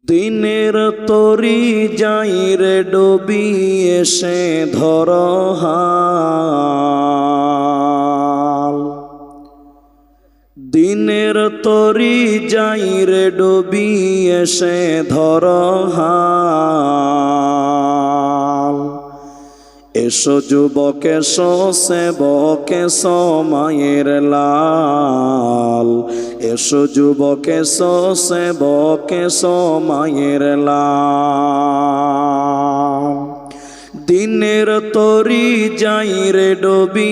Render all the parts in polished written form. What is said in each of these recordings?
দিনের তরি যাই রে ডুবি এসে ধর হাল। দিনের তরি যাই রে ডুবি এসে ধর হাল। এসো যুবক এসো সেবক এসো মায়ের লাল। এসো যুবক এসো সেবক এসো মায়ের লাল। দিনের তরি যাই রে ডুবি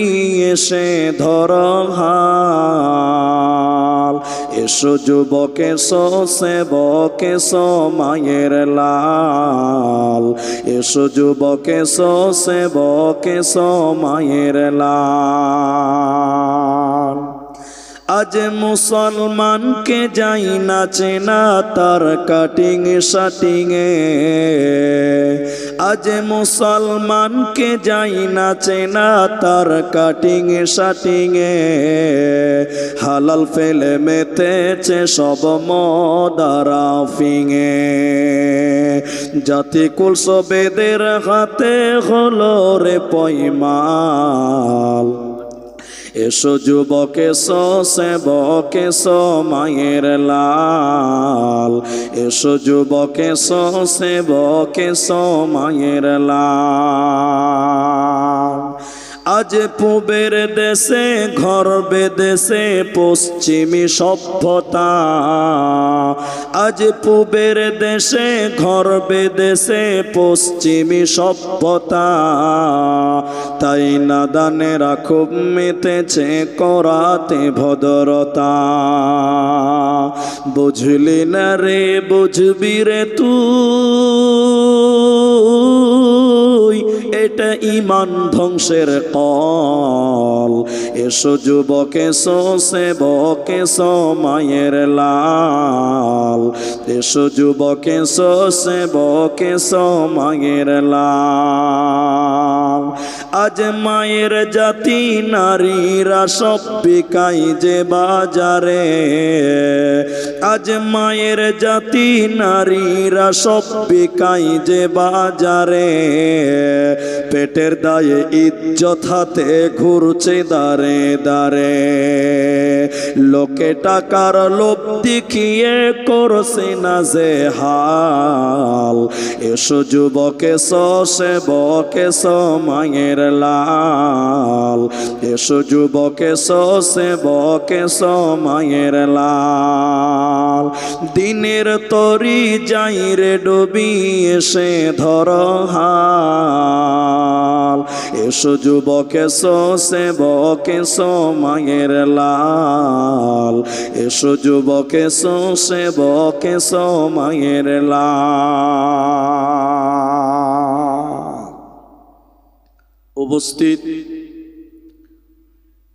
এসে ধর হাল। এসো যুবক এসো সেবক এসো মায়ের লাল। এসো যুবক এসো সেবক এসো মায়ের লাল। আজ মুসলমানকে যাই না চেনা তার কাটিং শাটিংয়ে। আজ মুসলমানকে যাই না চেনা তার কাটিং শাটিংয়ে। হালাল ফেলে মেতেছে সব মদারা ফিঙে। জাতি কুল সবেদের হাতে হলো রে পয়মাল। এসো যুবক এসো সেবক এসো মায়ের লাল। এসো যুবক এসো সেবক এসো মায়ের লাল। আজ পূবের দেশে ঘর বেদেশে পশ্চিমী সভ্যতা। আজ পূবের দেশে ঘর বেদেশে পশ্চিমী সভ্যতা। তাই নাদানেরা খুব মেতেছে করাতে ভদ্রতা। বুঝলি না রে বুঝবি রে তুই, এটা ঈমান ধ্বংসের কল। এসো যুবক এসো সেবক এসো মায়ের লাল। এসো যুবক এসো সেবক এসো মায়ের লাল। আজ মায়ের জাতি নারীরা সব বিকাই যে বাজারে। আজ মায়ের জাতি নারীরা সব বিকাই যে বাজারে। পেটের দায়ে ইজ্জত হাতে ঘুরছে দাঁড়ে দাঁড়ে। লোকে টাকার লোভ দেখিয়ে করছে না যে হাল। এসো যুবক এসো সেবক এসো মায়ের লাল। এসো যুবক এসো সেবক এসো মায়ের লাল। দিনের তরি যাই রে ডুবি এসে ধর হাল। এসো যুবক এসো সেবক এসো মায়ের লাল। এসো যুবক এসো সেবক এসো মায়ের লাল। উপস্থিত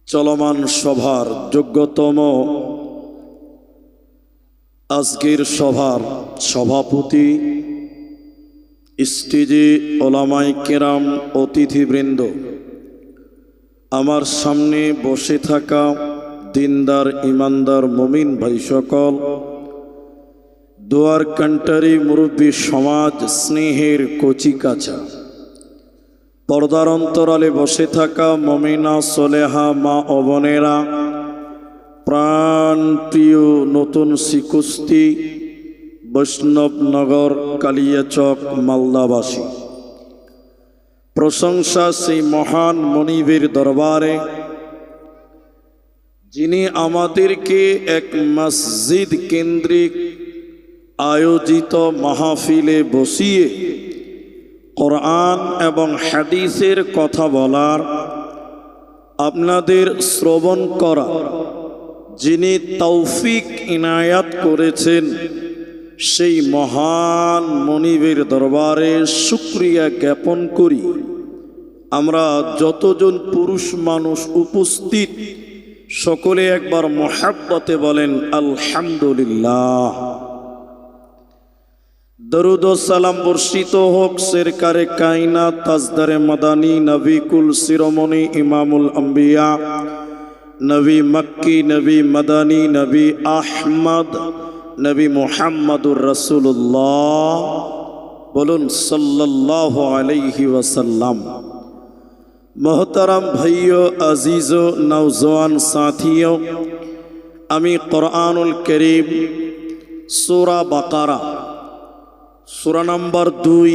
চলমান সভার যোগ্যতম আজকের সভার সভাপতি, স্টেজে ওলামায়ে কেরাম, অতিথিবৃন্দ, আমার সামনে বসে থাকা দিনদার ইমানদার মুমিন ভাই সকল, দোয়ার কান্টারি মুরব্বী সমাজ, স্নেহের কচিকাচা, পর্দার অন্তরালে বসে থাকা মমিনা সোলেহা মা ও বোনেরা, প্রাণ প্রিয় নতুন শিকুস্তি বৈষ্ণবনগর কালিয়াচক মালদাবাসী, প্রশংসা সেই মহান মনিবের দরবারে যিনি আমাদেরকে এক মসজিদ কেন্দ্রিক আয়োজিত মাহফিলে বসিয়ে কোরআন এবং হাদিসের কথা বলার, আপনাদের শ্রবণ করা যিনি তৌফিক ইনায়াত করেছেন, সেই মহান মনিবের দরবারে শুকরিয়া জ্ঞাপন করি। আমরা যতজন পুরুষ মানুষ উপস্থিত সকলে একবার মুহাব্বতে বলেন আলহামদুলিল্লাহ। দরুদ ও সালাম বর্ষিত হোক সরকারে কায়নাত তাজদারে মাদানী নবী কুল শিরোমণি ইমামুল আম্বিয়া নবী মক্কি, নবী মদানী, নবী আহমদ নবী মুহাম্মদুর রাসূলুল্লাহ, বলুন সাল্লাল্লাহু আলাইহি ওয়াসাল্লাম। মোহতারাম ভাইও, আজিজো, নওজওয়ান সাথিও, আমি কোরআনুল করিম সূরা বাকারা সূরা নম্বর 2,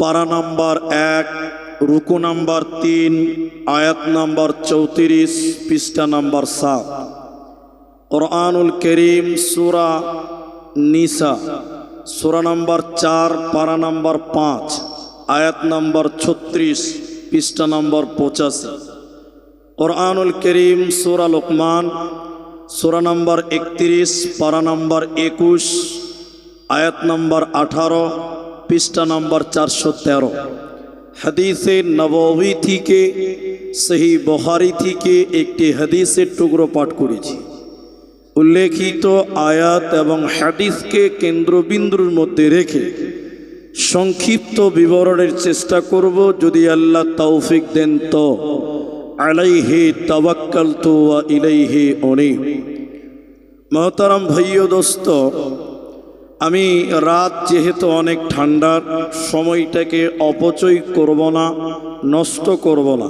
পারা নম্বর 1, রুকু নম্বর 3, আয়াত নম্বর 34, পৃষ্ঠা নম্বর 7। কোরআনুল করিম সূরা নিসা সূরা নম্বর 4, পারা নম্বর 5, আয়াত নম্বর 36, পৃষ্ঠা নম্বর 85। কোরআনুল করিম সূরা লুকমান সূরা নম্বর 31, পারা নম্বর 21, আয়াত নম্বর 18, পৃষ্ঠা নম্বর 413। হাদিসে নববী থেকে, সহি বুখারী থেকে একটি হাদিসের টুকরো পাঠ করেছি। উল্লেখিত আয়াত এবং হাদিসকে কেন্দ্রবিন্দুর মধ্যে রেখে সংক্ষিপ্ত বিবরণের চেষ্টা করব, যদি আল্লাহ তৌফিক দেন তো। আলাইহি তাওয়াক্কালতু ওয়া ইলাইহি উনীব। মুহতারাম ভাইও, দোস্ত, আমি রাত যেহেতু অনেক ঠান্ডার, সময়টাকে অপচয় করব না, নষ্ট করব না।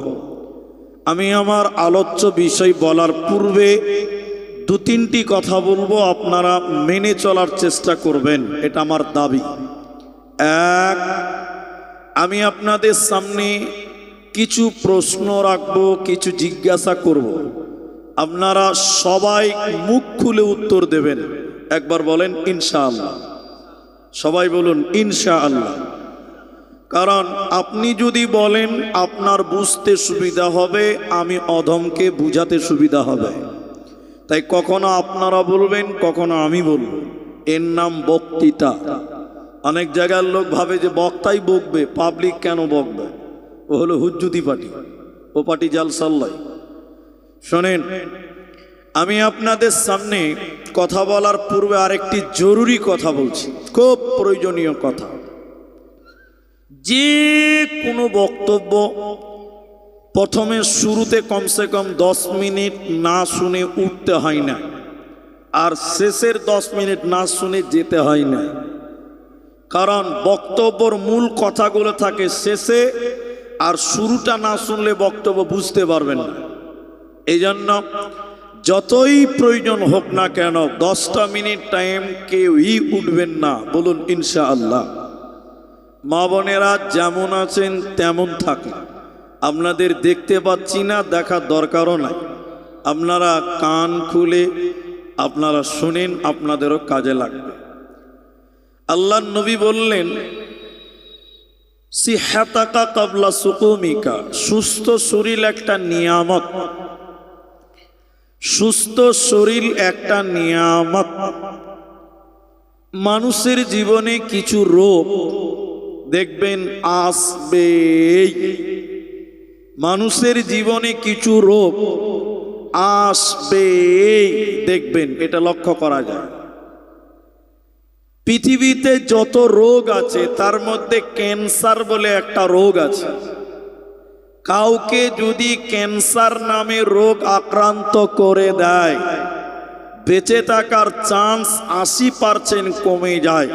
আমি আমার আলোচ্য বিষয় বলার পূর্বে 2-3টি কথা বলবো, আপনারা মেনে চলার চেষ্টা করবেন, এটা আমার দাবি। 1, আমি আপনাদের সামনে কিছু প্রশ্ন রাখবো, কিছু জিজ্ঞাসা করব, আপনারা সবাই মুখ খুলে উত্তর দেবেন। একবার বলেন ইনশাআল্লাহ। সবাই বলুন ইনশাআল্লাহ। কারণ আপনি যদি বলেন আপনার বুঝতে সুবিধা হবে, আমি অধমকে বুঝাতে সুবিধা হবে। তাই কখনো আপনারা বলবেন, কখনো আমি বলবো। এর নাম বক্তৃতা। অনেক জায়গার লোক ভাবে যে বক্তাই বকবে, পাবলিক কেন বকবে? ও হলো হুজ্জুতি পার্টি, ও পার্টি জালসাল্লাই। শোনেন, আমি আপনাদের সামনে কথা বলার পূর্বে আরেকটি জরুরি কথা বলছি, খুব প্রয়োজনীয় কথা। যে কোনো বক্তব্য প্রথমে শুরুতে কমসে কম 10 মিনিট না শুনে উঠতে হয় না, আর শেষের 10 মিনিট না শুনে যেতে হয় না। কারণ বক্তব্যের মূল কথাগুলো থাকে শেষে, আর শুরুটা না শুনলে বক্তব্য বুঝতে পারবেন না। এই জন্য যতই প্রয়োজন হোক না কেন 10টা মিনিট টাইম কেউই উঠবেন না, বলুন ইনশাআল্লাহ। মা বোনেরা যেমন আছেন তেমন থাকেন। আপনাদের দেখতে পাচ্ছি না, দেখার দরকারও নাই। আপনারা কান খুলে আপনারা শুনেন, আপনাদেরও কাজে লাগবে। আল্লাহর নবী বললেন, সিহাতাকা কাবলা সুকুমিকা, সুস্থ শরীর একটা নিয়ামত। সুস্থ শরীর একটা নিয়ামত। মানুষের জীবনে কিছু রোগ দেখবেন আসবেই। মানুষের জীবনে কিছু রোগ আসবেই, দেখবেন, এটা লক্ষ্য করা যায়। পৃথিবীতে যত রোগ আছে তার মধ্যে ক্যান্সার বলে একটা রোগ আছে। কাউকে যদি ক্যান্সার নামে রোগ আক্রান্ত করে দেয়, বেঁচে থাকার চান্স 80% কমে যায়।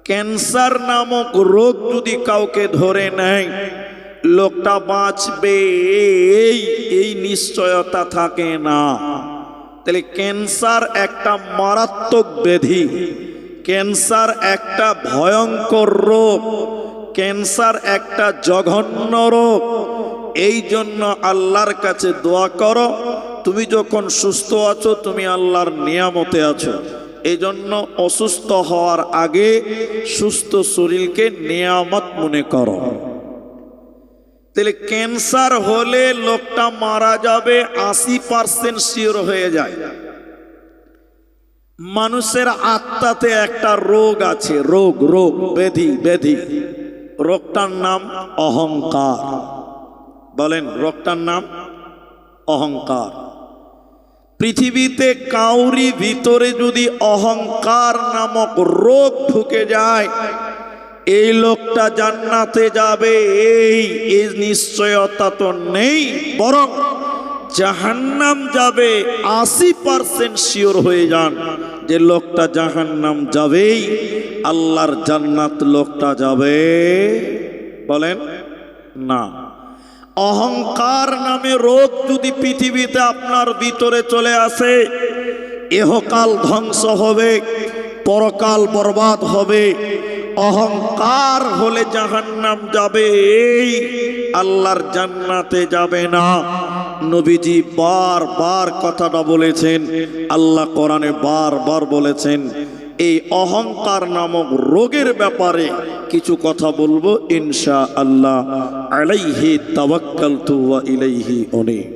ক্যান্সার নামক রোগ যদি কাউকে ধরে নেয়, লোকটা বাঁচবে এই নিশ্চয়তা থাকে না। তাহলে ক্যান্সার একটা মারাত্মক ব্যাধি, ক্যান্সার একটা ভয়ঙ্কর রোগ, ক্যান্সার একটা জঘন্য রোগ। এই জন্য আল্লাহর কাছে দোয়া করো, তুমি যখন সুস্থ আছো তুমি আল্লাহর নিয়ামতে আছো। এই জন্য অসুস্থ হওয়ার আগে সুস্থ শরীরকে নিয়ামত মনে করো। তাহলে ক্যান্সার হলে লোকটা মারা যাবে 80% শিওর হয়ে যায়। মানুষের আত্মাতে একটা রোগ আছে, রোগ ব্যাধি। রোগটার নাম অহংকার। বলেন, রোগটার নাম অহংকার। পৃথিবীতে কাউরি ভিতরে যদি অহংকার নামক রোগ ঢুকে যায়, এই লোকটা জান্নাতে যাবে এই নিশ্চয়তা তো নেই, বরং জাহান্নাম যাবে 80% শিওর হয়ে যান। যে লোকটা জাহান্নাম যাবেই, আল্লাহর জান্নাত লোকটা যাবে? বলেন না। অহংকার নামে রোগ যদি পৃথিবীতে আপনার ভিতরে চলে আসে, ইহকাল ধ্বংস হবে, পরকাল বরবাদ হবে। অহংকার হলে জাহান্নাম যাবে, আল্লাহর জান্নাতে যাবে না। নবীজি বারবার কথাটা বলেছেন, আল্লাহ কোরআনে বারবার বলেছেন। এই অহংকার নামক রোগের ব্যাপারে কিছু কথা বলবো ইনশাআল্লাহ। আলাইহি তাওয়াক্কালতু ওয়া ইলাইহি উনীব।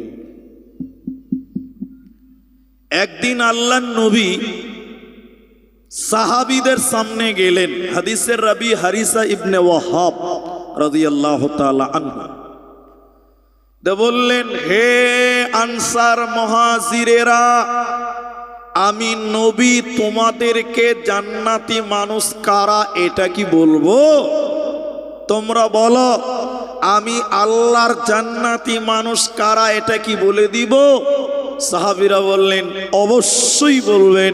একদিন আল্লাহর নবী সাহাবীদের সামনে গেলেন। হাদিসের রাবি হারিসা ইবনে ওয়াহাব রাদিয়াল্লাহু তাআলা আনহু বললেন, হে আনসার মুহাজিরেরা, আমি নবী তোমাদেরকে জান্নাতি মানুষ কারা এটা কি বলবো? তোমরা বলো। আমি আল্লাহর জান্নাতি মানুষ কারা এটা কি বলে দিব? সাহাবীরা বললেন, অবশ্যই বলবেন,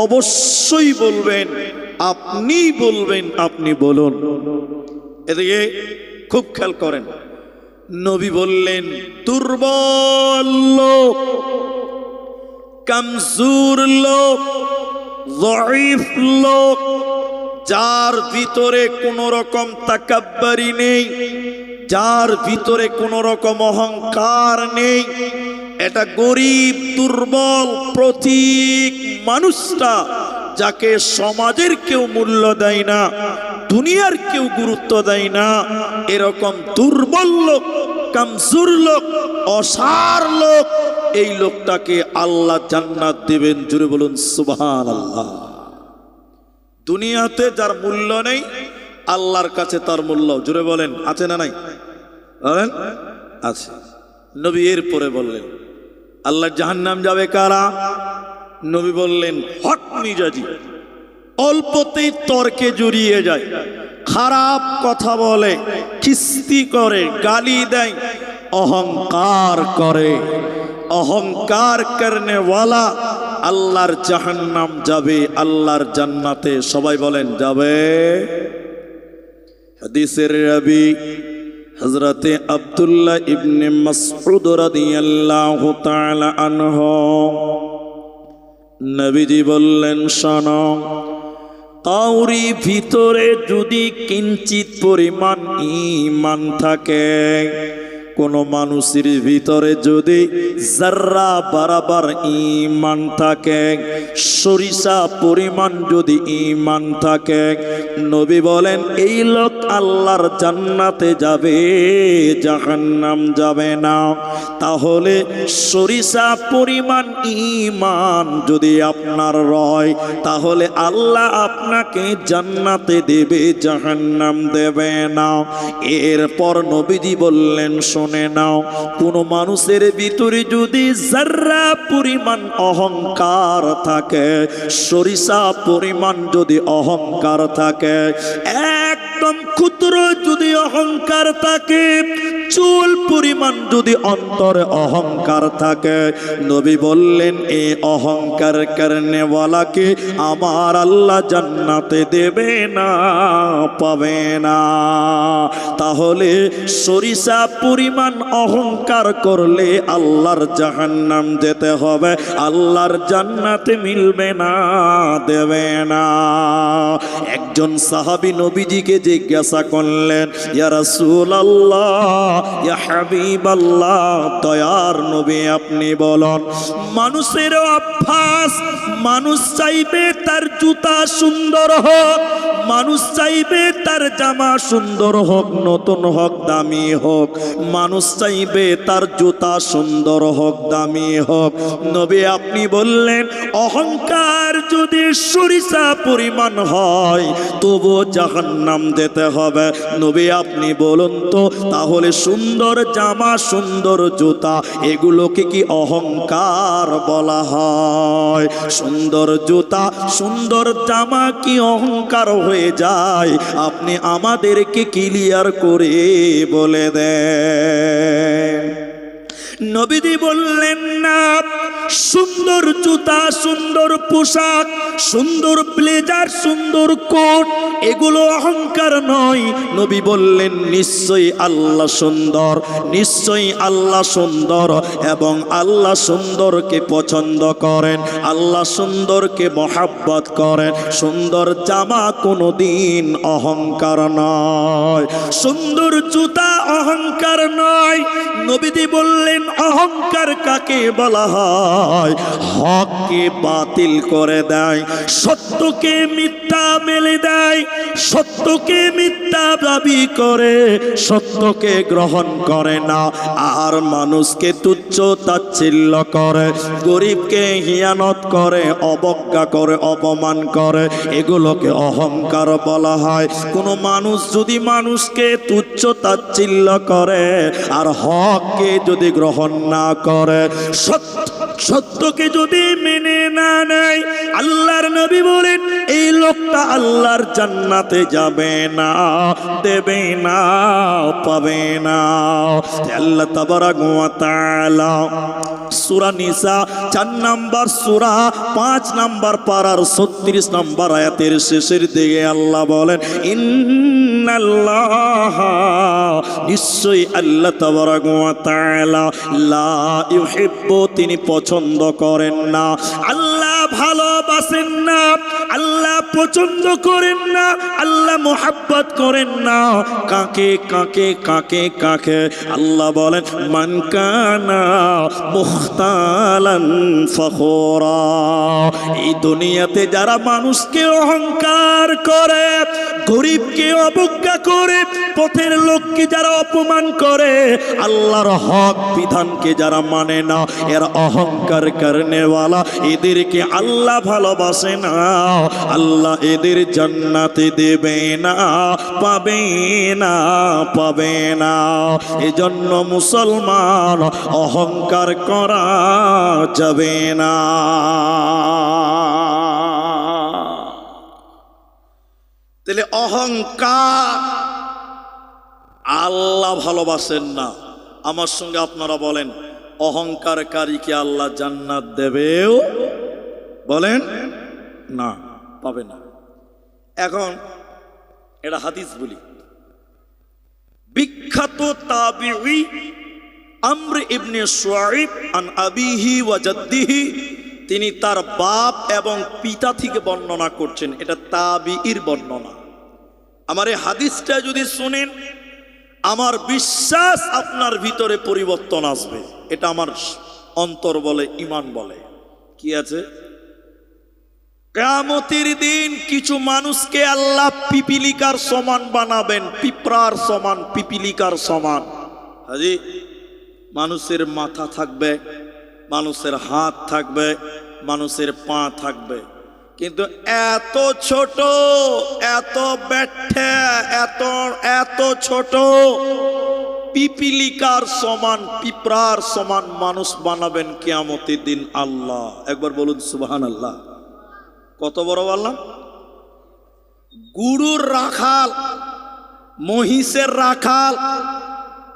অবশ্যই বলবেন, আপনি বলবেন, আপনি বলুন। এদিকে খুব খেয়াল করেন। নবী বললেন, দুর্বল লোক, কমজোর লোক, যঈফ লোক, যার ভিতরে কোনো রকম তাকাব্বুরি নেই, যার ভিতরে কোনো রকম অহংকার নেই, এটা গরিব দুর্বল প্রতীক মানুষটা, যাকে সমাজের কেউ মূল্য দেয় না, দুনিয়ার কেউ গুরুত্ব দেয় না, এরকম দুর্বল লোক, কমজোর লোক, অসার লোক, এই লোকটাকে আল্লাহ জান্নাত দেবেন। জোরে বলুন সুবহানাল্লাহ। দুনিয়াতে যার মূল্য নেই, আল্লাহর কাছে তার মূল্য, জোরে বলেন, আছে না নাই? বলেন আছে। নবী এরপরে বললেন, আল্লাহর জাহান্নাম যাবে কারা? নবী বললেন, হট মিজাজি, অল্পতেই তর্কে জড়িয়ে যায়, খারাপ কথা বলে, খিস্তি করে, গালি দেয়, অহংকার করে, অহংকার করনে ওয়ালা আল্লাহর জাহান্নাম যাবে, আল্লাহর জান্নাতে সবাই বলেন যাবে। হাদিসের রাবি হযরতে আব্দুল্লাহ ইবনে মাসউদ রাদিয়াল্লাহু তাআলা আনহু নবীজি বললেন, শোনো, কাউরি ভিতরে যদি কিঞ্চিত পরিমাণ ঈমান থাকে, কোন মানুষের ভিতরে যদি যারা বরাবর ঈমান থাকে, সরিষা পরিমাণ যদি ঈমান থাকে, নবী বলেন এই লোক আল্লাহর জান্নাতে যাবে, জাহান্নাম যাবে না। তাহলে সরিষা পরিমাণ ঈমান যদি আপনার রয়, তাহলে আল্লাহ আপনাকে জান্নাতে দেবে, জাহান্নাম দেবে না। এরপর নবীজি বললেন, শুনে নাও, কোন মানুষের ভিতরে যদি যারা পরিমাণ অহংকার থাকে, সরিষা পরিমাণ যদি অহংকার থাকে, একদম ক্ষুদ্র যদি অহংকার থাকে, চুল পরিমাণ যদি অন্তরে অহংকার থাকে, নবী বললেন এই অহংকার করনে ওয়ালাকে আমার আল্লাহ জান্নাতে দেবে না, পাবে না। তাহলে সরিষা পরিমাণ অহংকার করলে আল্লাহর জাহান্নাম যেতে হবে, আল্লাহর জান্নাতে মিলবে না, দেবে না। একজন সাহাবী নবীজিকে জিজ্ঞাসা করলেন, ইয়া রাসূলুল্লাহ, ইয়া হাবিবাল্লাহ, দয়ার নবী আপনি বলুন, মানুষের অভ্যাস, মানুষ চাইবে তার জুতা সুন্দর হোক, মানুষ চাইবে তার জামা সুন্দর হোক, নতুন হোক, দামি হোক, মানুষ চাইবে তার জুতা সুন্দর হোক, দামি হোক। নবী আপনি বললেন অহংকার যদি সরিষা পরিমাণ হয় তবু জাহান্নাম যেতে হবে। নবী আপনি বলুন তো, তাহলে সুন্দর জামা, সুন্দর জুতা, এগুলোকে কি অহংকার বলা হয়? সুন্দর জুতা, সুন্দর জামা কি অহংকার হয়ে যায়? আপনি আমাদেরকে ক্লিয়ার করে বলে দেন। নবীজি বললেন না, সুন্দর জুতা, সুন্দর পোশাক, সুন্দর ব্লেজার, সুন্দর কোট, এগুলো অহংকার নয়। নবী বললেন নিশ্চয়ই আল্লাহ সুন্দর, নিশ্চয়ই আল্লাহ সুন্দর, এবং আল্লাহ সুন্দরকে পছন্দ করেন, আল্লাহ সুন্দরকে মহাব্বত করেন। সুন্দর জামা কোনোদিন অহংকার নয়, সুন্দর জুতা অহংকার নয়। নবীজি বললেন অহংকার কাকে বলা হয়? হককে বাতিল করে দেয়, সত্যকে মিথ্যা মেলে দেয়, সত্যকে মিথ্যা দাবি করে, সত্যকে গ্রহণ করে না, আর মানুষকে তুচ্ছ তাচ্ছিল্য করে, গরিবকে হিয়ানত করে, অবজ্ঞা করে, অপমান করে, এগুলোকে অহংকার বলা হয়। কোনো মানুষ যদি মানুষকে তুচ্ছ তাচ্ছিল্য করে আর হককে যদি গ্রহণ না করে, সত্যকে যদি মেনে না নেয়, আল্লাহর নবী বলেন এই লোকটা আল্লাহর জান্নাতে যাবে না, দেবে না, পাবে না। আল্লাহ তাবারাক ওয়া তাআলা সূরা নিসা 4 নম্বর সূরা 5 নম্বর পারার 36 নম্বর আয়াতের শেষের দিকে আল্লাহ বলেন ইন্নাল্লাহ, নিশ্চয়ই আল্লাহ তাবারাক ওয়া তাআলা লা ইউহিব্বু, তিনি পছন্দ করেন না, আল্লাহ ভালোবাসেন না, আল্লাহ পছন্দ করেন না, আল্লাহ মুহাব্বত করেন না। কাকে কাকে কাকে কাকে? আল্লাহ বলেন মান কানা মুখতালান ফখুরা, এই দুনিয়াতে যারা মানুষকে অহংকার করে, গরিবকে অবজ্ঞা করে, পথের লোককে যারা অপমান করে, আল্লাহর হক বিধানকে যারা মানে না, এর অহংকার করনেওয়ালা, এদেরকে আল্লাহ ভালোবাসে না, আল্লাহ এদের জান্নাতে দেবে না, পাবে না, পাবে না। এজন্য মুসলমান অহংকার করা যাবে না। তাহলে অহংকার আল্লাহ ভালোবাসেন না। আমার সঙ্গে আপনারা বলেন অহংকারকারীকে আল্লাহ জান্নাত দেবেও? বলেন না, পাবে না। এখন এটা হাদিস বলি, বিখ্যাত তাবিঈ আমর ইবনে শুআইব আন আবিহি ওয়া জাদ্দিহি, তিনি তার বাপ এবং পিতা থেকে বর্ণনা করছেন। এটা তাবিঈর বর্ণনা। আমার এই হাদিসটা যদি শুনেন, আমার বিশ্বাস আপনার ভিতরে পরিবর্তন আসবে। এটা আমার অন্তর বলে, ঈমান বলে। কি আছে? কিয়ামতের দিন কিছু মানুষকে আল্লাহ পিপিলিকার সমান বানাবেন, পিঁপড়ার সমান, পিপিলিকার সমান। হাজি, মানুষের মাথা থাকবে, মানুষের হাত থাকবে, মানুষের পা থাকবে, কিন্তু এত ছোট, এত ব্যাঠে, এত এত ছোট, পিপিলিকার সমান, পিঁপড়ার সমান মানুষ বানাবেন কিয়ামতের দিন আল্লাহ। একবার বলুন সুবহানাল্লাহ। কত বড় আল্লাহ! গরুর রাখাল, মহিষের রাখাল,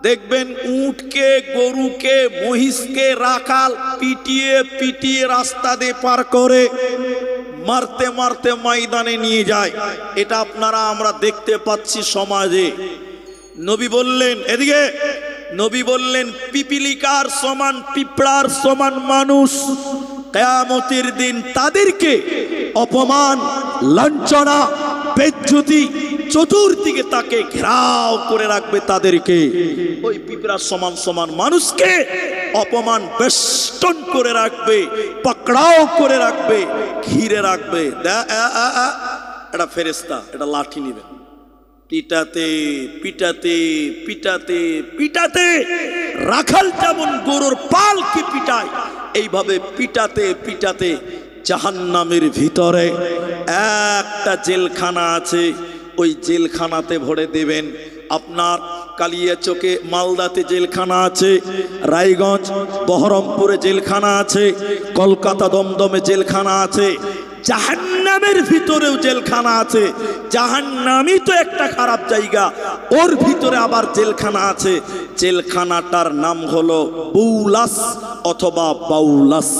দেখবেন উটকে, গরুকে, মহিষকে রাখাল পিটিয়ে পিটিয়ে রাস্তা দিয়ে পার করে, মারতে মারতে ময়দানে নিয়ে যায়। এটা আপনারা আমরা দেখতে পাচ্ছি সমাজে। নবী বললেন, এদিকে নবী বললেন পিপিলিকার সমান, পিঁপড়ার সমান মানুষ কিয়ামতের দিন তাদেরকে অপমান, লাঞ্ছনা, বেজ্জতি চতুর্দিকে তাকে ঘেরাও করে রাখবে। তাদেরকে, ওই পিঁপড়ার সমান সমান মানুষকে অপমান বেষ্টন করে রাখবে, পাকড়াও করে রাখবে, ঘিরে রাখবে। এটা ফেরেশতা, এটা লাঠি নেবেন, পিটাতে পিটাতে পিটাতে পিটাতে, রাখাল যেমন গরুর পালকে পিটায়, এইভাবে পিটাতে পিটাতে জাহান্নামের ভিতরে একটা জেলখানা আছে, ওই জেলখানাতে ভরে দেবেন। আপনার কালিয়াচকে, মালদাতে জেলখানা আছে, রায়গঞ্জ, বহরমপুরে জেলখানা আছে, কলকাতা দমদমে জেলখানা আছে। জাহান্নামের ভিতরেও জেলখানা আছে। জাহান্নামই তো একটা খারাপ জায়গা, ওর ভিতরে আবার জেলখানা আছে। জেলখানাটার নাম হলো বৌলাস অথবা বাউলাস।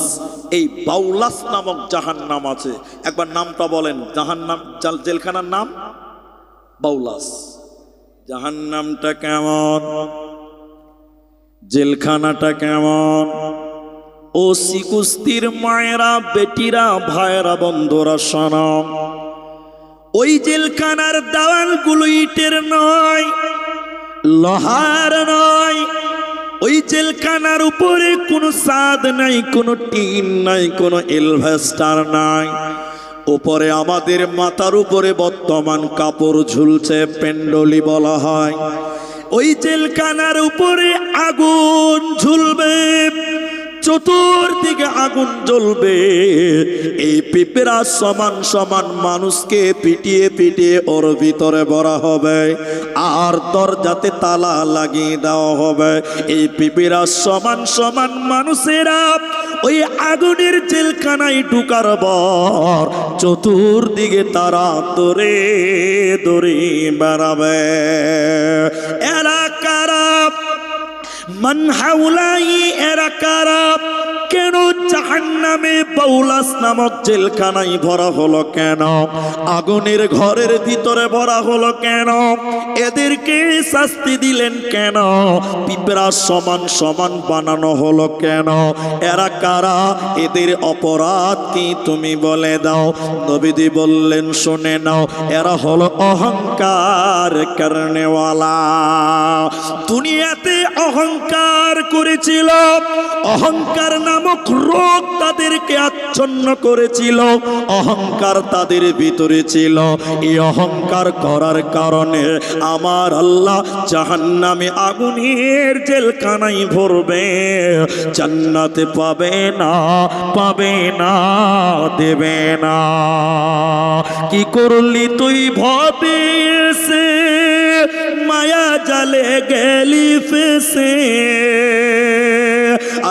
এই বাউলাস নামক জাহান্নাম আছে। একবার নামটা বলেন, জাহান্নাম জেলখানার নাম বাউলাস। জাহান্নামটা কেমন, জেলখানাটা কেমন? ও শিকুস্তির মায়েরা, বেটিরা, ভাইরা, বন্ধুরা শোনো, ওই জেলখানার দেওয়ালগুলো ইটের নয়, লোহার নয়। ওই জেলখানার উপরে কোনো ছাদ নাই, কোনো টিন নাই, কোনো এলভেস্টার নাই। উপরে আমাদের মাথার উপরে বর্তমান কাপড় ঝুলছে, পেন্ডলি বলা হয়। ওই জেলখানার উপরে আগুন ঝুলবে, চতুর্দিকে আগুন জ্বলবে। এই পিঁপড়া সমান সমান মানুষকে পিটিয়ে পিটিয়ে ওর ভিতরে ভরা হবে, আর দরজাতে তালা লাগিয়ে দেওয়া হবে। এই পিঁপড়া সমান সমান মানুষেরা ওই আগুনের জেলখানায় ঢুকার পর চতুর্দিকে তারা দৌড়ে দৌড়ে বেড়াবে। এরা কারা? মান হাউলাই, এরা কারা? কেন জাহান্নামে বাউলাস নামক জেলখানায় ভরা হলো কেন? আগুনের ঘরের ভিতরে ভরা হলো কেন? এদেরকে শাস্তি দিলেন কেন? পিঁপড়া সমান সমান বানানো হলো কেন? এরা কারা? এদের অপরাধ কি তুমি বলে দাও। নবীজি বললেন, শুনে নাও, এরা হলো অহংকার করনেওয়ালা। দুনিয়াতে অহংকার করেছিল, অহংকার নামক রোগ তাদেরকে আচ্ছন্ন করেছিল, অহংকার তাদের ভিতরে ছিল। এই অহংকার করার কারণে আমার আল্লাহ জাহান্নামে আগুনের জেলখানায় ভরবে, জান্নাতে পাবে না, পাবে না, দেবে না। কি করলি তুই ভবে এসে, মায়া জালে গেলি ফেসে।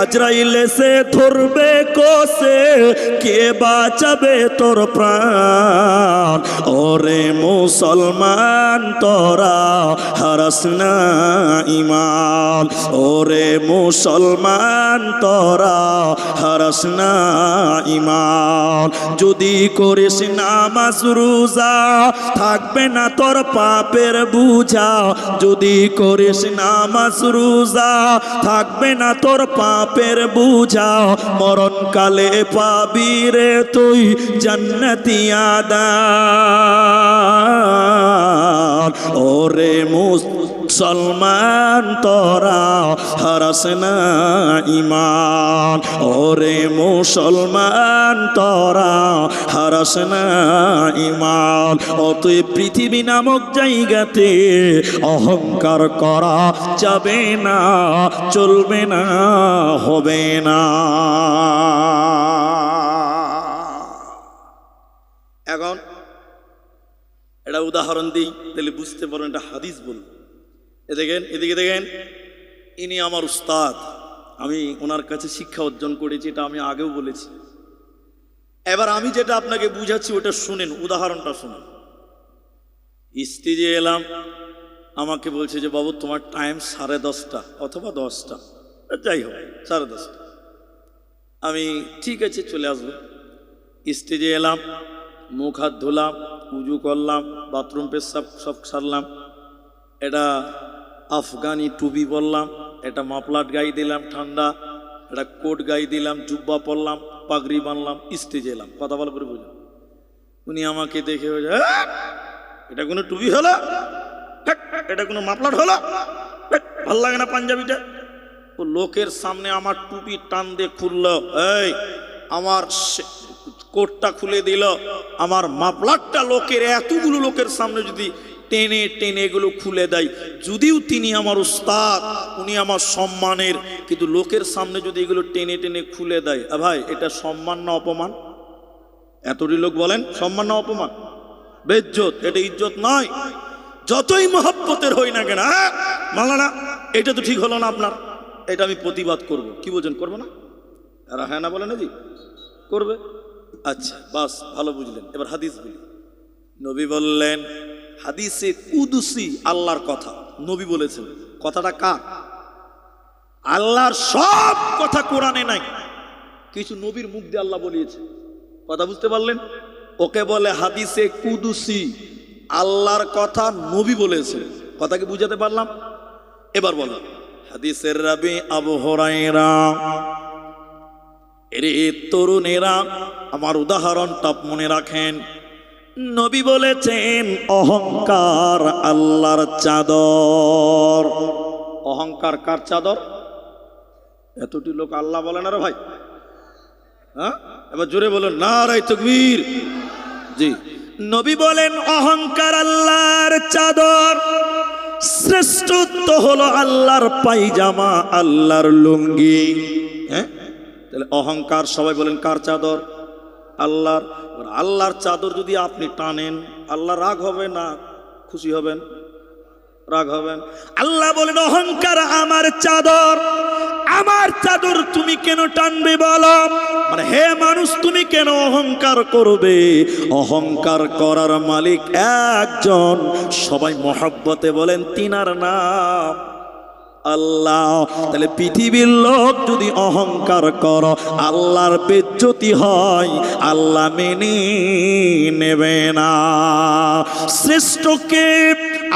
আজরাইল এসে ধরবে কোসে, কে বাঁচাবে তোর প্রাণ? ওরে মুসলমান তোরা হারাস না ঈমান, ওরে মুসলমান তোরা হারাস না ঈমান। যদি করিস নামাজ রোজা, থাকবে না তোর পাপের বুঝা। যদি করিস নামাজ রোজা, থাকবে না তোর পাপের বুঝা। মরণকালে পাবি রে তুই জান্নাতি আদান। ওরে মুসলমান তোরা হারাস না ঈমান, ওরে মুসলমান তোরা হারাস না ঈমান। অতএব পৃথিবী নামক জায়গাতে অহংকার করা যাবে না, চলবে না, হবে না। এখন এটা উদাহরণ দিই, তাহলে বুঝতে পারেন এটা হাদিস বল। এ দেখেন, এদিকে দেখেন, ইনি আমার উস্তাদ, আমি ওনার কাছে শিক্ষা অর্জন করেছি, এটা আমি আগেও বলেছি। এবার আমি যেটা আপনাকে বুঝাচ্ছি ওটা শুনেন, উদাহরণটা শুনেন। স্টেজে এলাম, আমাকে বলছে যে বাবু তোমার টাইম 10:30 অথবা 10টা, যাই হোক 10:30। আমি ঠিক আছে চলে আসবো। স্টেজে এলাম, মুখ হাত ধুলাম, উজু করলাম, বাথরুম পেশাব সব সারলাম, এটা আফগানি টুপি পরলাম, এটা মাফলার গায়ে দিলাম ঠান্ডা, এটা কোট গায়ে দিলাম, জুব্বা পরলাম, পাগড়ি বানলাম, স্টেজে এলাম। কথা ভালো করে বুঝলাম। উনি আমাকে দেখে এটা কোনো টুপি হলো, এটা কোনো মাফলার হলো, ভাল লাগে না পাঞ্জাবিটা। ও লোকের সামনে আমার টুপি টান দিয়ে খুললো, এই আমার কোটটা খুলে দিল, আমার মাফলারটা লোকের, এতগুলো লোকের সামনে যদি টেনে টেনে এগুলো খুলে দেয়, যদিও তিনি আমার উস্তাদ, উনি আমার সম্মানের, কিন্তু লোকের সামনে যদি এগুলো টেনে টেনে খুলে দেয়, ভাই এটা সম্মান না অপমান? এতটি লোক বলেন সম্মান না অপমান? বেইজ্জত, এটা ইজ্জত নয়। যতই মহব্বতের হই না কেন, মাওলানা এটা তো ঠিক হলো না আপনার, এটা আমি প্রতিবাদ করব। কি বলছেন, করবো না? এরা হ্যাঁ না বলে না জি করবে, আচ্ছা বাস ভালো বুঝলেন। এবার হাদিস বলি। নবী বললেন হাদিসে কুদুসি আল্লাহর কথা নবী বলেছেন। কথাটা কার? আল্লাহর সব কথা কোরআনে নাই, কিছু নবীর মুখ দিয়ে আল্লাহ বলিয়েছে। কথা বুঝতে পারলেন? ওকে বলে হাদিসে কুদুসি, আল্লাহর কথা নবী বলেছে। কথা কি বুঝাতে পারলাম? এবার বলো হাদিসের রাবি আবু হুরায়রা। এরে তরুণেরা আমার উদাহরণটা মনে রাখেন। নবী বলেছেন অহংকার আল্লাহর চাদর। অহংকার কার চাদর? এতটি লোক আল্লাহ বলে না রে ভাই, হ্যাঁ? এবার জোরে বলেন নারায়ে তাকবীর। জি, নবী বলেন অহংকার আল্লাহর চাদর, শ্রেষ্ঠত্ব হলো আল্লাহর পায়জামা, আল্লাহর লুঙ্গি। হ্যাঁ, তাহলে অহংকার সবাই বলেন কার চাদর? আল্লাহর। আল্লাহর চাদর যদি আপনি টানেন, আল্লাহ রাগ হবে না খুশি হবেন? রাগ হবেন। আল্লাহ বলেন অহংকার আমার চাদর। আমার চাদর তুমি কেন টানবে বলো? মানে হে মানুষ তুমি কেন অহংকার করবে? অহংকার করার মালিক একজন, সবাই মহব্বতে বলেন তিনার নাম আল্লাহ। তাহলে পৃথিবীর লোক যদি অহংকার করো, আল্লাহর বেজ্জতি হয়, আল্লাহ মেনে নেবে না। শ্রেষ্ঠকে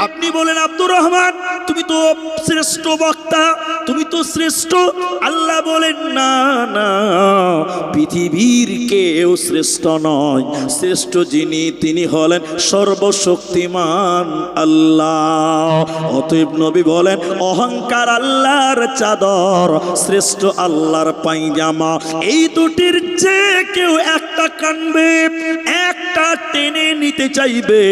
আপনি বলেন আব্দুর রহমান তুমি তো শ্রেষ্ঠ বক্তা, তুমি তো শ্রেষ্ঠ। আল্লাহ বলেন না না, পৃথিবীর কেউ শ্রেষ্ঠ নয়, শ্রেষ্ঠ যিনি তিনি হলেন সর্বশক্তিমান আল্লাহ। অতএব নবী বলেন অহংকার আল্লাহর চাদর, শ্রেষ্ঠ আল্লাহর পায়জামা। এই দুটির যে কেউ একটা কানবে, একটা টেনে নিতে চাইবে,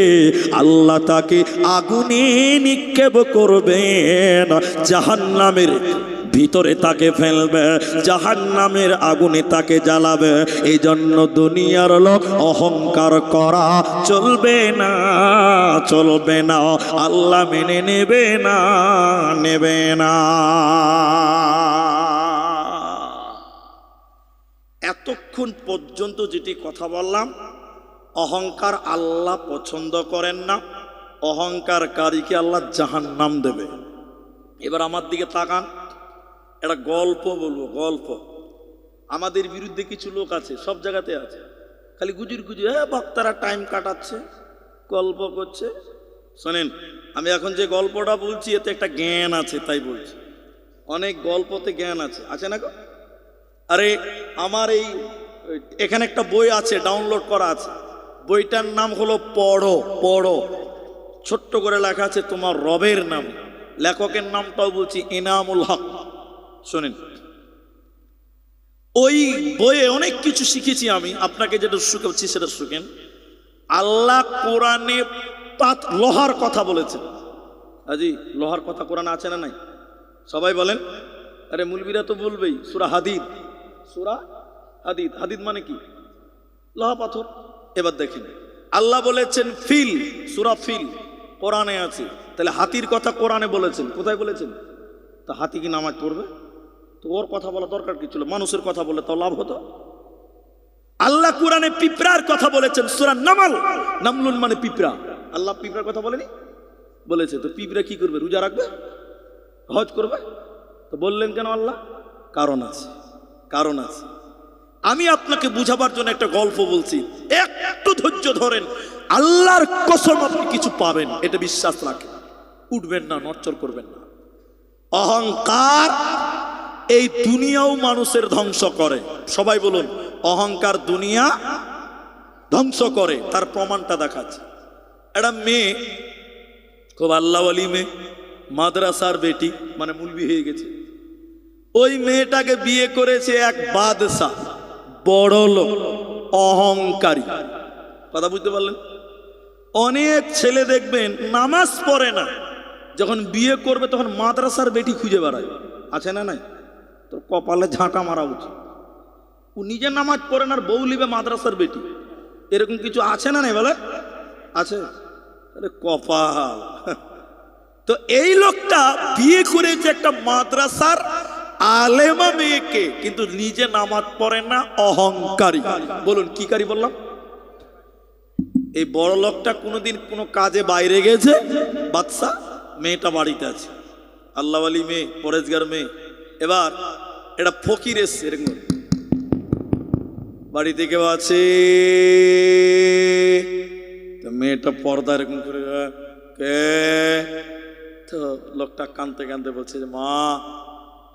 আল্লাহ তাকে আগুনে নিক্ষেপ করবেন, জাহান্নামের ভিতরে তাকে ফেলবে, জাহান্নামের আগুনে তাকে জ্বালাবে। এই জন্য দুনিয়ার লোক অহংকার করা চলবে না, চলবে না। আল্লাহ মেনে নেবে না, নেবে না। এতক্ষণ পর্যন্ত যেটি কথা বললাম, অহংকার আল্লাহ পছন্দ করেন না, অহংকারকারীকে আল্লাহ জাহান্নাম দেবে। এবার আমার দিকে তাকান, একটা গল্প বলবো। গল্প, আমাদের বিরুদ্ধে কিছু লোক আছে, সব জায়গাতে আছে, খালি গুজুর গুজুর, বক্তারা টাইম কাটাচ্ছে, গল্প করছে। শোনেন, আমি এখন যে গল্পটা বলছি এতে একটা জ্ঞান আছে, তাই বলছি। অনেক গল্পতে জ্ঞান আছে, আছে না গো? আরে আমার এখানে একটা বই আছে, ডাউনলোড করা আছে। বইটার নাম হলো পড়ো পড়ো, ছোট্ট করে লেখা আছে তোমার রবের নাম। লেখকের নামটাও বলছি, ইনামুল হক। শোনেন, ওই বইয়ে অনেক কিছু শিখেছি আমি, আপনাকে যেটা শিখাচ্ছি সেটা শিখেন। আল্লাহ কোরআনে লোহার কথা বলেছেন। আজি লোহার কথা কোরআনে আছে না নাই? সবাই বলেন। আরে মুলবিরা তো বলবেই। সূরা হাদিদ, সূরা হাদিদ। হাদিদ মানে কি? লোহা পাথর। এবার দেখেন, আল্লাহ বলেছেন ফিল, সূরা ফিল কোরআনে আছে। তাহলে হাতির কথা কোরআনে বলেছেন, কোথায় বলেছেন? তা হাতি কি নামাজ পড়বে? তো ওর কথা বলা দরকার কি ছিল? মানুষের কথা বলে তো লাভ হতো। আল্লাহ কোরআনে পিঁপড়ার কথা বলেছেন, সূরা নামল। নামলুন মানে পিঁপড়া। আল্লাহ পিঁপড়ার কথা বলেনি? বলেছে। তো পিঁপড়া কি করবে? রোজা রাখবে, হজ করবে। তো বললেন কেন আল্লাহ? কারণ আছে, কারণ আছে। আমি আপনাকে বুঝাবার জন্য একটা গল্প বলছি, একটু ধৈর্য ধরেন। আল্লাহর কসম আপনি কিছু পাবেন, এটা বিশ্বাস রাখেন। উঠবেন না, নড়চড় করবেন না। অহংকার এই দুনিয়াও মানুষের ধ্বংস করে। সবাই বলুন, অহংকার দুনিয়া ধ্বংস করে। তার প্রমাণটা দেখাচ্ছে। একটা মেয়ে, খুব আল্লাহওয়ালি মেয়ে, মাদ্রাসার বেটি, মানে মুলবি হয়ে গেছে। ওই মেয়েটাকে বিয়ে করেছে এক বাদশা, বড় লোক, অহংকারী। কথা বুঝতে পারলেন? অনেক ছেলে দেখবেন নামাজ পড়ে না, যখন বিয়ে করবে তখন মাদ্রাসার বেটি খুঁজে বেড়ায়। আছে না নাই? তোর কপালে ঝাঁটা মারা উচিত। ও নিজে নামাজ পড়ে না আর বউ লিবে মাদ্রাসার বেটি। এরকম কিছু আছে না নাই বলে? আছে। আরে কপাল। তো এই লোকটা বিয়ে করেছে একটা মাদ্রাসার আলেমা মেয়েকে, কিন্তু নিজে নামাজ পড়ে না, অহংকারী। বলুন কি কারি বললাম? এই বড় লোকটা কোনোদিন কোনো কাজে বাইরে গেছে, বাদশা, মেয়েটা বাড়িতে আছে, আল্লাহ আলী মেয়ে, পরেজগার মেয়ে। এবার এটা ফকির এসছে, এরকম বাড়িতে কেউ আছে, তো মেয়েটা পর্দা এরকম করে, কে? তো লোকটা কাঁদতে কাঁদতে বলছে যে মা,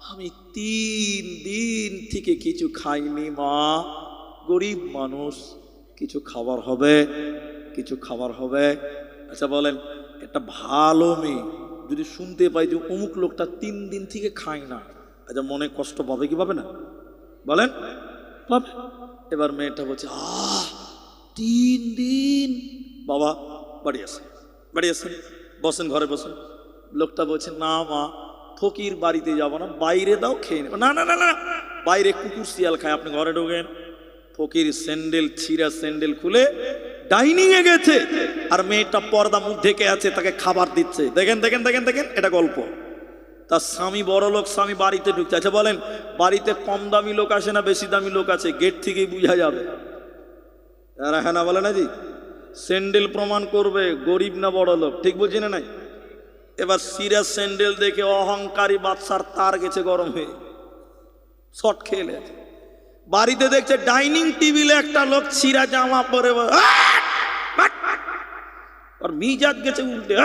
আমি 3 দিন থেকে কিছু খাইনি মা, গরিব মানুষ, কিছু খাবার হবে, কিছু খাবার হবে। আচ্ছা বলেন, একটা ভালো মেয়ে যদি শুনতে পাই যে অমুক লোকটা 3 দিন থেকে খায় না, আচ্ছা মনে কষ্ট পাবে কি পাবে না? বলেন পাবে। এবার মেয়েটা বলছে 3 দিন। বাবা বাড়ি আসেন, বাড়ি আসেন, বসেন, ঘরে বসেন। লোকটা বলছে না মা, ফকির বাড়িতে যাবো না, বাইরে দাও, খেয়ে নেব। না না না না, বাইরে কুকুর শিয়াল খায়, আপনি ঘরে ঢোকেন। ফকির স্যান্ডেল, ছিঁড়া স্যান্ডেল খুলে ডাইনিং এ গেছে, আর মেয়েটা পর্দা মুখ ঢেকে আছে, তাকে খাবার দিচ্ছে। দেখেন দেখেন দেখেন দেখেন, এটা গল্প। তার স্বামী বড় লোক, স্বামী বাড়িতে ঢুকছে। আচ্ছা বলেন, বাড়িতে কম দামি লোক আসে না বেশি দামি লোক আছে? গেট থেকেই বোঝা যাবে। হ্যাঁ না বলে না জি? স্যান্ডেল প্রমাণ করবে গরিব না বড় লোক, ঠিক বলছি না নাই? এবার সিরিয়াস স্যান্ডেল দেখে অহংকারী বাদশার তার গেছে গরম হয়ে, শট খেলে বাড়িতে দেখছে ডাইনিং টেবিলে একটা লোক ছিঁড়া জামা পরে, আর মিজাজ গেছে উল্টে।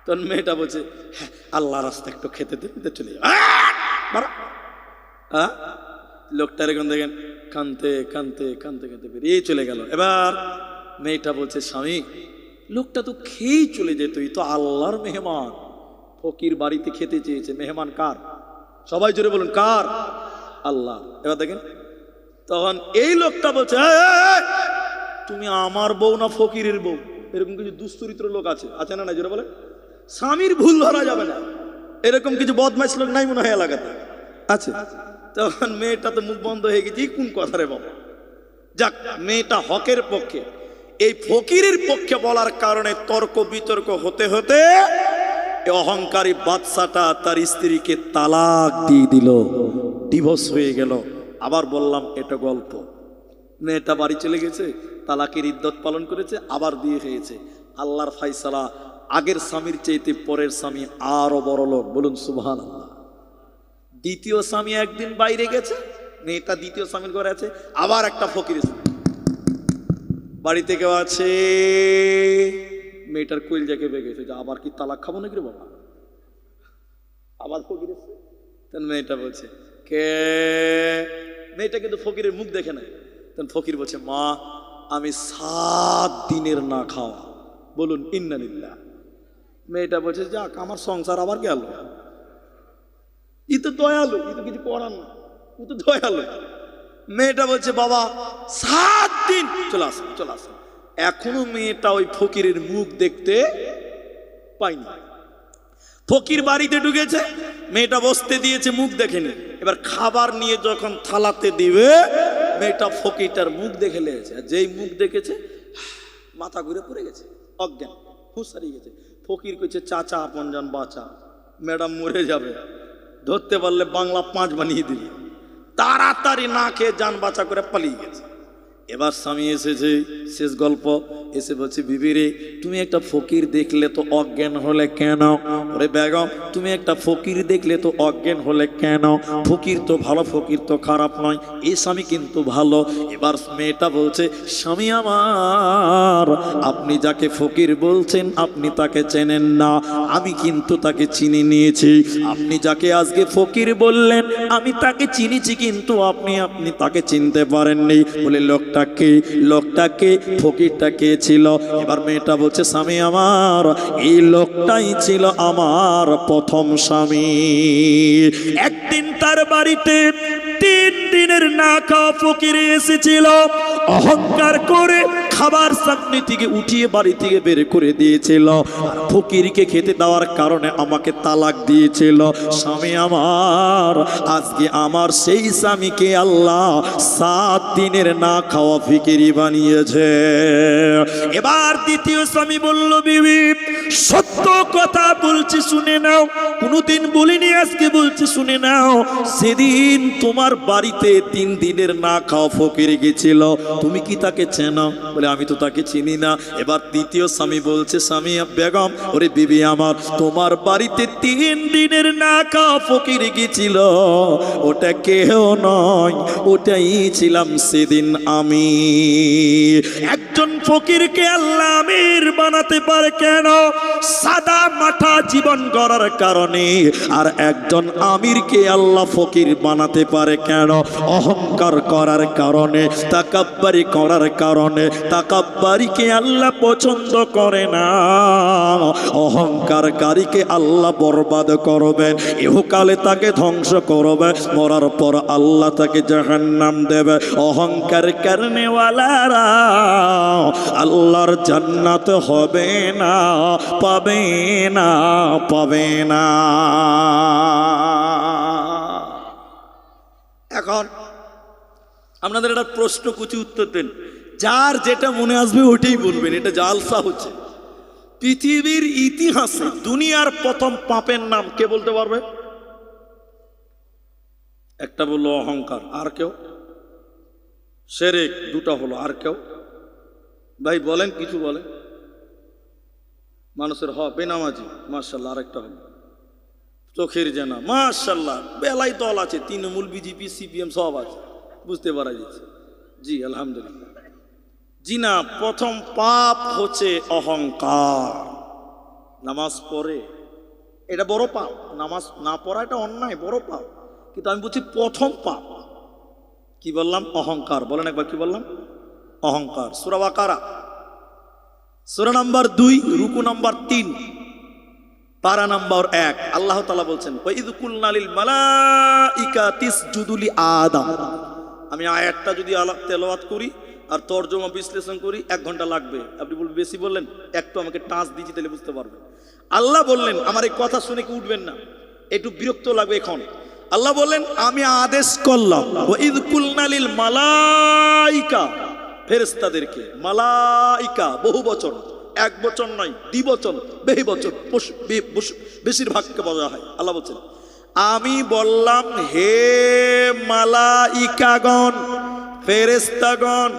তখন মেয়েটা বলছে আল্লাহ রাস্তা একটু খেতে দিতে চলে যাও। লোকটার এখন দেখেন কানতে কানতে কানতে কানতে বেরিয়ে চলে গেল। এবার মেয়েটা বলছে স্বামী, লোকটা তো খেয়েই চলে যেত, এই তো আল্লাহর মেহমান, ফকির বাড়িতে খেতে চেয়েছে। মেহমান কার? সবাই জোরে বলুন কার? আল্লাহ। এবার দেখেন, তখন এই লোকটা বলছে তুমি আমার বউ না ফকিরের বউ? এরকম কিছু দুশ্চরিত্র লোক আছে, আছে না? জোরে বলেন। স্বামীর ভুল ধরা যাবে না, এরকম কিছু বদমাইশ লোক নাই মনে হয় এলাকাতে? আছে। তখন মেয়েটা তো মুখ বন্ধ হয়ে গেছে, কোন কথা রে বাবা। যাক, মেয়েটা হকের পক্ষে, এই ফকিরের পক্ষে বলার কারণে তর্ক বিতর্ক হতে হতে অহংকারী বাদশাটা তার স্ত্রীকে তালাক দিয়ে দিল, ডিভোর্স হয়ে গেল। আবার বললাম এটা গল্প। মেয়েটা বাড়ি চলে গেছে, তালাকের ইদ্যত পালন করেছে, আবার বিয়ে হয়েছে। আল্লাহর ফায়সালা, আগের স্বামীর চাইতে পরের স্বামী আরো বড় লোক। বলুন সুবহানাল্লাহ। দ্বিতীয় স্বামী একদিন বাইরে গেছে, মেয়েটা দ্বিতীয় স্বামীর ঘরে আছে, আবার একটা ফকির বাড়িতে কেউ আছে, মেয়েটার কোয়েল জায়গায় বেগে গেছে, আবার কি তালাক খাবো নাকি রে বাবা? আবার ফকির এসে, তখন মেয়েটা বলছে কে? মেয়েটা কিন্তু ফকিরের মুখ দেখে নাই। তখন ফকির বলছে মা, আমি 7 দিনের না খাওয়া। বলুন ইন্নালিল্লাহ। মেয়েটা বলছে যাক, আমার সংসার আবার গেল। ই তো দয়ালু, ই তো কিছু করার না, ও তো দয়ালু। মেয়েটা বলছে বাবা 7 দিন, চলে আসেন চলে আসেন। এখনো মেয়েটা ওই ফকিরের মুখ দেখতে পাইনি। ফকির বাড়িতে ঢুকেছে, মেয়েটা বসতে দিয়েছে, মুখ দেখেনি। এবার খাবার নিয়ে যখন থালাতে দিবে, মেয়েটা ফকিরটার মুখ দেখে লেগেছে। আর যেই মুখ দেখেছে, মাথা ঘুরে পড়ে গেছে, অজ্ঞান, হুঁশ হারিয়ে গেছে। ফকির কইছে চাচা আপনজন বাঁচা, ম্যাডাম মরে যাবে, ধরতে পারলে বাংলা 5 বানিয়ে দিবে। তাড়াতাড়ি না খেয়ে যান বাঁচা করে পালিয়ে গেছে। এবার স্বামী এসেছে, শেষ গল্প, এসে বলছে বিবি রে, তুমি একটা ফকির দেখলে তো অজ্ঞান হলে কেন? ওরে বেগম, তুমি একটা ফকির দেখলে তো অজ্ঞান হলে কেন? ফকির তো ভালো, ফকির তো খারাপ নয়, এই স্বামী কিন্তু ভালো। এবার মেয়েটা বলছে স্বামী আমার, আপনি যাকে ফকির বলছেন আপনি তাকে চেনেন না, আমি কিন্তু তাকে চিনি নিয়েছি। আপনি যাকে আজকে ফকির বললেন আমি তাকে চিনিছি, কিন্তু আপনি তাকে চিনতে পারেননি। বলে লোকটাকে ফকিরটা কে ছিল? এবার মেয়েটা বলছে স্বামী আমার, এই লোকটাই ছিল আমার প্রথম স্বামী। একদিন তার বাড়িতে 3 দিনের না খাওয়া ফকির এসেছিল, অহংকার করে খাবার চাকনি থেকে উঠিয়ে বাড়ি থেকে বের করে দিয়েছিল, আর ফকিরকে খেতে দেওয়ার কারণে আমাকে তালাক দিয়েছিল। স্বামী আমার, আজকে আমার সেই স্বামীকে আল্লাহ 7 দিনের না খাওয়া ফিকিরি বানিয়েছে। এবার দ্বিতীয় স্বামী বলল, বিবি সত্য কথা বলছি শুনে নাও, কোনোদিন বলিনি আজকে বলছি শুনে নাও। সেদিন তোমার বাড়িতে 3 দিনের না খাওয়া ফকির গেছিল, তুমি কি তাকে চেনো? বলে আমি তো তাকে চিনি না। এবার দ্বিতীয় স্বামী বলছে, স্বামী বেগম, ওরে বিবি আমার, তোমার বাড়িতে 3 দিনের না খাওয়া ফকির গেছিল, ওটা কেউ নয়, ওটাই ছিলাম সেদিন আমি। একজন ফকিরকে আল্লাহ আমির বানাতে পারে কেন? সাদা মাথা জীবন গড়ার কারণে। আর একজন আমিরকে আল্লাহ ফকির বানাতে পারে কেন? অহংকার করার কারণে, তাকাব্বারি করার কারণে। তাকাব্বারিকে আল্লাহ পছন্দ করে না, অহংকারকারীকে আল্লাহ বরবাদ করবেন, ইহকালে তাকে ধ্বংস করবে, মরার পর আল্লাহ তাকে জাহান্নাম দেবে। অহংকার করনেওয়ালারা আল্লাহর জান্নাত হবে না, পাবে না, পাবে না। এখন আপনাদের একটা প্রশ্ন কুচি উত্তর দেন, যার যেটা মনে আসবে ওইটাই বলবেন। এটা জালসা হচ্ছে। পৃথিবীর ইতিহাসে দুনিয়ার প্রথম পাপের নাম কে বলতে পারবে? একটা বললো অহংকার, আর কেউ? শিরক, দুটা হলো, আর কেউ? ভাই বলেন, কিছু বলেন। মানুষের বেনামাজি, মাশাআল্লাহ, আরেকটা হলো চোখের জানা, মাশাআল্লাহ। বেলাই দল আছে, তৃণমূল, বিজেপি, সিপিএম সব আছে, বুঝতে পারা যাচ্ছে। জি আলহামদুলিল্লাহ। জি না, প্রথম পাপ হচ্ছে অহংকার। নামাজ পড়ে, এটা বড় পাপ। নামাজ না পড়া এটা অন্যায়, বড় পাপ। কিন্তু আমি বলছি প্রথম পাপ কি বললাম? অহংকার। বলেন একবার, কি বললাম? অহংকার। সূরা বাকারা সূরা নাম্বার 2, রুকু নাম্বার 3, পারা নাম্বার 1, আল্লাহ তাআলা বলছেন, ওয়াইদ কুলনা লিল মালাইকাতি ইসজুদু লি আদম। আমি আয়াতটা যদি তেলাওয়াত করি আর তরজমা বিশ্লেষণ করি 1 ঘন্টা লাগবে। আপনি বলবেন বেশি বললেন, একটু আমাকে টাচ দিয়েছি, তাহলে বুঝতে পারবেন। আল্লাহ বললেন, আমার এই কথা শুনে কি উঠবেন না? একটু বিরক্ত লাগবে এখন। আল্লাহ বললেন, আমি আদেশ করলাম, ওয়াইদ কুলনা লিল মালাইকা, ফেরেশতাদেরকে। মালাইকা বহু বচন, 1 বচন নয়, দ্বিবচন, বেশি বচন, বেশিরভাগকে বলা হয়। আল্লাহ বলছেন, আমি বললাম, হে মালাইকাগণ, ফেরেশতাগণ,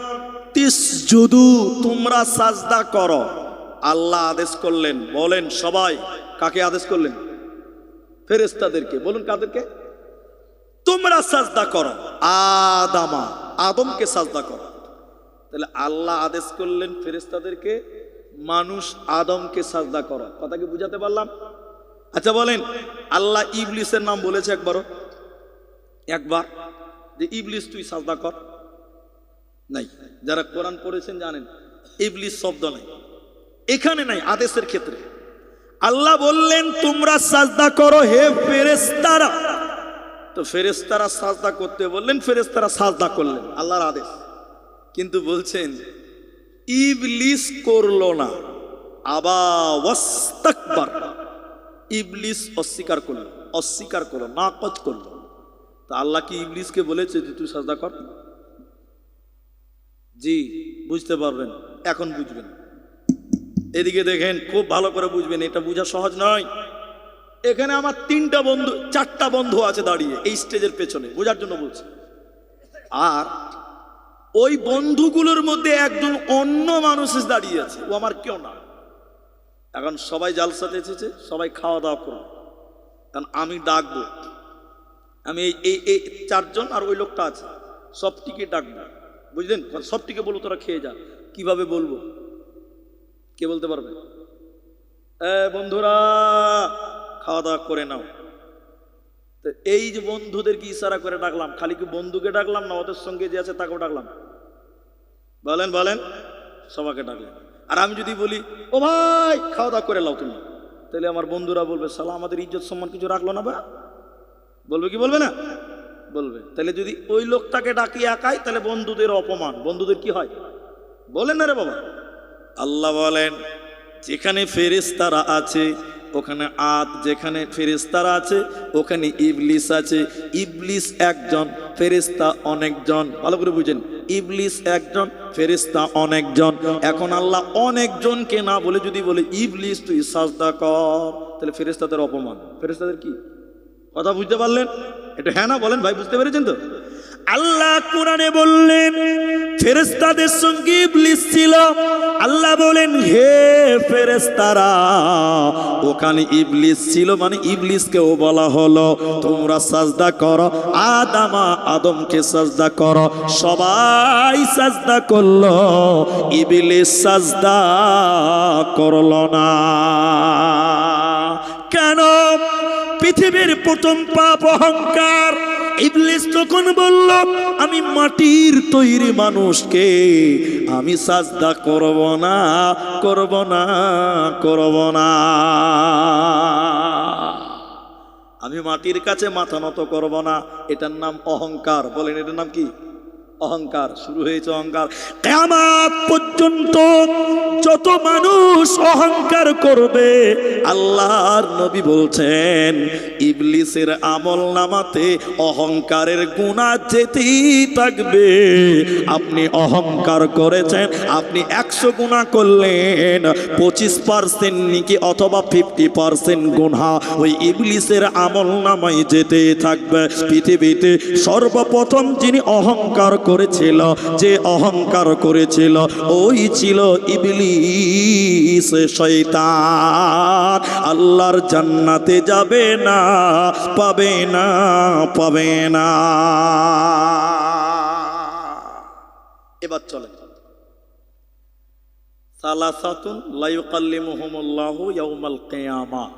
তিসজুদু, তোমরা সাজদা করো। আল্লাহ আদেশ করলেন। বলেন সবাই, কাকে আদেশ করলেন? ফেরেশতাদেরকে। বলুন কাদেরকে? তোমরা সাজদা করো আদামা, আদমকে সাজদা করো। তাহলে আল্লাহ আদেশ করলেন ফেরেশতাদেরকে, মানুষ আদমকে সাজদা করো। কথা কি বুঝাতে পারলাম? আচ্ছা বলেন, আল্লাহ ইবলিসের নাম বলেছে একবার যে ইবলিস তুই সাজদা কর? নাই। যারা কোরআন পড়েছেন জানেন ইবলিস শব্দ নাই, এখানে নাই, আদেশের ক্ষেত্রে। আল্লাহ বললেন তোমরা সাজদা করো হে ফেরেশতারা। তো ফেরেশতারা সাজদা করতে বললেন, ফেরেশতারা সাজদা করলেন, আল্লাহর আদেশ। কিন্তু বলছেন ইবলিস করলো না, আবা ওয়াস্তাকবার, ইবলিস অস্বীকার করলো, নাকচ করলো। তা আল্লাহ কি ইবলিসকে বলেছে যে তুই সাজদা কর? জি, বুঝতে পারবেন, এখন বুঝবেন। এদিকে দেখেন, খুব ভালো করে বুঝবেন, এটা বোঝা সহজ নয়। এখানে আমার 4টা বন্ধু আছে দাঁড়িয়ে এই স্টেজের পেছনে, বোঝার জন্য বলছি। আর ওই বন্ধুগুলোর মধ্যে একজন অন্য মানুষ দাঁড়িয়ে আছে, ও আমার কেউ না। এখন সবাই জালসাতে এসেছে, সবাই খাওয়া দাওয়া করবে, কারণ আমি ডাকবো। আমি এই 4 জন আর ওই লোকটা আছে, সবটিকে ডাকবো, বুঝলেন? সবটিকে বলবো তোরা খেয়ে যা। কিভাবে বলবো? কে বলতে পারবে? বন্ধুরা খাওয়া দাওয়া করে নাও। তো এই যে বন্ধুদেরকে ইশারা করে ডাকলাম, খালি কি বন্ধুকে ডাকলাম না ওদের সঙ্গে যে আছে তাকেও ডাকলাম? বলেন, সবাইকে ডাকলাম। আর আমি যদি বলি, ও ভাই খাওয়া দাওয়া করে নাও তুমি, তাহলে আমার বন্ধুরা বলবে, শালা আমাদের ইজ্জত সম্মান কিছু রাখলো না। বা বলবে কি বলবে না? বলবে। তাহলে যদি ওই লোকটাকে ডাকি একাই, তাহলে বন্ধুদের অপমান। বন্ধুদের কি হয়? বলেন না রে বাবা। আল্লাহ বলেন যেখানে ফেরেশতারা আছে ওখানে যেখানে ফেরেশতারা আছে ওখানে ইবলিস আছে। ইবলিস একজন, ফেরেশতা অনেকজন। ভালো করে বুঝেন, ইবলিস একজন, ফেরেশতা অনেকজন। এখন আল্লাহ অনেকজনকে না বলে যদি বলে ইবলিস তুই সাজদা কর, তাহলে ফেরেশতাদের অপমান। ফেরেশতাদের কি কথা বুঝতে পারলেন? এটা হ্যাঁ না বলেন ভাই, বুঝতে পেরেছেন তো? আল্লাহ কোরআনে বললেন ফেরেশতাদের সঙ্গে ইবলিস ছিল। আল্লাহ বলেন হে ফেরেশতারা, ওখানে ইবলিস ছিল, মানে ইবলিসকেও বলা হলো তোমরা সাজদা করো, আদমকে সাজদা করো। সবাই সাজদা করলো, ইবলিস সাজদা করলো না। কেন? পৃথিবীর প্রথম পাপ অহংকার। ইবলিস তখন বলল আমি মাটির তৈরি মানুষকে আমি সাজদা করব না, করব না, করব না। আমি মাটির কাছে মাথা নত করব না। এটার নাম অহংকার। বলেন এটার নাম কি? অহংকার। শুরু হয়েছে অহংকার। কিয়ামত পর্যন্ত যত মানুষ অহংকার করবে, আল্লাহর নবী বলছেন ইবলিসের আমল নামাতে অহংকারের গুনাহ যেতেই থাকবে। আপনি অহংকার করেছেন, আপনি 100 গুনাহ করলেন, 25% নাকি অথবা 50% গুনাহ ওই ইবলিসের আমল নামায় যেতে থাকবে। পৃথিবীতে সর্বপ্রথম যিনি অহংকার করেছিল, যে অহংকার করেছিল ওই ছিল ইবলিস, শয়তান। আল্লাহর জান্নাতে যাবে না, পাবে না, পাবে না। এবার চলে সালাসাতুন লা ইউকাল্লিমুহুমুল্লাহু ইয়াউমাল কিয়ামাহ।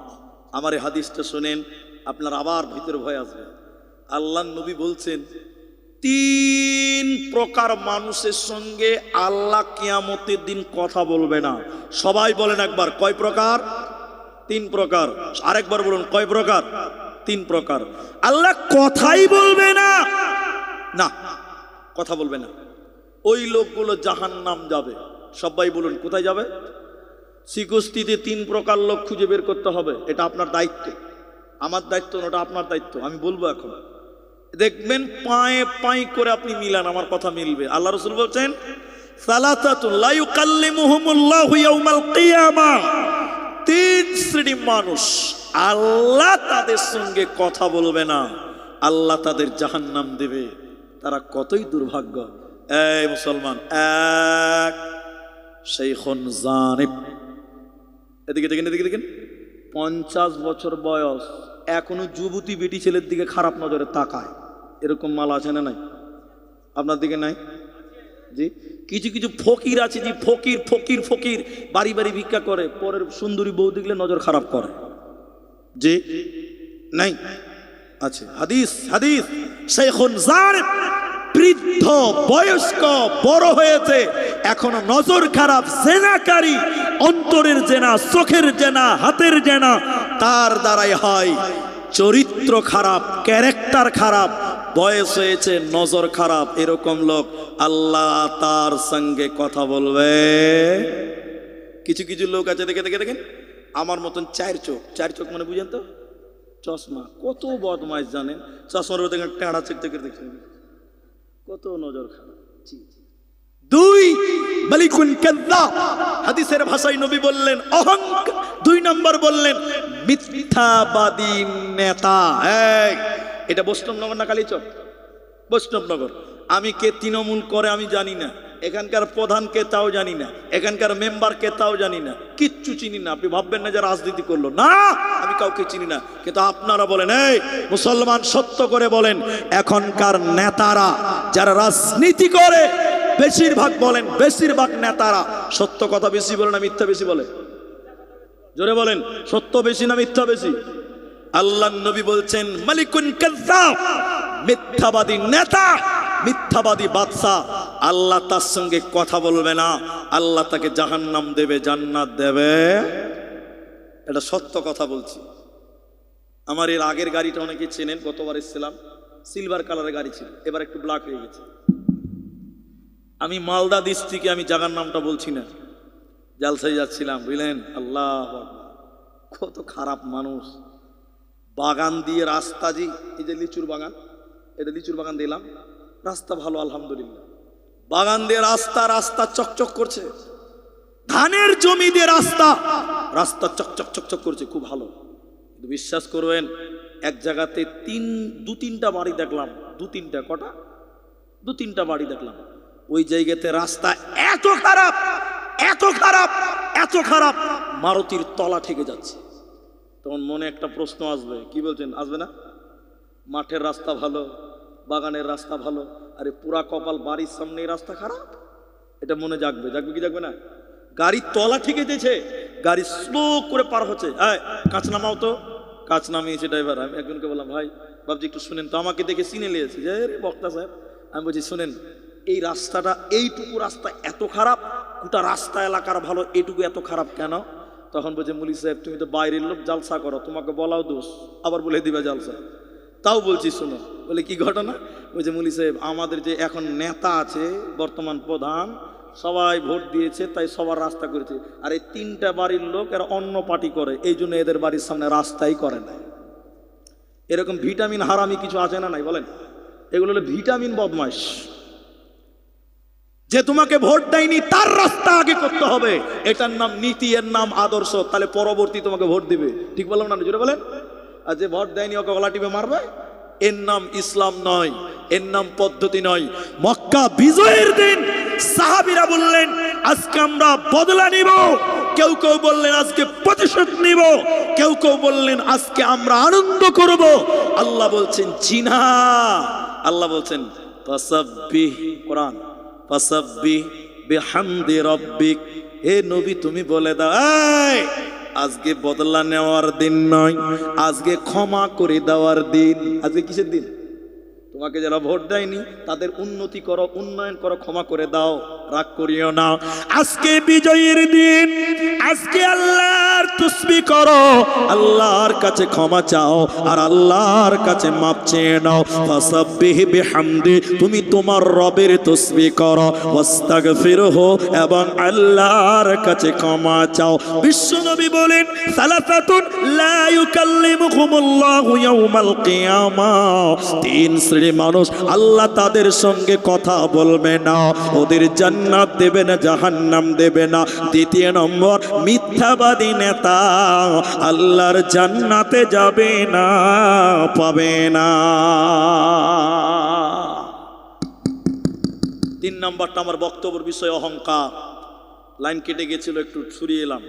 আমার এই হাদিসটা শুনেন, আপনার আবার ভিতরে ভয় আসবে। আল্লাহর নবী বলছেন 3 প্রকার মানুষের সঙ্গে আল্লাহ কিয়ামতের দিন কথা বলবে না। সবাই বলেন একবার, কয় প্রকার? 3 প্রকার। আরেকবার বলুন, কয় প্রকার? 3 প্রকার। আল্লাহ কথাই বলবে না। না, কথা বলবে না। ওই লোকগুলো জাহান্নাম যাবে। সবাই বলুন কোথায় যাবে? সিকুস্তিতে 3 প্রকার লোক খুঁজে বের করতে হবে। এটা আপনার দায়িত্ব, আমার দায়িত্ব না, ওটা আপনার দায়িত্ব। আমি বলবো এখন, দেখবেন পায়ে পাই করে আপনি মিলান, আমার কথা মিলবে। আল্লাহ রাসূল বলছেন সালাসাতুন লা ইউকাল্লিমুহুমুল্লাহু ইয়াউমাল কিয়ামাহ। 3 শ্রেণীর মানুষ আল্লাহ তাদের সঙ্গে কথা বলবে না, আল্লাহ তাদের জাহান্নাম দেবে। তারা কতই দুর্ভাগ্য। এই মুসলমান, 1 শাইখুন জানিব। এদিকে দেখেন, এদিকে দেখেন, 50 বছর বয়স, এখনো যুবতী বেটি ছেলের দিকে খারাপ নজরে তাকায়। এরকম মাল আছে না নাই? আপনার দিকে নাই? জি। কিছু কিছু ফকির আছে, যে ফকির ফকির ফকির বাড়ি বাড়ি ভিক্ষা করে, পরের সুন্দরী বউ দেখলে নজর খারাপ করে। জি নাই? আছে। হাদিস, হাদিস। শাইখুন জানিব, বৃদ্ধ বয়স্ক, বড় হয়েছে, এখনো নজর খারাপ, জেনাকারী, অন্তরের জেনা, চোখের জেনা, হাতের জেনা তার দ্বারাই হয়। চরিত্র খারাপ, ক্যারেক্টার খারাপ, বয়স হয়েছে, নজর খারাপ, এরকম লোক আল্লাহ তার সঙ্গে কথা বলবে। কিছু কিছু লোক আছে, দেখে দেখে দেখেন, আমার মতন 4 চোখ। 4 চোখ মানে বুঝেন তো? চশমা। কত বদমাইশ জানেন? চশমার দেখেন টেঁড়া চোখ দেখে দেখছেন, কত নজর খারাপ। 2 মালিকুন কাযযাব। হাদিসের ভাষায় নবী বললেন অহংকার। 2 নম্বর বললেন মিথ্যাবাদী নেতা। এটা বৈষ্ণবনগর না কালীচক? বৈষ্ণবনগর। আমি কে তৃণমূল করে আমি জানি না, এখানকার প্রধান কে তাও জানি না, এখানকার মেম্বার কে তাও জানি না, কিচ্ছু চিনি না। আপনি ভাববেন না যে রাজনীতি করলো, না, আমি কাউকে চিনি না। কিন্তু আপনারা বলেন, এই মুসলমান সত্য করে বলেন, এখনকার নেতারা যারা রাজনীতি করে, বেশিরভাগ বলেন, বেশিরভাগ নেতারা সত্য কথা বেশি বলে না মিথ্যা বেশি বলে? জোরে বলেন, সত্য বেশি না মিথ্যা বেশি? আল্লাহ নবী বলছেন মালিকুন কাযযাব, মিথ্যাবাদী নেতা, মিথ্যাবাদী বাদশা। আল্লাহ তার সঙ্গে কথা বলবে না, আল্লাহ তাকে জাহান্নাম দেবে, জান্নাত দেবে। এটা সত্য কথা বলছি। আমার এর আগের গাড়িটা অনেকে চেনেন, গতবার এসেছিলাম, সিলভার কালারের গাড়ি ছিল, এবার একটু ব্ল্যাক হয়ে গেছে। আমি মালদা ডিস্ট্রিক্টে, আমি জায়গার নামটা বলছি না, জালসায় যাচ্ছিলাম, বুঝলেন? আল্লাহ কত খারাপ মানুষ। বাগান দিয়ে রাস্তা, জি এই যে লিচুর বাগান, এটা লিচুর বাগান দিলাম, রাস্তা ভালো আলহামদুলিল্লাহ, বাগান দিয়ে রাস্তা, রাস্তা চকচক করছে। ধানের জমি দিয়ে রাস্তা, রাস্তা চকচক চকচক করছে, খুব ভালো। কিন্তু বিশ্বাস করবেন, এক জায়গাতে দু তিনটা বাড়ি দেখলাম, দু তিনটা বাড়ি দেখলাম। ওই জায়গাতে রাস্তা এত খারাপ, এত খারাপ, এত খারাপ, মারুতির তলা ঠেকে যাচ্ছে। তখন মনে একটা প্রশ্ন আসবে, কি বলছেন, আসবে না? মাঠের রাস্তা ভালো, বাগানের রাস্তা ভালো, আরে পুরা কপাল বাড়ির সামনে রাস্তা খারাপ, এটা মনে জাগবে, জাগবে কি জাগবে না? গাড়ির তলা ঠেকে দিয়েছে, গাড়ি স্লো করে পার হচ্ছে, কাঁচ নামাও তো, কাঁচ নামিয়েছে ড্রাইভার। আমি একজনকে বললাম, ভাই বাবজি একটু শুনেন তো, আমাকে দেখে চিনে নিয়েছে যে রে বক্তা সাহেব। আমি বলছি শুনেন, এই রাস্তাটা, এইটুকু রাস্তা এত খারাপ, গোটা রাস্তা এলাকার ভালো, এইটুকু এত খারাপ কেন? তখন বলছে, মুলি সাহেব তুমি তো বাইরের লোক, জালসা করো, তোমাকে বলাও দোষ, আবার বলে দিবে জালসা। তাও বলছি শোনো। বলে কি ঘটনা? বলছে, মুলি সাহেব আমাদের যে এখন নেতা আছে, বর্তমান প্রধান, সবাই ভোট দিয়েছে, তাই সবার রাস্তা করেছে, আর এই তিনটা বাড়ির লোক এরা অন্য পার্টি করে, এই জন্য এদের বাড়ির সামনে রাস্তাই করে না। এরকম ভিটামিন হারামি কিছু আছে না নাই বলেন? এগুলো হলো ভিটামিন বদমাইশ। যে তোমাকে ভোট দেয়নি তার রাস্তা আগে করতে হবে, এটার নাম নীতি, এর নাম আদর্শ, তাহলে পরবর্তী তোমাকে ভোট দিবে। ঠিক বললাম না? জোরে বলেন। আর যে ভোট দেয়নি ওকে গলা টিপে মারবে, এর নাম ইসলাম নয়, এর নাম পদ্ধতি নয়। মক্কা বিজয়ের দিন সাহাবীরা বললেন, আজকে আমরা বদলা নিব, কেউ কেউ বললেন আজকে প্রতিশোধ নিব, কেউ কেউ বললেন আজকে আমরা আনন্দ করব। আল্লাহ বলছেন জিনা, আল্লাহ বলছেন ফাসাব্বিহ, কোরআন, ফাসাব্বিহ বিহামদি রাব্বিক। হে নবী তুমি বলে দাও, আজকে বদলা নেওয়ার দিন নয়, আজকে ক্ষমা করে দেওয়ার দিন। আজকে কিসের দিন? তোমাকে যারা ভোট দেয়নি তাদের উন্নতি করো, উন্নয়ন করো, ক্ষমা করে দাও, রাগ করিও না। আজকে বিজয়ের দিন, আজকে আল্লাহর তাসবিহ করো, আল্লাহর কাছে ক্ষমা চাও, আর আল্লাহর কাছে মাপ চেয়ে নাও। ফাসাব্বিহ বিহামদি, তুমি তোমার রবের তাসবিহ করো, ওয়াস্তাগফিরহু, এবং আল্লাহর কাছে ক্ষমা চাও। বিশ্বনবী বলেন, সালাসাতুন লা ইউকাল্লিমুহুমুল্লাহু ইয়াউমাল কিয়ামাহ, তিন শ্রেণীর মানুষ আল্লাহ তাদের সঙ্গে কথা বলবে না, ওদের জান্নাত দেবে না, জাহান্নাম দেবে না। দ্বিতীয় নম্বর, মিথ্যাবাদী নেতা আল্লাহর জান্নাতে যাবে না, পাবে না। তিন নম্বরটা আমার বক্তব্যের বিষয় অহংকার। লাইন কেটে গেছিল, একটু ছুরিয়ে এলাম।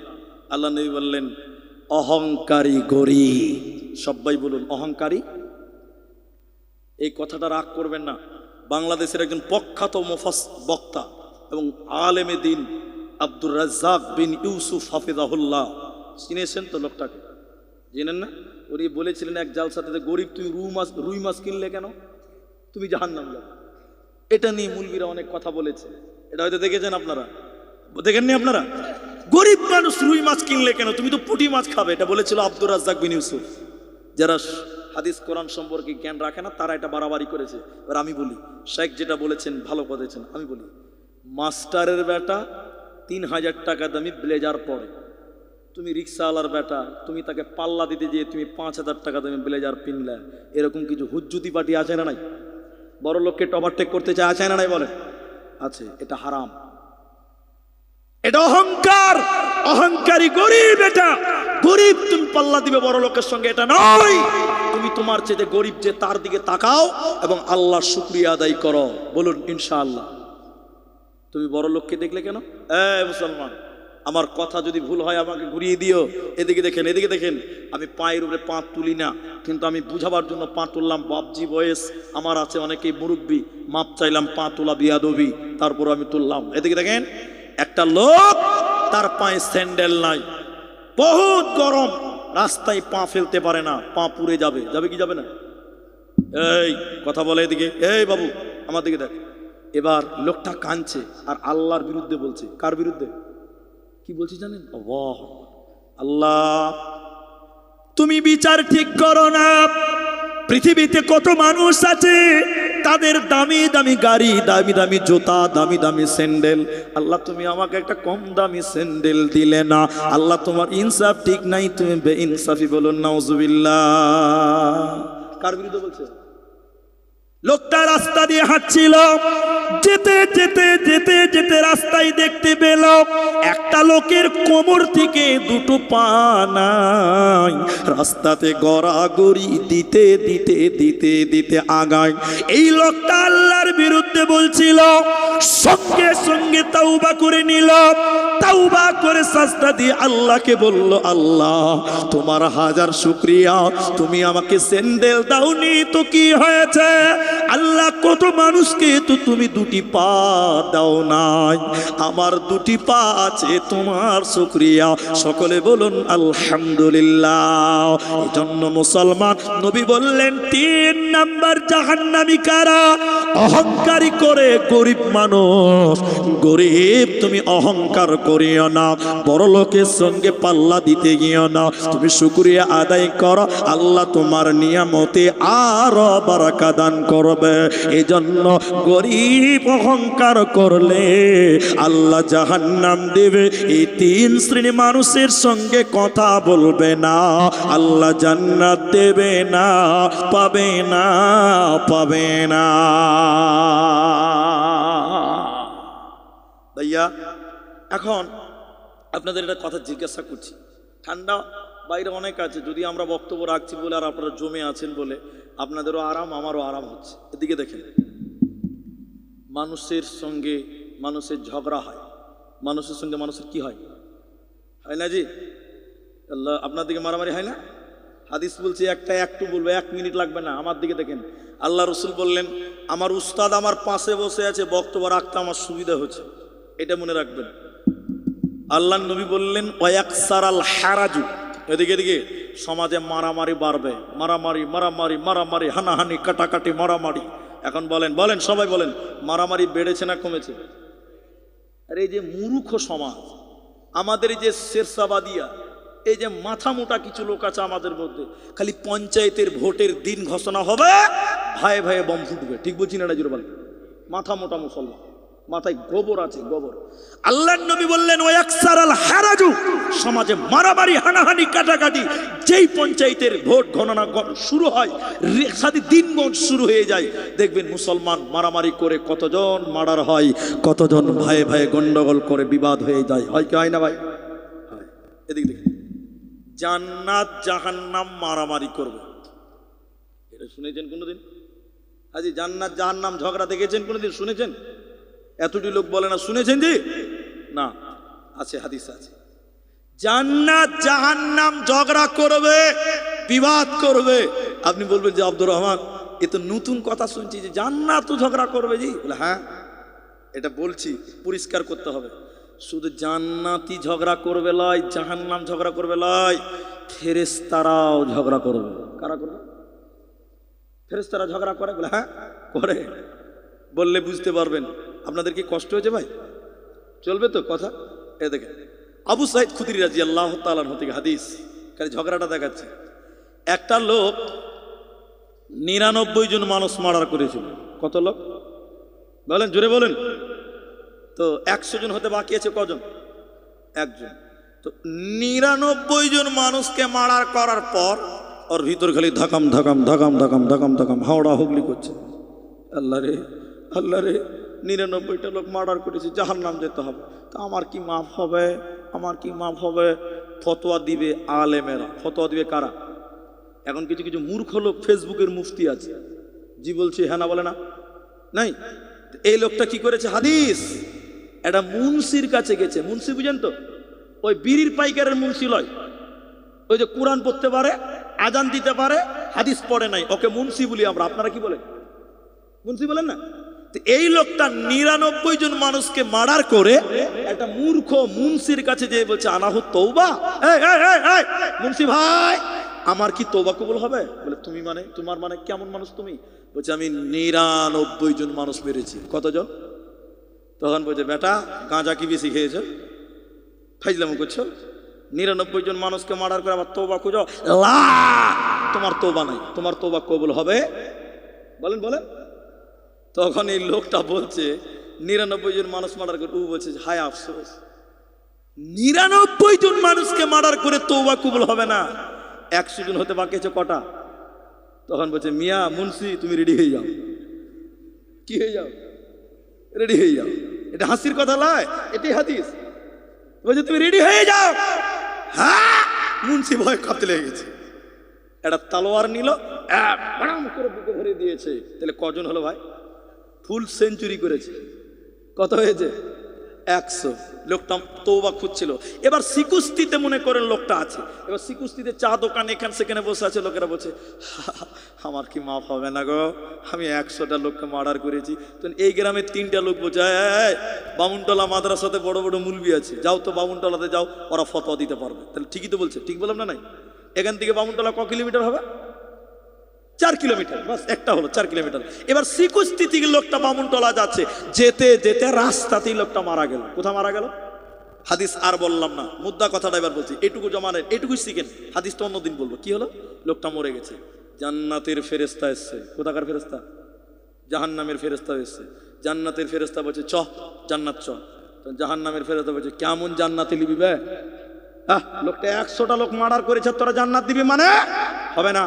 আল্লাহ নবী বললেন, অহংকারী গরীব। সবাই বলুন অহংকারী। এই কথাটা রাগ করবেন না। বাংলাদেশের একজন প্রখ্যাত বক্তা এবং আলেমে দিন আব্দুর রাজ্জাক বিন ইউসুফ হাফিজাহুল্লাহ, চিনেছেন তো লোকটাকে? জেনেন না? উনি বলেছিলেন এক জালসাতে, গরিব তুমি রুই মাছ কিনলে কেন, তুমি জাহান্নাম যাবে। এটা নিয়ে মুলবিরা অনেক কথা বলেছে, এটা হয়তো দেখেছেন আপনারা, দেখেননি আপনারা? গরিব মানুষ রুই মাছ কিনলে কেন, তুমি তো পুঁটি মাছ খাবে, এটা বলেছিল আব্দুর রাজ্জাক বিন ইউসুফ। যারা হাদিস কোরআন সম্পর্কে জ্ঞান রাখে না তারা এটা বাড়াবাড়ি করেছে। এবার আমি বলি, শেখ যেটা বলেছেন ভালো বলেছেন, আমি বলি মাস্টারের বেটা 3000 টাকা দামি ব্লেজার পরে, তুমি রিক্সাওয়ালার বেটা, তুমি তাকে পাল্লা দিতে গিয়ে তুমি 5000 টাকা দামি ব্লেজার কিনলে, এরকম কিছু হুজ্জুতি পার্টি আছে না নাই? বড় লোককে ওভারটেক করতে চায়, আছে না নাই? বলেন আছে। এটা হারাম, এটা অহংকার, অহংকারী গরিব। এটা গরিব তুমি পাল্লা দিবে বড় লোকের সঙ্গে, এটা নয়। তুমি তোমার চেয়ে গরিব যে তার দিকে তাকাও এবং আল্লাহর শুকরিয়া আদায় করো। বলুন ইনশাআল্লাহ। তুমি বড় লোককে দেখলে কেন? মুসলমান, আমার কথা যদি ভুল হয় আমাকে ঘুরিয়ে দিও। এদিকে দেখেন, এদিকে দেখেন, আমি পায়ের উপরে পা তুলি না, কিন্তু আমি বুঝাবার জন্য পা তুললাম। বাপজি বয়স আমার আছে, অনেকেই মুরব্বী, মাপ চাইলাম, পা তোলা বিয়াদবি, তারপর আমি তুললাম। এদিকে দেখেন, একটা লোক তার পায়ে স্যান্ডেল নাই, বহুত গরম, রাস্তায় পা ফেলতে পারে না, পা পুড়ে যাবে, যাবে কি যাবে না? এই কথা বলে এদিকে, এই বাবু আমার দিকে দেখ। এবার লোকটা কাঁদছে আর আল্লাহর বিরুদ্ধে বলছে। কার বিরুদ্ধে? কি বলছি জানেন? আল্লাহ তুমি বিচার ঠিক করো না। পৃথিবীতে কত মানুষ আছে তাদের দামি দামি গাড়ি, দামি দামি জুতা, দামি দামি স্যান্ডেল। আল্লাহ তুমি আমাকে একটা কম দামি স্যান্ডেল দিলে না। আল্লাহ তোমার ইনসাফ ঠিক নাই, তুমি বেইনসাফি। বলুন নাউজুবিল্লাহ। কার বিরুদ্ধে বলছে? লোকটা রাস্তা দিয়ে হাঁটছিল, যেতে যেতে যেতে যেতে রাস্তায় দেখতে পেল একটা লোকের কোমর থেকে দুটো পা নাই। রাস্তাতে গড়াগড়ি দিতে দিতে দিতে দিতে আগায়। এই লোকটা আল্লাহর বিরুদ্ধে বলছিল, সঙ্গে সঙ্গে তাওবা করে নিল। তাওবা করে সাজদা দিয়ে আল্লাহকে বলল, আল্লাহ তোমার হাজার শুকরিয়া, তুমি আমাকে স্যান্ডেল দাওনি তো কি হয়েছে? আল্লাহ কত মানুষকে তো তুমি দুটি পা দাও নাই, আমার দুটি পা আছে, তোমার শুকরিয়া। সকলে বলুন আলহামদুলিল্লাহ। এই জন্য মুসলমান নবী বললেন 3 নাম্বার জাহান্নামী কারা? অহংকারী করে গরিব মানুষ। গরিব তুমি অহংকার করিও না, বড় লোকের সঙ্গে পাল্লা দিতে গিয়েও না। তুমি শুকরিয়া আদায় করো, আল্লাহ তোমার নিয়ামতে আরো বারাকা দান করবে। এই জন্য গরিব অহংকার করলে আল্লাহ জাহান্নাম দেবে। এই 3 শ্রেণী মানুষের সঙ্গে কথা বলবে না, আল্লাহ জান্নাত দেবে না, পাবে না, পাবে না। ভাইয়া এখন আপনাদের একটা কথা জিজ্ঞাসা করছি। ঠান্ডা বাইরে অনেক আছে, যদি আমরা বক্তব্য রাখছি বলে আর আপনারা জমে আছেন বলে আপনাদেরও আরাম, আমারও আরাম হচ্ছে। এদিকে দেখেন, মানুষের সঙ্গে মানুষের ঝগড়া হয়, মানুষের সঙ্গে মানুষের কি হয়? হয় না জি? আল্লাহ আপনার দিকে মারামারি হয় না? হাদিস বলছে একটা একটু বলবো, 1 মিনিট লাগবে না। আমার দিকে দেখেন, আল্লাহ রসুল বললেন, আমার উস্তাদ আমার পাশে বসে আছে, বক্তব্য রাখতে আমার সুবিধা হচ্ছে, এটা মনে রাখবেন। আল্লাহ নবী বললেন ওয়াকসারাল হারাজু, এদিকে এদিকে সমাজে মারামারি বাড়বে, মারামারি মারামারি মারামারি, হানাহানি কাটাকাটি মারামারি। এখন বলেন বলেন সবাই বলেন, মারামারি বেড়েছে না কমেছে? আর এই যে মূর্খ সমাজ, আমাদের এই যে শেরশাবাদিয়া, এই যে মাথা মোটা কিছু লোক আছে আমাদের মধ্যে, খালি পঞ্চায়েতের ভোটের দিন ঘোষণা হবে, ভাইয়ে ভাইয়ে বম ফুটবে। ঠিক বলছি না জোরে বলেন? মাথা মোটা মুসলমান, মাথায় গোবর আছে, গোবর। আল্লাহর নবী বললেন ওয়াকসারাল হারাজু, সমাজে মারামারি হানাহানি কাটাকাটি, যেই পঞ্চায়েতের ভোট গণনা শুরু হয়, সাথে দিনগণ শুরু হয়ে যায়, দেখবেন মুসলমান মারামারি করে কতজন মার্ডার হয়, কতজন ভাইয়ে ভাইয়ে গন্ডগোল করে বিবাদ হয়ে যায়। হয় কি হয় না ভাই? এদিকে দেখেন, জান্নাত জাহান্নাম মারামারি করবে, এটা শুনেছেন কোনোদিন? হাজি জান্নাত জাহান্নাম ঝগড়া দেখেছেন কোনোদিন? শুনেছেন? এতটি লোক বলে না শুনেছেন জি? না, আছে, হাদিস আছে। জান্নাত জাহান্নাম ঝগড়া করবে, বিবাদ করবে। আপনি বলবেন যে আব্দুর রহমান, এ তো নতুন কথা শুনছি যে জান্নাত তো ঝগড়া করবে জি। বলে হ্যাঁ, এটা বলছি, পরিষ্কার করতে হবে। শুধু জান্নাতি ঝগড়া করবে লয়, জাহান্নাম ঝগড়া করবে লয়, ফেরেশতারাও ঝগড়া করবে। কারা করবে? ফেরেশতারা ঝগড়া করে? বলে হ্যাঁ করে। বললে বুঝতে পারবেন। আপনাদের কি কষ্ট হয়েছে ভাই? চলবে তো কথা? এ দেখেন, আবু সাইদ খুদরি রাদিয়াল্লাহু তাআলা আনহু থেকে হাদিস, খালি ঝগড়াটা দেখাচ্ছে। একটা লোক 99 জন মানুষ মার্ডার করেছিল। কত লোক বলেন, জোরে বলেন তো? 100 জন হতে বাকি আছে কজন? 1 জন। তো 99 জন মানুষকে মার্ডার করার পর ওর ভিতর খালি ধাকাম ধাকাম ধাকাম ধাকাম ধাকাম ধাকাম হাওড়া হুগলি করছে। আল্লাহ রে, আল্লাহ রে, 99টা লোক মার্ডার করেছে, জাহান্নাম যেতে হবে, তা আমার কি মাফ হবে? আমার কি মাফ হবে? ফতোয়া দিবে আলেমেরা। ফতোয়া দিবে কারা? এখন কিছু কিছু মূর্খ লোক, ফেসবুকের মুফতি আছে, জি বলছে হ্যাঁ না বলে না? নাই। এই লোকটা কি করেছে? হাদিস, একটা মুন্সির কাছে গেছে। মুন্সি বুঝেন তো? ওই বিড়ির পাইকারের মুন্সি লয়, ওই যে কোরআন পড়তে পারে, আজান দিতে পারে, হাদিস পড়ে নাই, ওকে মুন্সি বলি আমরা। আপনারা কি বলেন? মুন্সি বলেন না? এই লোকটা 99 জন মানুষকে মার্ডার করে একটা মূর্খ মুন্সির কাছে যেয়ে বলছে আনাহু তওবা। মুন্সি ভাই, আমার কি তওবা কবুল হবে? বলে তুমি মানে, তোমার মানে কেমন মানুষ তুমি? বলছে আমি 99 জন মানুষ মেরেছি। কতজন? তখন বলছে বেটা গাঁজা কি বেশি খেয়েছো? ফাইজলামো করছো? 99 জন মানুষকে মার্ডার করে আবার তওবা খুঁজো? তোমার তওবা নাই, তোমার তওবা কবুল হবে? বলেন বলেন। তখন এই লোকটা বলছে 99 জন মানুষ মার্ডার করে, ও বলছে হায় আফসোস, 99 জন মানুষকে মার্ডার করে তওবা কবুল হবে না, 100 জন হতে বাকি আছে কটা? তখন বলছে মিয়া মুন্সি তুমি রেডি হয়ে যাও। কি হয়ে যাও? রেডি হয়ে যাও। এটা হাসির কথা নয়, এটাই হাদিস। বলছে তুমি রেডি হয়ে যাও। হ্যাঁ, মুন্সি ভয় কাঁপতে লেগে গেছে। একটা তলোয়ার নিল, বাড়াম করে বুকে ভরে দিয়েছে। তাহলে কজন হলো ভাই? ফুল সেঞ্চুরি করেছে। কত হয়েছে? 100। লোকটা তওবা খুঁজছিল। এবার সিকুস্তিতে মনে করেন লোকটা আছে, এবার সিকুস্তিতে চা দোকান এখানে সেখানে বসে আছে। লোকেরা বলছে আমার কি মাফ হবে না গো, আমি 100টা লোককে মার্ডার করেছি। তো এই গ্রামে 3টা লোক বলছে বামুনতলা মাদ্রাসাতে বড় বড় মুলবি আছে, যাও তো বামুনতলাতে যাও, ওরা ফতোয়া দিতে পারবে। তাহলে ঠিকই তো বলছে, ঠিক বললাম না? নাই, এখান থেকে বামুনতলা ক কিলোমিটার হবে? 4 কিলোমিটার, বাস একটা হলো 4 কিলোমিটার। এবার সিকুস্তি থেকে লোকটা বামুনতলা যাচ্ছে, যেতে যেতে রাস্তাতেই লোকটা মারা গেল। কোথা মারা গেল? হাদিস আর বললাম না, মুদ্রা কথাটা এবার বলছি। এটুকু জমানেন, এটুকুই শিখেন, হাদিস তো অন্যদিন বলবো। কি হলো? লোকটা মরে গেছে। জান্নাতের ফেরেস্তা এসছে। কোথাকার ফেরেস্তা? জাহান্নামের ফেরেস্তা এসছে। জান্নাতের ফেরেস্তা বলছে চ জান্নাত চ। জাহান্নামের ফেরেস্তা বলছে কেমন জান্নাতে নিবি বে? লোকটা 100টা লোক মার্ডার করেছে, তোরা জান্নাত দিবি মানে? হবে না।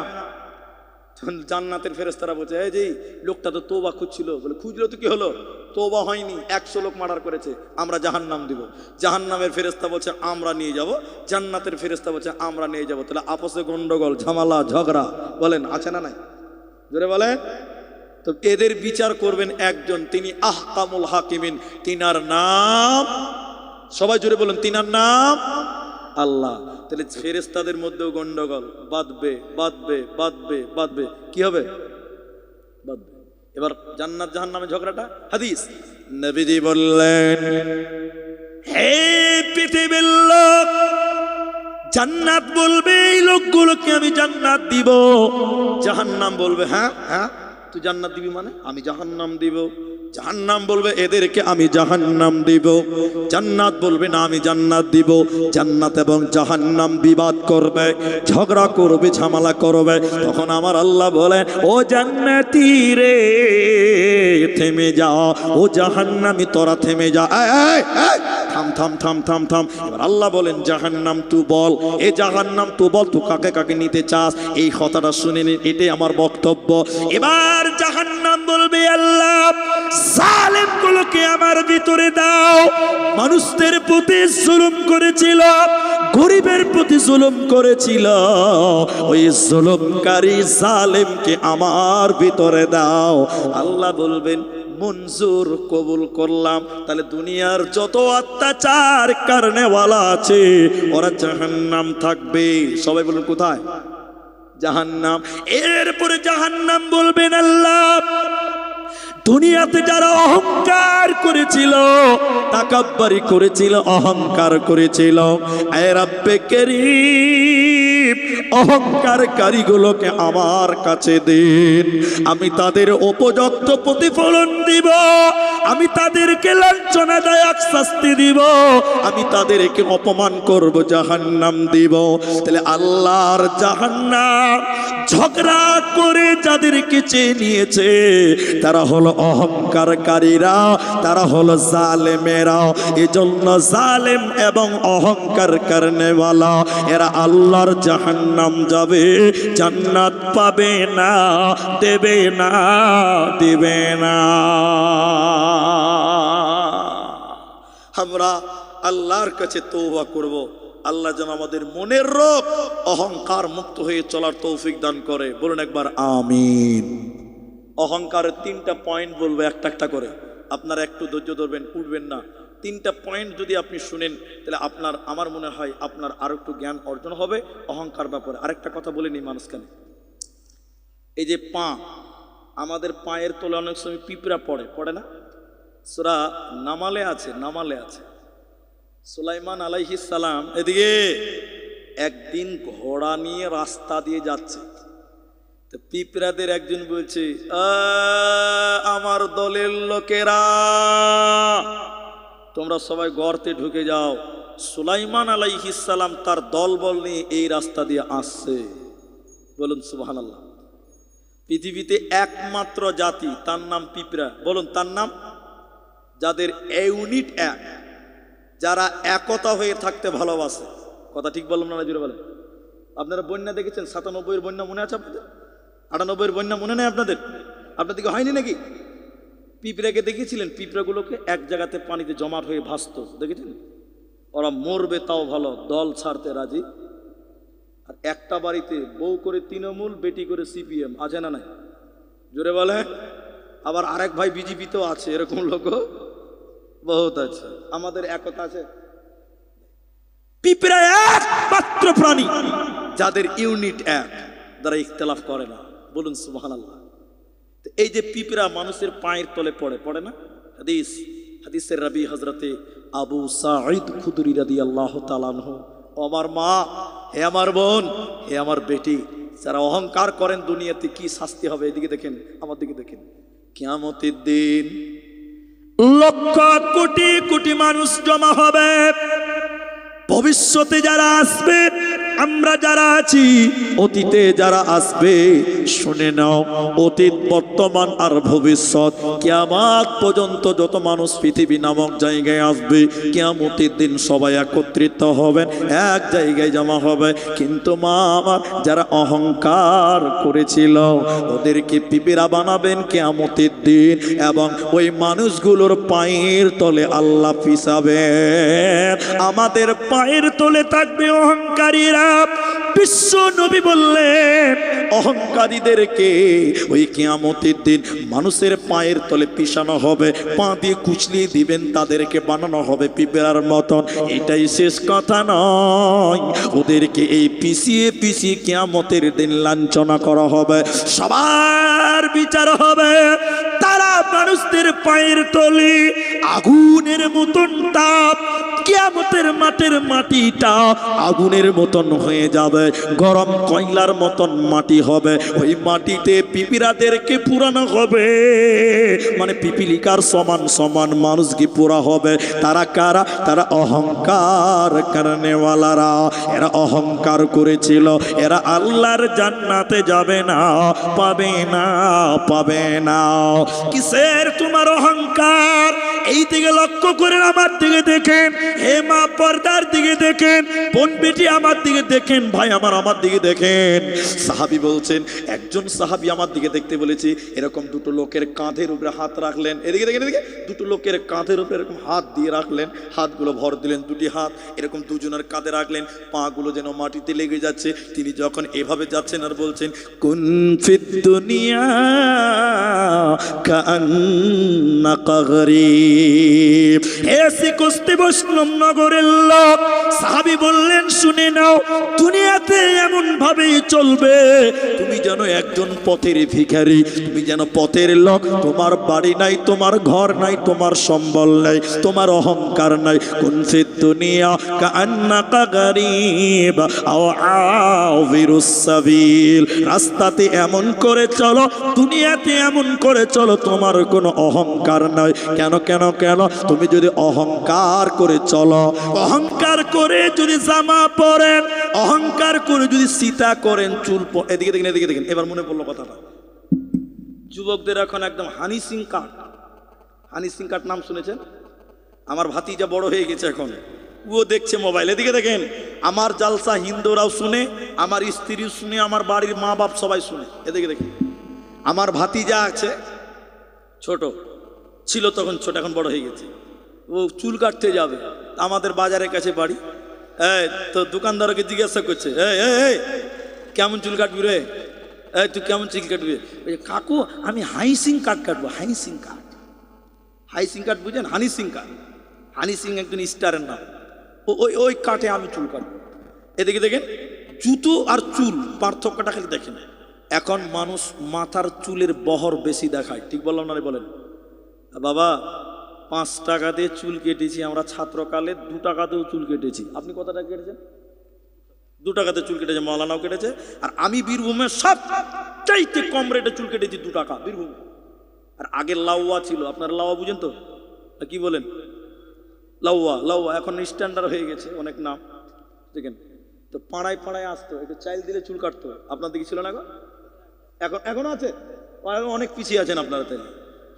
জান্নাতের ফেরেস্তারা বলছে এই যে লোকটা তো তওবা খুঁজছিল। বলে খুঁজলো তো কি হলো? তওবা হয়নি, 100 লোক মার্ডার করেছে, আমরা জাহান্নাম দিব। জাহান্নামের ফেরেস্তা বলছে আমরা নিয়ে যাব, জান্নাতের ফেরেস্তা বলছে আমরা নিয়ে যাব। তাহলে আপসে গন্ডগোল, ঝামেলা, ঝগড়া, বলেন আছে না নাই? জোরে বলেন। তো এদের বিচার করবেন একজন, তিনি আহকামুল হাকিমিন। তিনার নাম, সবাই জোরে বলেন, তিনার নাম আল্লাহ। তাহলে ফেরেশতাদের মধ্যেও গন্ডগোল বাঁধবে বাঁধবে বাঁধবে বাঁধবে। কি হবে? বাঁধবে। এবার জান্নাত জাহান্নামের ঝগড়াটা হাদিস। নবীজি বললেন হে পৃথিবীর লোক, জান্নাত বলবে এই লোকগুলোকে আমি জান্নাত দিব। জাহান্নাম বলবে হ্যাঁ হ্যাঁ তুই জান্নাত দিবি মানে? আমি জাহান্নাম দিব। জাহান্নাম বলবে এদেরকে আমি জাহান্নাম দিব। জান্নাত বলবে না আমি জান্নাত দিব। জান্নাত এবং জাহান্নাম বিবাদ করবে, ঝগড়া করবে, ঝামেলা করবে। তখন আমার আল্লাহ বলেন ও জান্নাতি রে থেমে যা, ও জাহান্নামী তোরা থেমে যা। থাম থাম থাম থাম থাম। এবার আল্লাহ বলেন জাহান্নাম তুই বল, এ জাহান্নাম তুই বল তুই কাকে কাকে নিতে চাস। এই কথাটা শুনে নিন, এটাই আমার বক্তব্য। এবার জাহান্নাম বলবে আল্লাহ জালেম গুলোকে আমার ভিতরে দাও। মানুষদের প্রতি জুলুম করেছিল, গরিবের প্রতি জুলুম করেছিল, ওই জুলুমকারী জালেমকে আমার ভিতরে দাও। আল্লাহ বলবেন মঞ্জুর, কবুল করলাম। তাহলে দুনিয়ার যত অত্যাচার কারণেওয়ালা আছে ওরা জাহান্নাম থাকবে। সবাই বলুন কোথায়? জাহান্নাম। এরপরে জাহান্নাম বলবেন আল্লাহ দুনিয়াতে যারা অহংকার করেছিল, তাকাব্বুরি করেছিল, অহংকার করেছিল, এ রব্বে কারীম অহংকারকারীগুলোকে আমার কাছে দিন, আমি তাদের উপযুক্ত প্রতিফলন দিব, আমি তাদেরকে লাঞ্ছনাদায়ক শাস্তি দিব, আমি তাদেরকে অপমান করব, জাহান্নাম দিব। তাহলে আল্লাহর জাহান্নাম ঝগড়া করে যাদেরকে চেয়ে নিয়েছে তারা হলো অহংকারকারীরা, তারা হলো জালেমেরা। এজন্য জালেম এবং অহংকার করনেওয়ালা এরা আল্লাহর জাহান্নাম যাবে, জান্নাত পাবে না, দেবে না, দিবে না। আমরা আল্লাহর কাছে তওবা করব, আল্লাহ যেন আমাদের মনের রোগ অহংকার মুক্ত হয়ে চলার তৌফিক দান করে। বলুন একবার আমিন। অহংকারের 3টা পয়েন্ট বলবো একটা একটা করে, আপনারা একটু ধৈর্য ধরবেন, উঠবেন না। 3টা পয়েন্ট যদি আপনি শুনেন তাহলে আপনার, আমার মনে হয় আপনার আরো একটু জ্ঞান অর্জন হবে অহংকার ব্যাপারে। আরেকটা কথা বলে নিই মানুষখানে, এই যে পা, আমাদের পায়ের তলে অনেক সময় পিঁপড়া পড়ে, পড়ে না? সূরা নামালে আছে, নামালে আছে সুলাইমান আলাইহিস সালাম এদিকে একদিন ঘোড়া নিয়ে রাস্তা দিয়ে যাচ্ছে, তো পিঁপড়াদের একজন বলছে আমার দলের লোকেরা তোমরা সবাই গর্তে ঢুকে যাও। সুলাইমান আলাইহিস সালাম তার দলবল নিয়ে এই রাস্তা দিয়ে আসছে। বলুন সুবহানাল্লাহ। পৃথিবীতে একমাত্র জাতি, তার নাম পিঁপড়া। বলুন তার নাম, যাদের ইউনিট এক, যারা একতা হয়ে থাকতে ভালোবাসে। কথা ঠিক বললাম না জুড়ে বলেন? আপনারা বন্যা দেখেছেন? 97-এর বন্যা মনে আছে আপনাদের? 98-এর বন্যা মনে নেই আপনাদের? আপনাদেরকে হয়নি নাকি? পিঁপড়াকে দেখেছিলেন? পিঁপড়াগুলোকে এক জায়গাতে পানিতে জমাট হয়ে ভাসত, দেখেছেন? ওরা মরবে তাও ভালো, দল ছাড়তে রাজি। আর একটা বাড়িতে বউ করে তৃণমূল, বেটি করে সিপিএম, আছে না নাই? জোরে বলে। আবার আরেক ভাই বিজেপিতেও আছে, এরকম লোক বহুত আছে। আমাদের একতা আছে। পিঁপড়া একমাত্র প্রাণী যাদের ইউনিট এক, যারা ইখতিলাফ করে না। বলুন সুবহানাল্লাহ। এই যে পিঁপড়া মানুষের পায়ের তলে পড়ে, পড়ে না? হাদিসের রাবি হযরতে আবু সাঈদ খুদরি রাদিয়াল্লাহু তাআলা আনহু, আমার মা, হে আমার বোন, হে আমার বেটি, যারা অহংকার করেন দুনিয়াতে কি শাস্তি হবে। এদিকে দেখেন, আমার দিকে দেখেন। কিয়ামতের দিন লক্ষ কোটি কোটি মানুষ জমা হবে। ভবিষ্যতে যারা আসবে, আমরা যারা আছি, অতীতে যারা আসবে, শুনে নাও, অতীত, বর্তমান আর ভবিষ্যৎ, কিয়ামত পর্যন্ত যত মানুষ পৃথিবী নামক জায়গায় আসবে, কিয়ামতের দিন সবাই একত্রিত হবেন, এক জায়গায় জমা হবে। কিন্তু মা আমার, যারা অহংকার করেছিল ওদেরকে পিঁপড়া বানাবেন কিয়ামতের দিন, এবং ওই মানুষগুলোর পায়ের তলে আল্লাহ পিছাবেন। আমাদের পায়ের তলে থাকবে অহংকারীরা। বিশ্ব নবী বললেন, অহংকারীদেরকে ওই কিয়ামতের দিন মানুষের পায়ের তলে পিষানো হবে, পা দিয়ে কুচলিয়ে দিবেন, তাদেরকে বানানো হবে পিঁপড়ার মতন। এটাই শেষ কথা নয়, ওদেরকে এই পিছিয়ে পিছিয়ে কিয়ামতের দিন লাঞ্ছনা করা হবে, সবার বিচার হবে। তারা মানুষদের পায়ের তলে আগুনের মতন তাপ, কিয়ামতের মাঠের মাটিটা আগুনের মতন হয়ে যাবে, গরম কয়লার মতন মাটি হবে। ওই মাটিতে পিঁপড়াদেরকে পুরানো হবে, মানে পিপিলিকার সমান সমান মানুষকে পুরা হবে। তারা কারা? তারা অহংকার করনেওয়ালারা। এরা অহংকার করেছিল, এরা আল্লাহর জান্নাতে যাবে না, পাবে না, পাবে না। কিসের তোমার অহংকার? এই দিকে লক্ষ্য করে আমার দিকে দেখেন, হে মা পর্দার দিকে দেখেন, বোন বেটি আমার দিকে দেখেন, ভাই আমার দিকে দেখেন। সাহাবী বলছেন, একজন সাহাবী আমার দিকে দেখতে বলেছে, এরকম দুটো লোকের কাঁধের উপরে হাত রাখলেন, এদিকে দেখেন, এদিকে দুটো লোকের কাঁধের উপরে এরকম হাত দিয়ে রাখলেন, হাতগুলো ভর দিলেন, দুটি হাত এরকম দুজনের কাঁধে রাখলেন, পাগুলো যেন মাটিতে লেগে যাচ্ছে। তিনি যখন এভাবে যাচ্ছেন আর বলছেন, কুন ফিদ দুনিয়া কাআন্নাকা গরীব। এসে কুস্তি বৈষ্ণব নগরের লোক, সাহাবী বললেন, শুনে নাও, দুনিয়াতে এমন ভাবেই চলবে তুমি যেন একজন পথের ভিখারি, তুমি যেন পথের লোক, তোমার বাড়ি নাই, তোমার ঘর নাই, তোমার সম্বল নাই, তোমার অহংকার নাই। কুন ফিদ দুনিয়া কাআন্নাকা গরীব আও আবিরুস সাবিল। রাস্তাতে এমন করে চলো, দুনিয়াতে এমন করে চলো, তোমার কোনো অহংকার নাই। কেন কেন কেন? তুমি যদি অহংকার করে চলো, অহংকার করে যদি জামা পরেন, অহংকার করে যদি সীতা করেন, চুল, এদিকে দেখেন, এদিকে দেখেন, এবার মনে পড়লো কথাটা। যুবকদের এখন একদম হানি সিং কাট, হানি সিং কাট নাম শুনেছেন? আমার ভাতিজা বড় হয়ে গেছে এখন, ও দেখছে মোবাইল, এদিকে দেখেন। আমার জালসা হিন্দুরাও শুনে, আমার স্ত্রীও শুনে, আমার বাড়ির মা বাপ সবাই শুনে, এদিকে দেখেন। আমার ভাতিজা আছে, ছোট ছিল তখন, ছোট, এখন বড় হয়ে গেছে। ও চুল কাটতে যাবে, আমাদের বাজারের কাছে বাড়ি। তো দোকানদারকে জিজ্ঞাসা করছে, এই কেমন চুল কাটবি রে? তুই কেমন চুল কাটবি? কাকু আমি হাই সিং কাট কাটবো। হাই সিং কাট, হাই সিং কাট বুঝেন? হানি সিং কাট, হানি সিং একজন স্টারের নাম। ওই কাটে আমি চুল কাটবো। এদিকে দেখেন, জুতো আর চুল পার্থক্যটা খালি দেখেন। এখন মানুষ মাথার চুলের বহর বেশি দেখায়, ঠিক বললাম না? বলেন বাবা, 5 টাকা দিয়ে চুল কেটেছি আমরা ছাত্রকালে, 2 টাকাতেও চুল কেটেছি। আপনি কত টাকা কেটেছেন? 2 টাকাতে চুল কেটেছে, মৌলানাও কেটেছে। আর আমি বীরভূমে সবচাইতে কম রেটে চুল কেটেছি, 2 টাকা, বীরভূম। আর আগে লাউয়া ছিল, আপনার লাউয়া বুঝেন তো? কি বলেন? লাউয়া, লাউয়া এখন স্ট্যান্ডার্ড হয়ে গেছে, অনেক নাম, দেখেন। তো পাড়ায় পাড়ায় আসতো, একটু চাইল দিলে চুল কাটতো। আপনার দিকে ছিল না গো? এখনো আছে? অনেক পিছিয়ে আছেন আপনারা। তাই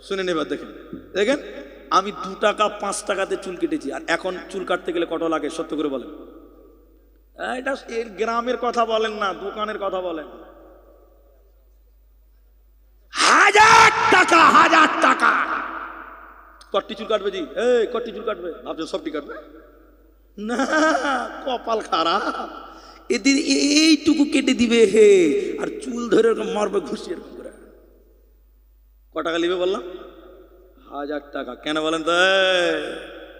শুনে নেবার, দেখেন দেখেন, আমি 2 টাকা 5 টাকাতে চুল কেটেছি, আর এখন চুল কাটতে গেলে কত লাগে সত্য করে বলেন? এটা এর গ্রামের কথা বলেন না, দোকানের কথা বলেন। 1000 টাকা, 1000 টাকা। কট্টি চুল কাটবে জি, কট্টি চুল কাটবে ভাবছেন সবটি কাটবে না, কপাল খারাপ। এদের এইটুকু কেটে দিবে হে, আর চুল ধরে মারবে ঘুষি এরকম করে। ক টাকা নিবে বললাম? 1000 টাকা। কেন বলেন তো?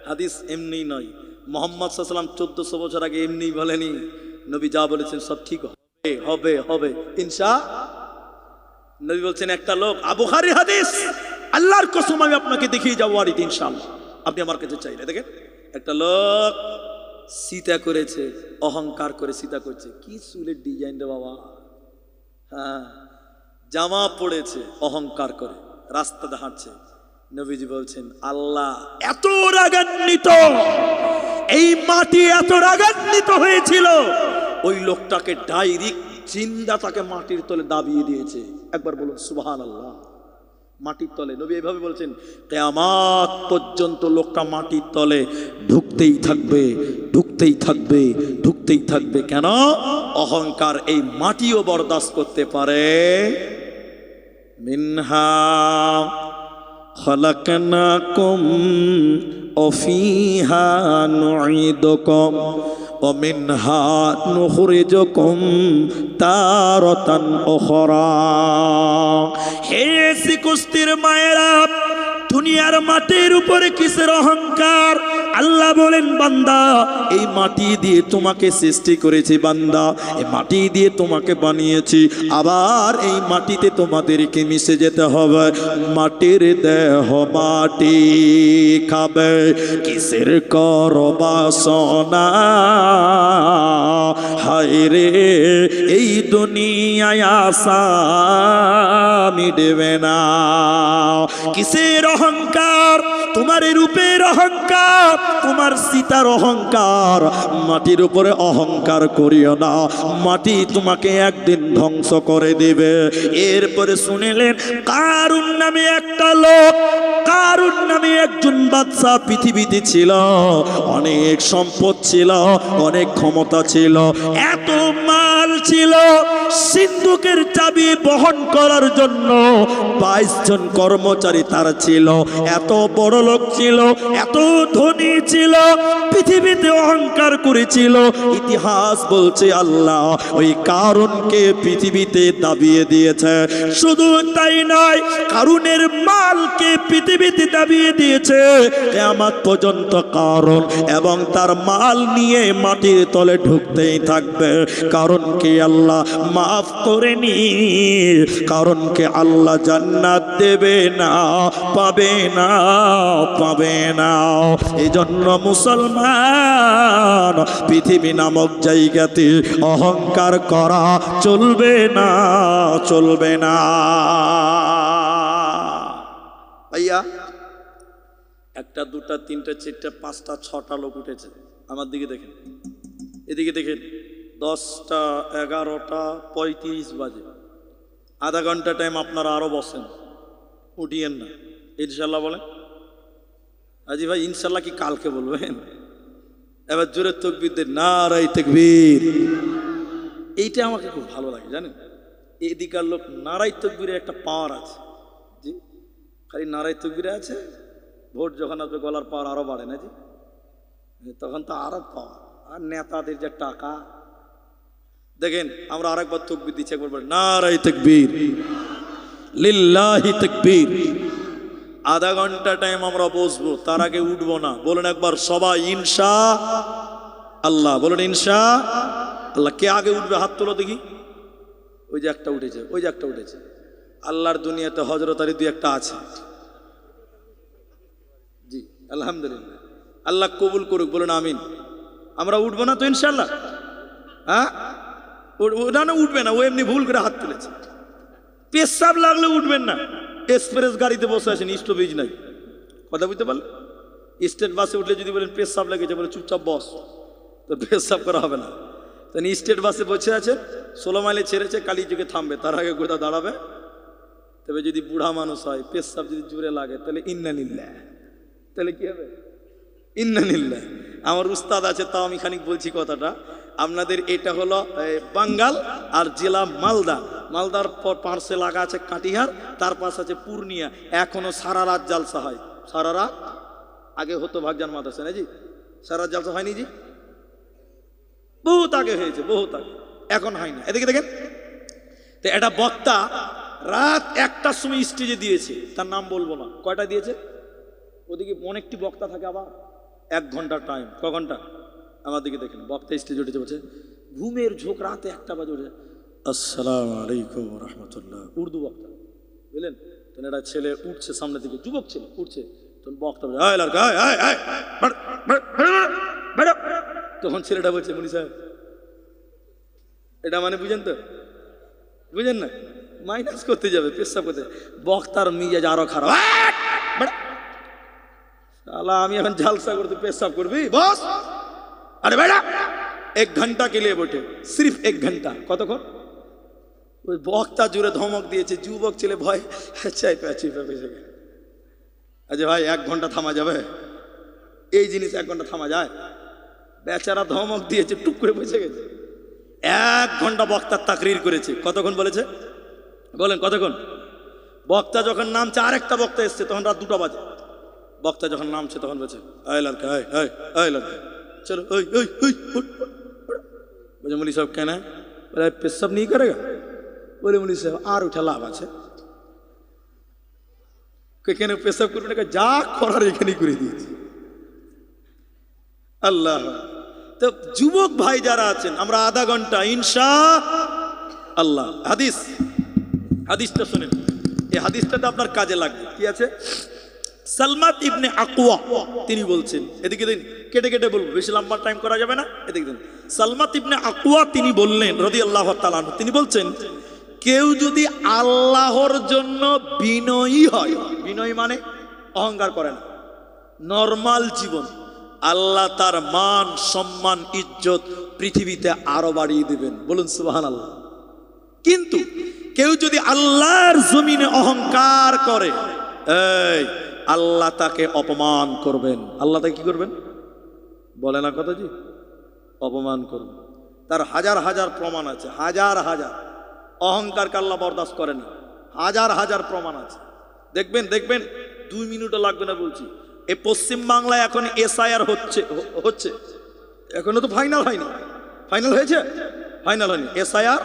হাদিস এমনি নয়। মোহাম্মদ সাল্লাল্লাহু আলাইহি ওয়াসাল্লাম 1400 বছর আগে এমনি বলেনি। নবী যা বলেছেন সব ঠিক হবে হবে হবে ইনশাআল্লাহ। নবী বলছেন, একটা লোক, বুখারী হাদিস, আল্লাহর কসম আমি আপনাকে দেখিয়ে যাবো আর ইনশাআল্লাহ, আপনি আমার কাছে চাইলে। দেখেন, একটা লোক সীতা করেছে, অহংকার করে সীতা করছে। কি চুলের ডিজাইন রে বাবা! হ্যাঁ, জামা পড়েছে অহংকার করে, রাস্তাতে হাঁটছে। নবীজি বলছেন, আল্লাহ এত রাগান্বিত, এই মাটি এত রাগান্বিত হয়েছিল, ওই লোকটাকে ডাইরেক্ট জিন্দা তাকে মাটির তলে দাবিয়ে দিয়েছে। একবার বলুন সুবহানাল্লাহ। মাটির তলে, নবী এইভাবে বলছেন, কিয়ামত পর্যন্ত লোকটা মাটির তলে ঢুকতেই থাকবে, ঢুকতেই থাকবে, ঢুকতেই থাকবে। কেন? অহংকার এই মাটিও বরদাস্ত করতে পারে। মিনহা খালাকনাকুম ওয়া ফিহা নুঈদুকুম ওয়া মিনহা নুখরিজুকুম তারাতান উখরা। হে কুস্তির মায়েরা, দুনিয়ার মাটির উপরে কিসের অহংকার? আল্লাহ বলেন, বান্দা এই মাটি দিয়ে তোমাকে সৃষ্টি করেছি, বান্দা এই মাটি দিয়ে তোমাকে বানিয়েছি, আবার এই মাটিতে তোমাদেরকে মিশে যেতে হবে। মাটির দেহ মাটি খাবে, কিসের কর বাসনা? হায় রে, এই দুনিয়ায় আশা মিটবে না। কিসের অহংকার? তোমার রূপের অহংকার, তোমার সীতার অহংকার। মাটির উপরে অহংকার করিও না, মাটি তোমাকে একদিন ধ্বংস করে দেবে। এরপরে শুনিলেন, কারুন নামে একটা লোক, কারুন নামে একজন বাদশা পৃথিবীতে ছিল। অনেক সম্পদ ছিল, অনেক ক্ষমতা ছিল, এত মাল ছিল। সিন্ধুকের চাবি বহন করার জন্য 22 জন কর্মচারী তার ছিল। এত বড় লোক ছিল, এত ধনী ছিল, পৃথিবীতে অহংকার করেছিল। ইতিহাস বলছে আল্লাহ ওই কারুনকে পৃথিবীতে দাবিয়ে দিয়েছে। শুধু তাই নয়, কারুনের মালকে পৃথিবীতে দাবিয়ে দিয়েছে। কিয়ামত পর্যন্ত কারুন এবং তার মাল নিয়ে মাটির তলে ঢুকতেই থাকবে। কারুনকে আল্লাহ মাফ করেনি, কারুনকে আল্লাহ জান্নাত দেবে না, পাবে না, পাবে না। এই জন্য মুসলমান, পৃথিবী নামক জায়গাতে অহংকার করা চলবে না, চলবে না। ভাইয়া, 1টা 2টা 3টা 4টা 5টা 6টা লোক উঠেছে। আমার দিকে দেখেন, এদিকে দেখেন, 10টা 11টা 35 বাজে। আধা ঘন্টা টাইম আপনারা আরো বসেন, উঠিয়েন না। ইনশাল্লাহ বলেন। আজি ভাই ইনশাল্লাহ কি কালকে বলবেন? এবার জোরে তাকবীর দেন, নারায়ে তাকবীর। এইটা আমাকে খুব ভালো লাগে, জানেন। এদিকার লোক নারায়ে তাকবীরের একটা পাওয়ার আছে। জি, খালি নারায়ে তাকবীরে আছে, ভোট যখন আসবে গলার পাওয়ার আরো বাড়ে না জি, তখন তো আরো পাওয়ার। আর নেতাদের যে টাকা দেখেন। আমরা আরেকবার তাকবীর দিচ্ছি, একবার বলেন নারায়ে তাকবীর, লিল্লাহি তাকবীর। আধা ঘন্টা টাইম আমরা বসবো, তার আগে উঠবো না। বলেন একবার সবাই ইনশাআল্লাহ, বলেন ইনশাআল্লাহ। কে আগে উঠবে হাত তোলো দেখি। ওই যে একটা উঠেছে, ওই যে একটা উঠেছে। আল্লাহর দুনিয়াতে হযরত আলী 2-1টা আছে। জি আলহামদুলিল্লাহ, আল্লাহ কবুল করুক, বলেন আমিন। আমরা উঠবো না তো ইনশাআল্লাহ? হ্যাঁ, না না উঠবে না, ও এমনি ভুল করে হাত তুলেছে। পেশাব লাগলে উঠবেন না। এক্সপ্রেস গাড়িতে বসে আছেন, স্টপেজ নাই, কথা বুঝতে পারলেন? স্টেট বাসে উঠলে যদি বলেন পেশাব লেগেছে, বলে চুপচাপ বস, তো পেশাব করা হবে না। তাই স্টেট বাসে বসে আছেন, 16 মাইলে ছেড়েছে, কালী যুগে থামবে, তার আগে কোথাও দাঁড়াবে। তবে যদি বুড়া মানুষ হয়, পেশাব যদি জোরে লাগে, তাহলে ইন্নানিল্লাহ, তাহলে কি হবে? ইন্নানিল্লাহ। আমার উস্তাদ আছে, তাও আমি খানিক বলছি কথাটা আপনাদের। এটা হলো বাঙ্গাল আর জেলা মালদা। মালদার পর পার্শ্বে লাগা আছে কাটিহার, তার পাশ আছে পূর্ণিয়া। এখনো সারা রাত জালসা হয়, সারা রাত। আগে হতো ভাগজান মাদ্রাসা, না জি? সারা রাত জালসা হয়নি জি? বহুত আগে হয়েছে, বহুত আগে, এখন হয় না। এদিকে দেখেন তো, এটা বক্তা রাত 1টার সময় স্টেজে দিয়েছে, তার নাম বলবো না, কয়টা দিয়েছে। ওদিকে অনেকটি বক্তা থাকে, আবার 1 ঘন্টার টাইম। ক ঘন্টা? আমার দিকে দেখেন, বক্তা স্টেজে উঠেছে, বলছে ঘুমের ঝোঁক, রাতে 1টা বাজে উঠে, আসসালামু আলাইকুম রহমতুল্লাহ, উর্দু বক্তা, বুঝলেন? তখন একটা ছেলে উঠছে সামনে থেকে, যুবক ছেলে উঠছে, তখন বক্তা বলছে তখন ছেলেটা বলছে, মুনি সাহেব, এটা মানে বুঝেন তো? বুঝেন না? মাইনাস করতে যাবে, পেশাব করতে। বক্তার মিজাজ আরো খারাপ। আমি এখন ঝালসা করতে, পেশাব করবি বস? আরে বেটা, 1 ঘন্টা के लिए बैठे, सिर्फ 1 घंटा। কতক্ষণ? ওই বক্তা জুড়ে ধমক দিয়েছে, যুবক ছেলে ভয় চাইপে বসে গেছে। আচ্ছা ভাই, 1 ঘন্টা থামা যাবে? এই জিনিস 1 ঘন্টা থামা যায়? বেচারা ধমক দিয়েছে, টুক করে বসে গেছে। 1 ঘন্টা বক্তার তাকরির করেছে। কতক্ষণ বলেছে বলেন? কতক্ষণ? বক্তা যখন নামছে, আরেকটা বক্তা এসছে, তখন রাত 2টা বাজে। বক্তা যখন নামছে, তখন বলছে, আয় লড়কা, আয় লড়কা, চলো, বলছে মুলি সাহেব কেন? বলে পেশাব नहीं करेगा? বলে মুলি সাহেব আর উঠে লাভ আছে, কেন পেশাব করবে না? যা করার এখানেই করে দিয়েছে। আল্লাহ। তো যুবক ভাই যারা আছেন, আমরা আধা ঘন্টা ইনশাআল্লাহ, হাদিসটা শুনেন, এই হাদিসটা তো আপনার কাজে লাগবে। কি আছে? সালমাত ইবনে আকওয়া তিনি বলছেন, এদিকে দিন, কেটে কেটে বলবো, বেশি লম্বা টাইম করা যাবে না। এদিকে দিন, সালমাত ইবনে আকওয়া তিনি বললেন রাদিয়াল্লাহু তাআলা আনহু, তিনি বলছেন, কেউ যদি আল্লাহর জন্য বিনয়ী হয়, বিনয়ী মানে অহংকার করে না, নরমাল জীবন, আল্লাহ তার মান সম্মান ইজ্জত পৃথিবীতে আরো বাড়িয়ে দিবেন। বলুন সুবহানাল্লাহ। কিন্তু কেউ যদি আল্লাহর জমিনে অহংকার করে, এই আল্লাহ তাকে অপমান করবেন। আল্লাহ তাকে কি করবেন? বলে না কথা জি, অপমান করবেন। তার হাজার হাজার প্রমাণ আছে, হাজার হাজার। অহংকারকে আল্লাহ বরদাস্ত করে না, হাজার হাজার প্রমাণ আছে। দেখবেন দেখবেন, 2 মিনিটও লাগবে না বলছি। এই পশ্চিম বাংলায় এখন এসআইআর হচ্ছে, এখনো তো ফাইনাল হয়নি। ফাইনাল হয়েছে? ফাইনাল হয়নি, এসআইআর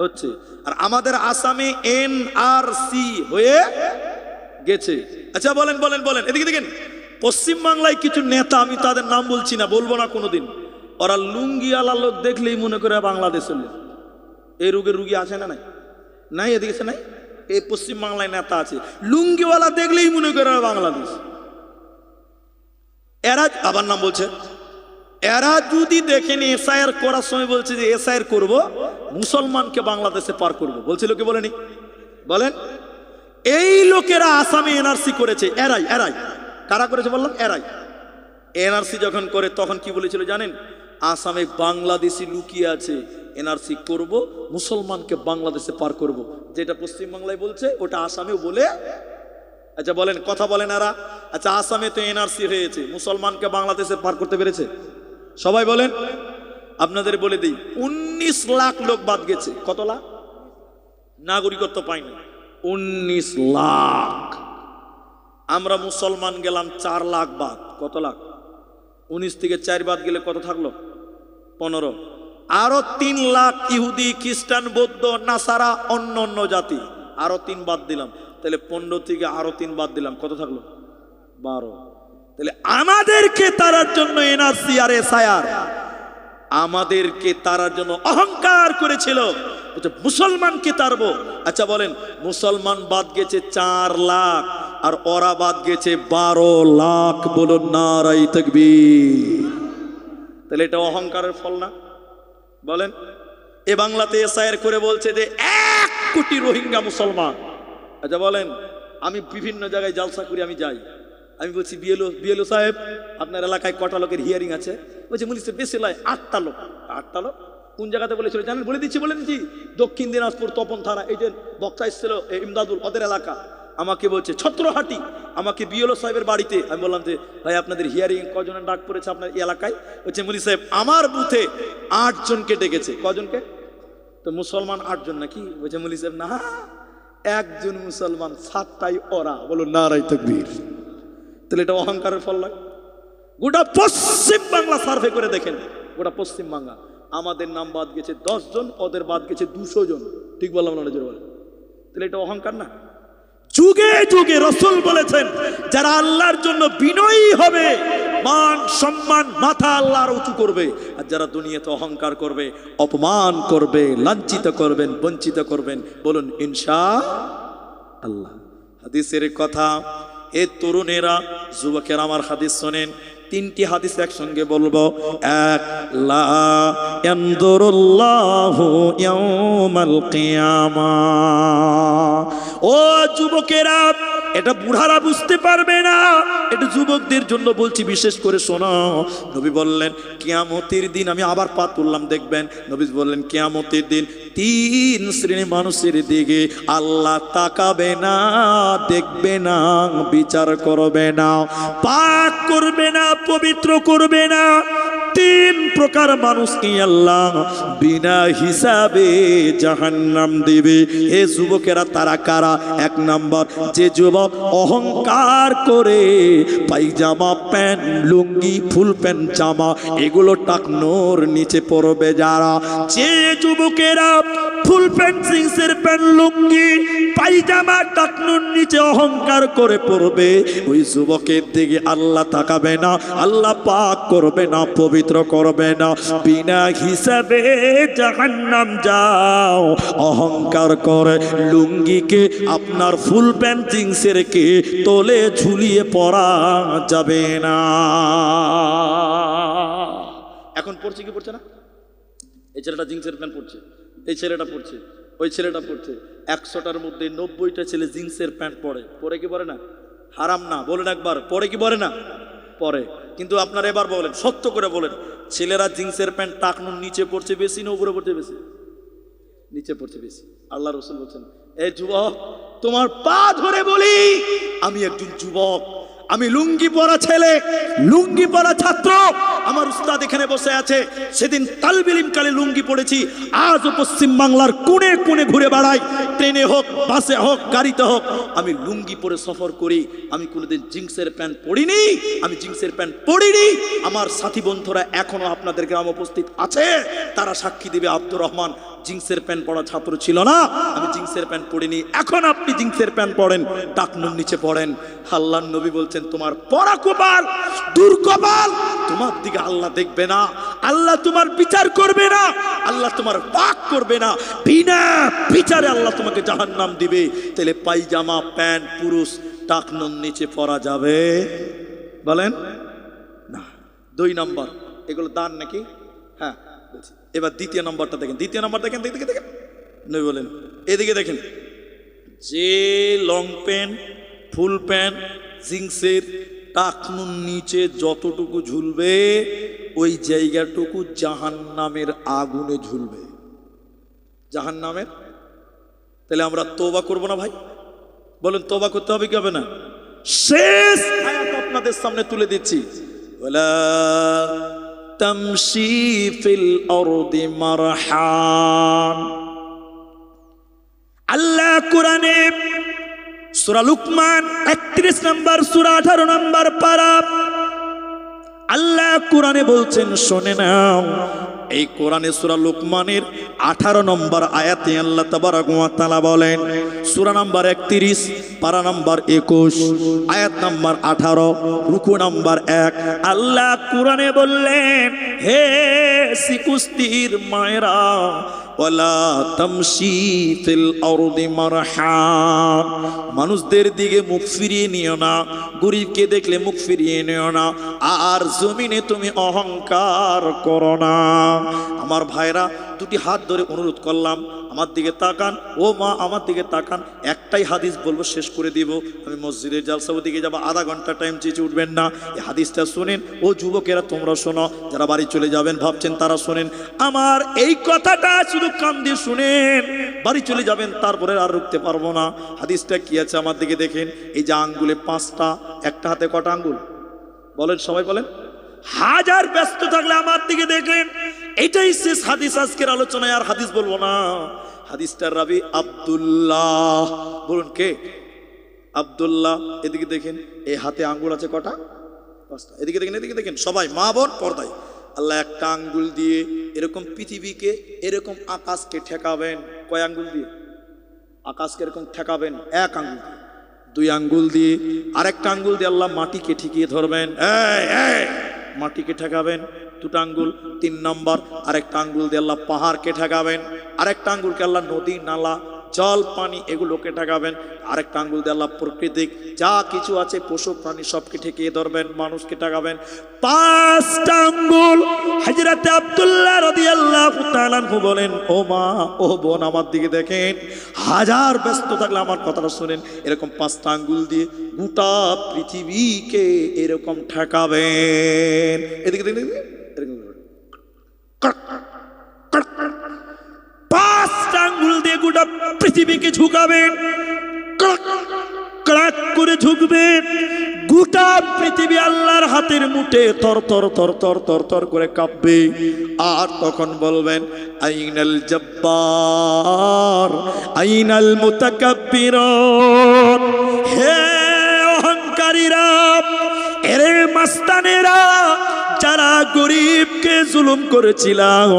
হচ্ছে। আর আমাদের আসামে এনআরসি হয়ে গেছে। আচ্ছা বলেন বলেন বলেন, এদিকে দেখেন, পশ্চিম বাংলায় কিছু নেতা, আমি তাদের নাম বলছি না, বলবো না কোনোদিন, ওরা লুঙ্গিওয়ালা লোক দেখলেই মনে করে বাংলাদেশের লোক। এই রোগের রুগী আছে না? নাই নাই, এদিকে নাই। এই পশ্চিম বাংলায় নেতা আছে, লুঙ্গিওয়ালা দেখলেই মনে করে বাংলাদেশ। এরা আবার নাম বলছে, এরা যদি দেখেন এসআইআর করার সময় বলছে যে এসআইআর করব, মুসলমানকে বাংলাদেশে পার করব, বলছিল কি বলেনি? বলেন। এই লোকেরা আসামে এনআরসি করেছে, এরাই এরাই। কারা করেছে বললাম? এরাই। এনআরসি যখন করে তখন কি বলেছিল জানেন? আসামে বাংলাদেশি লুকিয়ে আছে, এনআরসি করব, মুসলমানকে বাংলাদেশে পার করব। যেটা পশ্চিম বাংলায় বলছে ওটা আসামেও বলে। আচ্ছা বলেন, কথা বলেন এরা। আচ্ছা আসামে তো এনআরসি হয়েছে, মুসলমানকে বাংলাদেশে পার করতে পেরেছে? সবাই বলেন। আপনাদের বলে দিই, 19 লাখ লোক বাদ গেছে। কত লাখ? নাগরিকত্ব পায়নি 19 লাখ। আমরা মুসলমান গেলাম 4 লাখ বাদ। কত লাখ? 19 থেকে 4 বাদ গেলে কত থাকলো? 15। আরো 3 লাখ ইহুদি, খ্রিস্টান, বৌদ্ধ, নাসারা, অন্য অন্য জাতি, আরো 3 বাদ দিলাম। তাহলে 15 থেকে আরো 3 বাদ দিলাম, কত থাকলো? 12। তাহলে আমাদেরকে তারার জন্য এনআরসি আর এসআইআর, আমাদেরকে তারার জন্য অহংকার করেছিল, মুসলমানকে তারবো। আচ্ছা বলেন, মুসলমান বাদ গেছে 4 লাখ আর ওরা বাদ গেছে 12 লাখ। বলুন নারায়ে তাকবীর। তাহলে এটা অহংকারের ফল না? বলেন। এ বাংলাতে এসআইআর করে বলছে যে 1 কোটি রোহিঙ্গা মুসলমান। আচ্ছা বলেন, আমি বিভিন্ন জায়গায় জালসা করি, আমি যাই, আমি বলছি বিএলও সাহেব আপনার এলাকায় কটা লোকের হিয়ারিং আছে? বলছে মুলি সাহেব বেশি নয়, 8টা লোক। 8টা লোক? কোন জায়গাতে বলেছিল জানেন? বলে দিচ্ছি দক্ষিণ দিনাজপুর তপন থানা, এই যে বক্তা এসেছিল ইমদাদুল, ওদের এলাকা। আমাকে বলছে ছত্রহাটি, আমাকে বিএলও সাহেবের বাড়িতে। আমি বললাম যে ভাই আপনাদের হিয়ারিং কজনের ডাক পড়েছে আপনার এই এলাকায়? বলছে মুলি সাহেব আমার বুথে 8 জনকে ডেকেছে। কজনকে? তো মুসলমান 8 জন নাকি? বলছে মুলি সাহেব না, একজন মুসলমান, 7টাই ওরা। বলো নারায়ে তাকবীর। তাহলে এটা অহংকারের ফল নয়? গোটা পশ্চিম বাংলা সার্ভে করে দেখেন, গোটা পশ্চিম বাংলা আমাদের নাম বাদ গেছে 10 জন, ওদের বাদ গেছে 200 জন। ঠিক বললাম না? জোরে বলেন। তাহলে এটা অহংকার না? যুগে যুগে রাসূল বলেছেন যারা আল্লাহর জন্য বিনয়ী হবে, মান সম্মান মাথা আল্লাহর উঁচু করবে, আর যারা দুনিয়াতে অহংকার করবে, অপমান করবে, লাঞ্ছিত করবেন, বঞ্চিত করবেন, বলুন ইনশাআল্লাহ। হাদিসের কথা, এ তরুণেরা, যুবকেরা আমার হাদিস শোনেন। 3টি হাদিস একসঙ্গে বলবো। এক, লা ইয়ানদুরুল্লাহু ইয়াউমাল কিয়ামাহ। ও যুবকেরা, এটা বুড়ারা বুঝতে পারবে না, এটা যুবকদের জন্য বলছি, বিশেষ করে শোনো। নবী বললেন কিয়ামতের দিন, আমি আবার পা তুললাম দেখবেন, নবী বললেন কিয়ামতের দিন 3 শ্রেণীর মানুষের দিকে আল্লাহ তাকাবে না, দেখবে না, বিচার করবে না, পাক করবে না, পবিত্র করবে না। 3 প্রকার মানুষকে আল্লাহ বিনা হিসাবে জাহান্নাম দিবে। হে যুবকেরা, তারা কারা? 1 নাম্বার, যে যুবক অহংকার করে পায়জামা, প্যান্ট, লুঙ্গি, ফুল প্যান্ট, জামা এগুলো টাকনোর নিচে পরবে যারা, যে যুবকেরা ফুল প্যান্ট, জিন্সের প্যান্ট, লুঙ্গি, পায়জামা টাকনোর নিচে অহংকার করে পরবে, ওই যুবকের দিকে আল্লাহ তাকাবে না, আল্লাহ পাক করবে না, পবিত্র করবে না, বিনা হিসাবে জাহান্নাম যাও। অহংকার করে লুঙ্গিকে, আপনার ফুল প্যান্ট জিন্সের কে তোলে ঝুলিয়ে পরা যাবে না। এখন পড়ছে কি পড়ছে না? এই ছেলেটা জিন্সের প্যান্ট পড়ছে, এই ছেলেটা পড়ছে, ওই ছেলেটা পড়ছে। 100টার মধ্যে 90টা ছেলে জিন্সের প্যান্ট পরে। পরে কি পরে না? হারাম না? বলেন একবার, পরে কি পরে না? পরে। কিন্তু আপনারা এবার বলেন, সত্য করে বলেন, ছেলেরা জিন্সের প্যান্ট টাকনুর নিচে পড়ছে বেশি না উপরে পড়ছে বেশি? নিচে পড়ছে বেশি। আল্লাহ রাসূল বলছেন, এই যুবক, তোমার পা ধরে বলি, আমি একজন যুবক, আমি লুঙ্গি পরা ছেলে, লুঙ্গি পরা ছাত্র। আমার উস্তাদ এখানে বসে আছে, সেদিন তালবিল ইলম কালে লুঙ্গি পড়েছি, আজও পশ্চিম বাংলার কোণে কোণে ঘুরে বেড়াই, ট্রেনে হোক, বাসে হোক, গাড়িতে হোক, আমি লুঙ্গি পরে সফর করি। আমি কোনোদিন জিন্সের প্যান্ট পরিনি, আমি জিন্সের প্যান্ট পরিনি। আমার সাথী বন্ধুরা এখনো আপনাদের গ্রামে উপস্থিত আছে, তারা সাক্ষী দিবে। আব্দুর রহমান জিন্সের প্যান্ট পরা ছাত্র ছিল না, আমি জিন্সের প্যান্ট পরিনি। এখন আপনি জিন্সের প্যান্ট পরেন, টাকনুর নিচে পড়েন। আল্লাহর নবী বলছেন, তোমার পরা কপাল, দুর্কপাল, তোমার দিকে আল্লাহ দেখবে না, আল্লাহ তোমার বিচার করবে না, আল্লাহ তোমার পাক করবে না, বিনা বিচারে আল্লাহ তোমাকে জাহান্নাম দিবে। তাহলে পায়জামা, প্যান্ট পুরুষ টাকনুর নিচে পরা যাবে? বলেন না। 2 নম্বর, এগুলো দান নাকি? হ্যাঁ বলছি। এবার 2য় নম্বরটা দেখেন, 2য় নম্বর দেখেন, দেখেন দেখেন, নবী বলেন, এদিকে দেখেন, যে লং প্যান্ট, ফুল প্যান্ট, জিন্সের টাকনুর নিচে যতটুকু ঝুলবে, ওই জায়গাটুকু জাহান্নামের আগুনে ঝুলবে, জাহান্নামের। তাহলে আমরা তওবা করব না ভাই? বলেন তওবা করতে হবে কি হবে না? শেষ আয়াত আপনাদের সামনে তুলে দিচ্ছি, ওয়ালা তামশি ফিল আরদি মারহান। আল্লাহ কোরআনে সূরা লুকমান 31 নম্বর সূরা 18 নম্বর পারা, আল্লাহ কোরআনে বলছেন, শুনে নাও। এই কোরআনে সূরা লুকমানের 18 নম্বর আয়াতে আল্লাহ তাবারক ওয়া তাআলা বলেন, সূরা নাম্বার 31, পারা নাম্বার 21, আয়াত নাম্বার 18, রুকু নাম্বার 1। আল্লাহ কোরআনে বললেন, হে সিকুস্তির মায়েরা, ওয়ালা তামশি ফিল আরদি মারহান, মানুষদের দিকে মুখ ফিরিয়ে নিও না, গরিবকে দেখলে মুখ ফিরিয়ে নিও না, আর জমিনে তুমি অহংকার করো না। আমার ভাইরা, দুটি হাত ধরে অনুরোধ করলাম, আমার দিকে তাকান, ও মা আমার দিকে তাকান, একটাই হাদিস বলবো, শেষ করে দিব। আমি মসজিদের জালসার দিকে যাবো, আধা ঘন্টা টাইম চেঁচে উঠবেন না। এই হাদিসটা শুনেন, ও যুবকেরা তোমরা শোনো, যারা বাড়ি চলে যাবেন ভাবছেন তারা শোনেন, আমার এই কথাটা শুধু কান দিয়ে শুনেন, বাড়ি চলে যাবেন তারপরে আর রুখতে পারবো না। হাদিসটা কি আছে আমার দিকে দেখেন, এই যে আঙ্গুলে 5টা, একটা হাতে কটা আঙ্গুল বলেন, সবাই বলেন। হাজার ব্যস্ত থাকলে আমার দিকে দেখেন, এটাই শেষ হাদিস আজকের আলোচনায়, আর হাদিস বলবো না। হাদিসটার রাবি আব্দুল্লাহ, বলুন কে? আব্দুল্লাহ। এদিকে দেখেন, এই হাতে আঙ্গুল আছে কটা? 5টা। এদিকে দেখেন, এদিকে দেখেন সবাই, মা বোন পর্দায়। আল্লাহ একটা আঙ্গুল দিয়ে এরকম পৃথিবীকে, এরকম আকাশকে ঠেকাবেন। কয় আঙ্গুল দিয়ে? আকাশকে এরকম ঠেকাবেন 1 আঙ্গুল দিয়ে। 2 আঙ্গুল দিয়ে, আরেকটা আঙ্গুল দিয়ে আল্লাহ মাটিকে ঠেকিয়ে ধরবেন, মাটিকে ঠেকাবেন 2টা আঙ্গুল। 3 নম্বর, আরেকটা আঙ্গুল দিয়ে আল্লাহ পাহাড়কে ঠেকাবেন, আরেকটা আঙ্গুলকে আল্লাহ নদী নালা জল পানি এগুলোকে ঠেকাবেন, আরেকটা আঙ্গুল দিয়ে আল্লাহ প্রাকৃতিক যা কিছু আছে পশু প্রাণী সবকে ঠেকিয়ে ধরবেন, মানুষকে ঠেকাবেন। 5টা আঙ্গুল। হযরত আব্দুল্লাহ রাদিয়াল্লাহু তাআলা আনহু বলেন, ও মা ও বোন আমার দিকে দেখেন, হাজার ব্যস্ত থাকলে আমার কথাটা শুনেন, এরকম 5টা আঙ্গুল দিয়ে গোটা পৃথিবীকে এরকম ঠেকাবেন। এদিকে দেখেন, এরকম 5টা আঙ্গুল দিয়ে গোটা পৃথিবীকে ঝুঁকাবেন, ক্রাক করে ঝুঁকবেন। গোটা পৃথিবী আল্লাহর হাতের মুঠে তর তর তর তর তর তর করে কাঁপবে। আর তখন বলবেন, আইনাল জব্বার আইনাল মুতাকাব্বিরুন, হে অহংকারীরা, এরে মাস্তানেরা, যারা গরিবকে জুলুম করেছিলাম,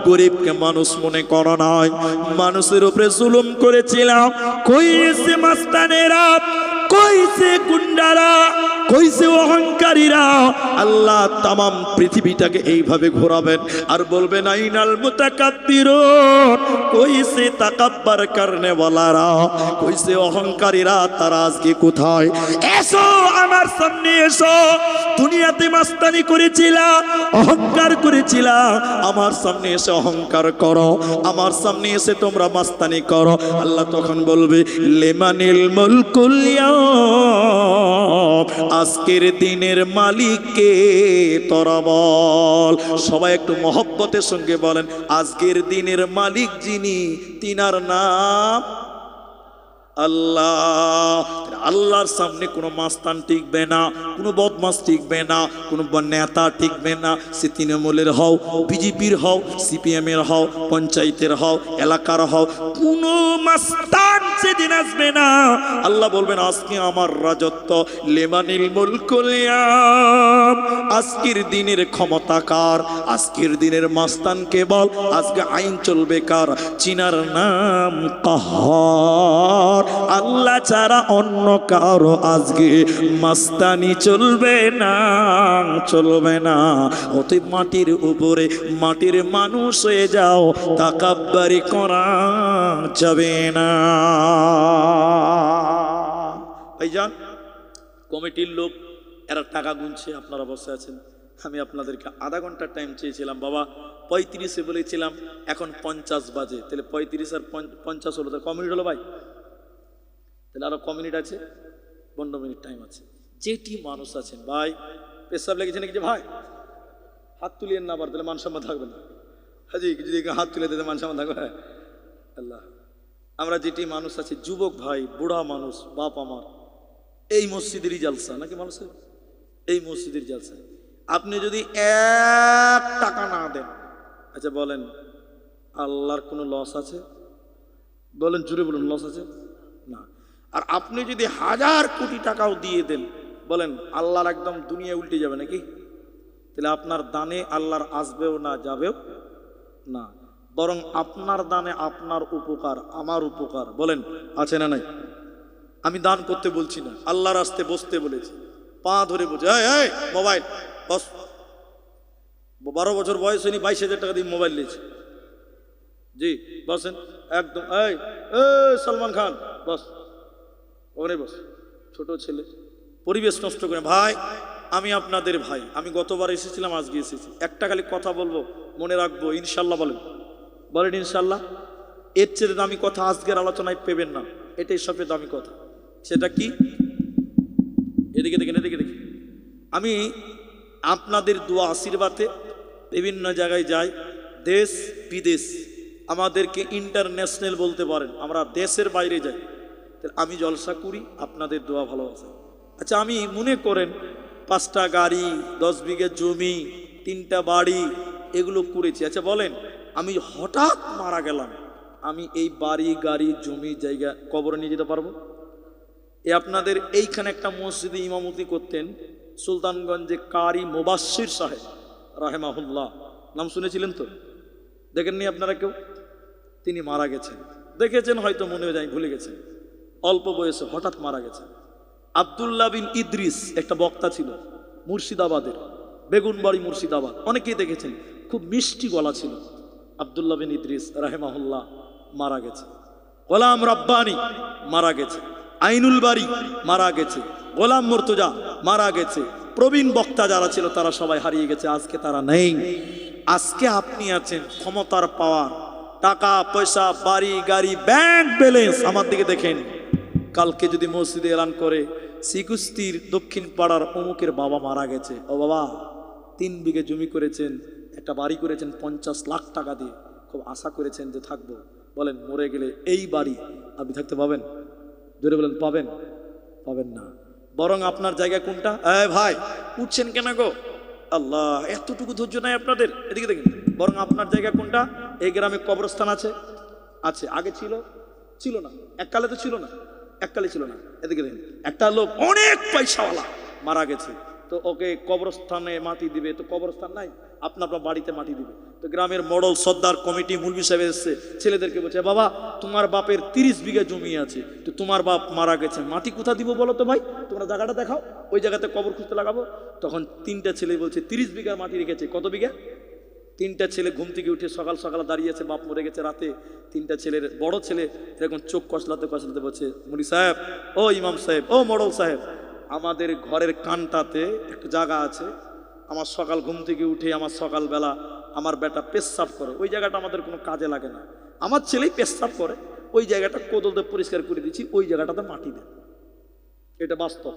গরিবকে মানুষ মনে করো নাই, মানুষের উপরে জুলুম করেছিলাম, কইছে মাস্তানেরা, কইছে গুন্ডারা, কইছে অহংকারীরা, আল্লাহ তামাম পৃথিবীটাকে এইভাবে ঘোরাবেন আর বলবেন, আইনাল মুতাকাব্বিরুন, কইছে তাকাব্বার করনে ওয়ালারা, কইছে অহংকারীরা, তারা আজকে কোথায়? এসো আমার সামনে এসো। দুনিয়াতে মাস্তানি করেছিলা, অহংকার করেছিলা, আমার সামনে এসে অহংকার করো, আমার সামনে এসে তোমরা মাস্তানি করো। আল্লাহ তখন বলবে, লিমানিল মুলকুল ইয়াউম, আজকের দিনের মালিককে তোরা বল। সবাই একটু মহব্বতের সঙ্গে বলেন, আজকের দিনের মালিক যিনি, তিনার নাম আল্লাহ। আল্লাহর সামনে কোনো মাস্তান টিকবে না, কোনো বদমাস টিকবে না, কোনো নেতা টিকবে না। সে তৃণমূলের হও, বিজেপির হও, সিপিএমের হও, পঞ্চায়েতের হও, এলাকার হও, কোনো মাস্তান সেদিন আসবে না। আল্লাহ বলবেন, আজকে আমার রাজত্ব, লিমানিল মুলকুল ইয়াউম, আজকের দিনের ক্ষমতাকার, আজকের দিনের মাস্তান কেবল, আজকে আইন চলবে কার? চিনার নাম কাহার। আল্লাহ ছাড়া অন্য কারো আজকে মাস্তানি চলবে না, চলবে না। অতএব মাটির উপরে মাটির মানুষ হয়ে যাও, তাকাব্বারি করা যাবে না। ভাইজান, কমিটির লোক এরা টাকা গুনছে, আপনারা বসে আছেন। আমি আপনাদেরকে আধা ঘন্টার টাইম চেয়েছিলাম, বাবা 35-এ বলেছিলাম, এখন 50 বাজে, তাহলে 35 আর 50 হলো, তাহলে কমিটি হলো ভাই, তাহলে আরো কমিউনিট আছে, 15 মিনিট টাইম আছে। যেটি মানুষ আছেন, ভাই পেশাব লেগেছে নাকি? যে ভাই হাত তুলিয়েন না, আবার তাহলে মান সম্মান থাকবে না। হাজি যদি হাত তুলে দিতে মান সম্মান থাকবে? আল্লাহ, আমরা যেটি মানুষ আছে, যুবক ভাই, বুড়া মানুষ, বাপ আমার, এই মসজিদেরই জালসা নাকি মানুষের, এই মসজিদের জালসা, আপনি যদি 1 টাকা না দেন, আচ্ছা বলেন আল্লাহর কোনো লস আছে? বলেন, জুড়ে বলুন, লস আছে না। আর আপনি যদি 1000 কোটি টাকাও দিয়ে দেন, বলেন আল্লাহর একদম দুনিয়া উল্টে যাবে নাকি? তাহলে আপনার দানে আল্লাহর আসবেও না, যাবেও না, বরং আপনার দানে আপনার উপকার, আমার উপকার, বলেন আছে না নাই? আমি দান করতে বলছি না, আল্লাহর রাস্তায় বসতে বলেছি, পা ধরে বলছি, এই মোবাইল বস। 12 বছর বয়স হয়নি, 22,000 টাকা দিয়ে মোবাইল নিয়েছে, জি বসেন একদম। এই সলমান খান বস, ওখানে বস, ছোট ছেলে, পরিবেশ নষ্ট করে। ভাই আমি আপনাদের ভাই, আমি গতবার এসেছিলাম, আজকে এসেছি, একটা খালি কথা বলবো, মনে রাখবো ইনশাল্লাহ। বলেন বলেন ইনশাল্লাহ। এর চেয়ে দামি কথা আজকের আলোচনায় পেবেন না, এটাই সবচেয়ে দামি কথা। সেটা কি? এদিকে দেখেন, এদিকে দেখেন। আমি আপনাদের দোয়া আশীর্বাদে বিভিন্ন জায়গায় যাই, দেশ বিদেশ, আমাদেরকে ইন্টারন্যাশনাল বলতে পারেন, আমরা দেশের বাইরে যাই, তাহলে আমি জলসা করি আপনাদের দোয়া ভালোবাসা। আচ্ছা, আমি মনে করেন 5টা গাড়ি, 10 বিঘে জমি, 3টা বাড়ি, এগুলো করেছি। আচ্ছা বলেন, আমি হঠাৎ মারা গেলাম, আমি এই বাড়ি গাড়ি জমি জায়গা কবরে নিয়ে যেতে পারবো? এ আপনাদের এইখানে একটা মসজিদে ইমামতি করতেন সুলতানগঞ্জে কারি মুবাশশির সাহেব রাহেমাহুল্লাহ, নাম শুনেছিলেন তো? দেখেননি আপনারা কেউ? তিনি মারা গেছেন, দেখেছেন হয়তো, মনে যায় ভুলে গেছেন, অল্প বয়সে হঠাৎ মারা গেছেন। আব্দুল্লাহ বিন ইদ্রিস একটা বক্তা ছিল মুর্শিদাবাদের, বেগুনবাড়ি মুর্শিদাবাদ, অনেকেই দেখেছেন, খুব মিষ্টি গলা ছিল। আব্দুল্লাহ বিন ইদ্রিস রাহেমাহুল্লাহ মারা গেছে। গোলাম রাব্বানি মারা গেছে, আইনুল বাড়ি মারা গেছে, গোলাম মুর্তজা মারা গেছে, প্রবীণ বক্তা যারা ছিল তারা সবাই হারিয়ে গেছে, আজকে তারা নেই। আজকে আপনি আছেন, ক্ষমতার পাওয়ার, টাকা পয়সা, বাড়ি গাড়ি, ব্যাংক ব্যালেন্স। আমার দিকে দেখেন, কালকে যদি মসজিদে এলান করে শ্রীকুস্তির দক্ষিণ পাড়ার অমুকের বাবা মারা গেছে, ও বাবা 3 বিঘে জমি করেছেন, একটা বাড়ি করেছেন 50 লাখ টাকা দিয়ে, খুব আশা করেছেন যে থাকবো, বলেন মরে গেলে এই বাড়ি আপনি থাকতে পাবেন? জোরে বলেন, পাবেন? পাবেন না। বরং আপনার জায়গা কোনটা? ভাই উঠছেন কেন গো? আল্লাহ, এতটুকু ধৈর্য নাই আপনাদের? এদিকে দেখেন, বরং আপনার জায়গা কোনটা? এই গ্রামে কবরস্থান আছে? আছে। আগে ছিল? ছিল না। এককালে তো ছিল না, এককালে ছিল না। এদিকে দেখেন, একটা লোক অনেক পয়সাওয়ালা মারা গেছে, তো ওকে কবরস্থানে মাটি দিবে, তো কবরস্থান নাই, আপনার বাড়িতে মাটি দিবে। তো গ্রামের মডল সর্দার কমিটি মুলবি সাহেব এসছে, ছেলেদেরকে বলছে, বাবা তোমার বাপের 30 বিঘা জমি আছে, তো তোমার বাপ মারা গেছে, মাটি কোথা দিব বলো তো ভাই, তোমরা জায়গাটা দেখাও, ওই জায়গাতে কবর খুঁজতে লাগাবো। তখন 3টা ছেলে বলছে 30 বিঘার মাটি রেখেছে। কত বিঘা? 3টা ছেলে ঘুম থেকে উঠে সকাল সকাল দাঁড়িয়েছে, বাপ মরে গেছে রাতে। 3টা ছেলের বড় ছেলে এরকম চোখ কষলাতে কষলাতে বলছে, মুলি সাহেব, ও ইমাম সাহেব, ও মডল সাহেব, আমাদের ঘরের কানটাতে একটা জায়গা আছে, আমার সকাল ঘুম থেকে উঠে আমার সকালবেলা আমার বেটা পেশাব করে, ওই জায়গাটা আমাদের কোনো কাজে লাগে না, আমার ছেলেই পেশাব করে, ওই জায়গাটা কোদল দিয়ে পরিষ্কার করে দিচ্ছি, ওই জায়গাটাতে মাটি দেন। এটা বাস্তব।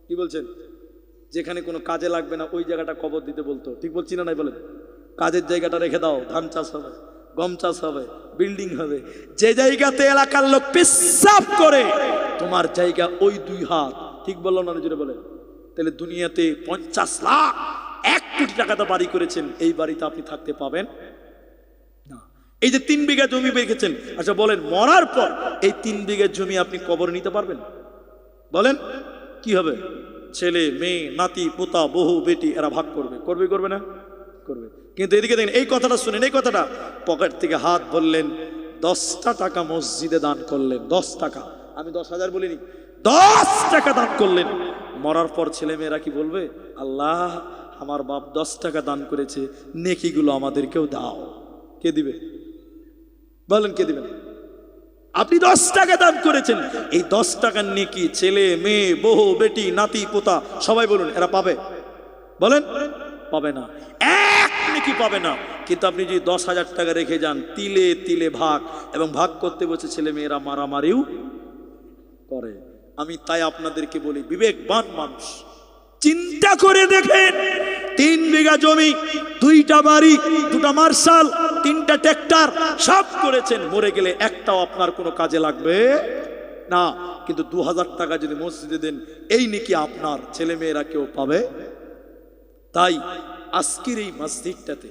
কি বলছেন? যেখানে কোনো কাজে লাগবে না ওই জায়গাটা কবর দিতে বলতো, ঠিক বলছি না? নাই বলেন? কাজের জায়গাটা রেখে দাও, ধান চাষ হবে, গম চাষ হবে, বিল্ডিং হবে। যে জায়গাতে এলাকার লোক পেশাব করে তোমার জায়গা ওই 2 হাত, ঠিক বললো না? জুড়ে বলেন। তাহলে দুনিয়াতে 50 লাখ 1 কোটি টাকাতে বাড়ি করেছেন, এই বাড়িতে আপনি থাকতে পাবেন না। এই যে 3 বিঘা জমি রেখেছেন, আচ্ছা বলেন মরার পর এই 3 বিঘা জমি আপনি কবর নিতে পারবেন? বলেন কি হবে? ছেলে মেয়ে নাতি পোতা বহু বেটি এরা ভাগ করবে, করবে করবে না? করবে। কিন্তু এদিকে দেখেন, এই কথাটা শুনেন, এই কথাটা, পকেট থেকে হাত বললেন, 10টা টাকা মসজিদে দান করলেন, 10 টাকা, আমি 10,000 বলিনি, 10 টাকা দান করলেন। মরার পর ছেলে মেয়েরা কি বলবে? আল্লাহ, আমার বাপ 10 টাকা দান করেছে, নেকিগুলো আমাদেরকেও দাও। কে দিবে? বলেন কে দিবেন? আপনি 10 টাকা দান করেছেন, এই 10 টাকার নেকি ছেলে মেয়ে বহু বেটি নাতি পোতা সবাই বলুন এরা পাবে? বলেন পাবে না, এক নেকি পাবে না। কিন্তু আপনি যদি 10,000 টাকা রেখে যান, তিলে তিলে ভাগ, এবং ভাগ করতে বসে ছেলে মেয়েরা মারামারিও করে। আমি তাই আপনাদেরকে বলি, বিবেকবান মানুষ চিন্তা করে দেখেন, 3 বিঘা জমি, 2টা বাড়ি, 2টা মার্শাল, 3টা ট্র্যাক্টর, সব করেছেন, মরে গেলে একটাও আপনার কোনো কাজে লাগবে না। কিন্তু 2000 টাকা যদি মসজিদে দেন, এই নাকি আপনার ছেলে মেয়েরা কেউ পাবে? তাই আজকের এই মসজিদটাতে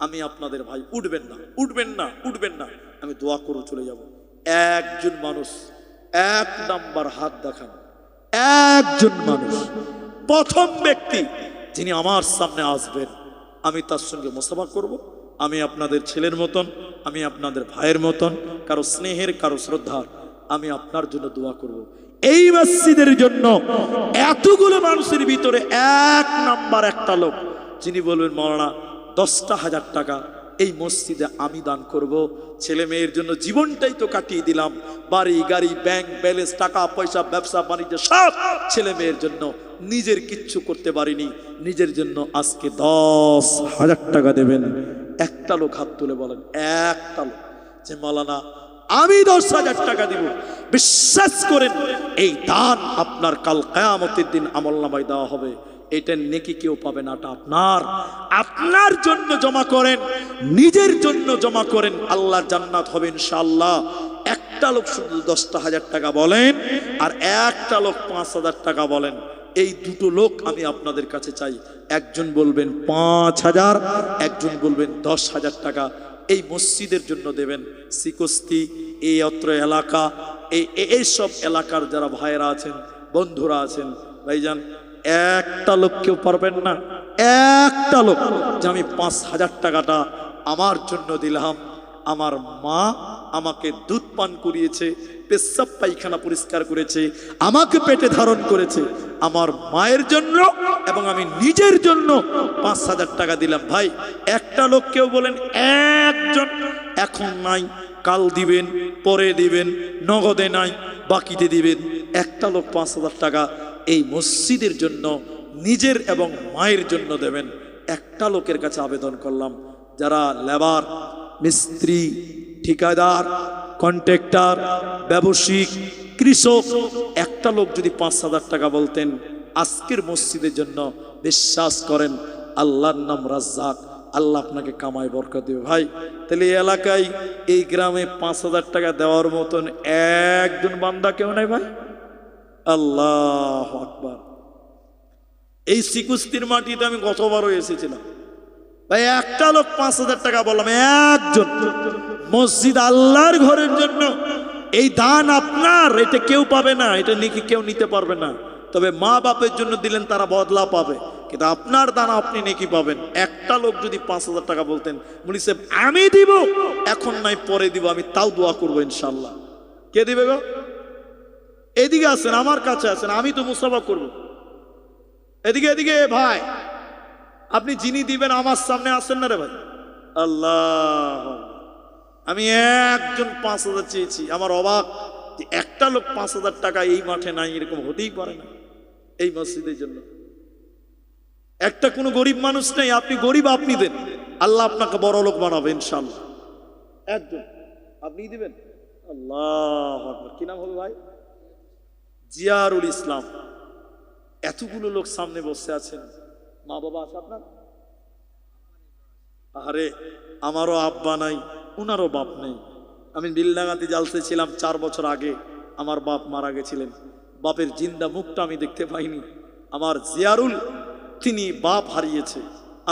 আমি আপনাদের ভাই, উঠবেন না, উঠবেন না, উঠবেন না, আমি দোয়া করে চলে যাব। একজন মানুষ 1 নাম্বার হাত দেখান, একজন মানুষ, প্রথম ব্যক্তি যিনি আমার সামনে আসবেন, আমি তার সঙ্গে মুসাফা করব। আমি আপনাদের ছেলের মতন, আমি আপনাদের ভাইয়ের মতন, কারো স্নেহের, কারো শ্রদ্ধার, আমি আপনার জন্য দোয়া করব। এই মসজিদের জন্য এতগুলো মানুষের ভিতরে 1 নাম্বার একটা লোক যিনি বলবেন, মাওলানা 10,000 টাকা এই মসজিদে আমি দান করব, ছেলে মেয়ের জন্য জীবনটাই তো কাটিয়ে দিলাম, বাড়ি গাড়ি ব্যাংক ব্যালেন্স টাকা পয়সা ব্যবসা বাণিজ্য সব ছেলে মেয়ের জন্য, নিজের কিচ্ছু করতে পারিনি, নিজের জন্য আজকে 10,000 টাকা দেবেন। একটা লোক হাত তুলে বলেন, একটা লোক যে মাওলানা আমি 10,000 টাকা দিব। বিশ্বাস করেন এই দান আপনার কাল কিয়ামতের দিন আমলনামায় দেওয়া হবে। এটার নেকি কেউ পাবে না, এটা আপনার জন্য জমা করেন, নিজের জন্য জমা করেন, আল্লাহর জান্নাত হবে ইনশাআল্লাহ। একটা লোক শুধু 10,000 টাকা বলেন আর একটা লোক 5,000 টাকা বলেন। এই দুটো লোক আমি আপনাদের কাছে চাই। একজন বলবেন 5,000, একজন বলবেন 10,000 টাকা। এই মসজিদের জন্য দেবেন। সিকস্তি, এই অত্র এলাকা, এই সব এলাকার যারা ভাইরা আছেন, বন্ধুরা আছেন, ভাইজান একটা লোক কেউ পারবেন না? একটা লোক যে আমি 5,000 টাকাটা আমার জন্য দিলাম। আমার মা আমাকে দুধ পান করিয়েছে, পেশাব পায়খানা পরিষ্কার করেছে, আমাকে পেটে ধারণ করেছে, আমার মায়ের জন্য এবং আমি নিজের জন্য 5,000 টাকা দিলাম। ভাই একটা লোক কেউ বলেন, একজন, এখন নাই, কাল দিবেন, পরে দিবেন, নগদে নাই, বাকিতে দিবেন। একটা লোক 5,000 টাকা এই মসজিদের জন্য, নিজের এবং মায়ের জন্য দেবেন। একটা লোকের কাছে আবেদন করলাম, যারা লেবার, মিস্ত্রি, ঠিকাদার, কন্ট্রাক্টর, ব্যবসায়িক, কৃষক, একটা লোক যদি 5,000 টাকা বলতেন আজকের মসজিদের জন্য, বিশ্বাস করেন আল্লাহর নাম রাজ্জাক, আল্লাহ আপনাকে কামায় বরকত দেবে। ভাই তাহলে এই এলাকায়, এই গ্রামে 5,000 টাকা দেওয়ার মতন একজন বান্দা কেউ নাই ভাই? আল্লাহু আকবার। এই সিকুস্তির মাটিতে আমি গতবারও এসেছিলাম ভাই, একটা লোক 5,000 টাকা বললাম, একজন। মসজিদ আল্লাহর ঘরের জন্য এই দান আপনার, এটা কেউ পাবে না, এটা নাকি কেউ নিতে পারবে না। তবে মা বাপের জন্য দিলেন তারা বদলা পাবে, কিন্তু আপনার দান আপনি নাকি পাবেন। একটা লোক যদি 5,000 টাকা বলতেন, মুনি সাহেব আমি দিব, এখন নাই পরে দিব, আমি তাও দোয়া করবো ইনশাল্লাহ। কে দিবে গো? এদিকে আসেন, আমার কাছে আসেন, আমি তো মুসাফা করব। এদিকে এদিকে ভাই, আপনি যিনি দিবেন আমার সামনে আসেন না রে ভাই। আল্লাহ, আমি একজন 5,000 চেয়েছি, আমার অবাক যে একটা লোক 5,000 টাকা এই মাঠে নাই, এরকম হতেই পারে না। এই মসজিদের জন্য একটা কোনো গরিব মানুষ নেই, আপনি গরিব, আপনি দেন, আল্লাহ আপনাকে বড় লোক বানাবে ইনশাআল্লাহ। একজন আপনি দিবেন। আল্লাহ আকবার। কি নাম হবে ভাই? জিয়ারুল ইসলাম। এতগুলো লোক সামনে বসে আছেন, মা বাবা আছে আপনার? আরে আমারও আব্বা নাই, উনারও বাপ নেই। আমি বিলডাঙ্গাতে জালসে ছিলাম 4 বছর আগে, আমার বাপ মারা গেছিলেন। বাপের জিন্দা মুখটা আমি দেখতে পাইনি। আমার জিয়ারুল, তিনি বাপ হারিয়েছে।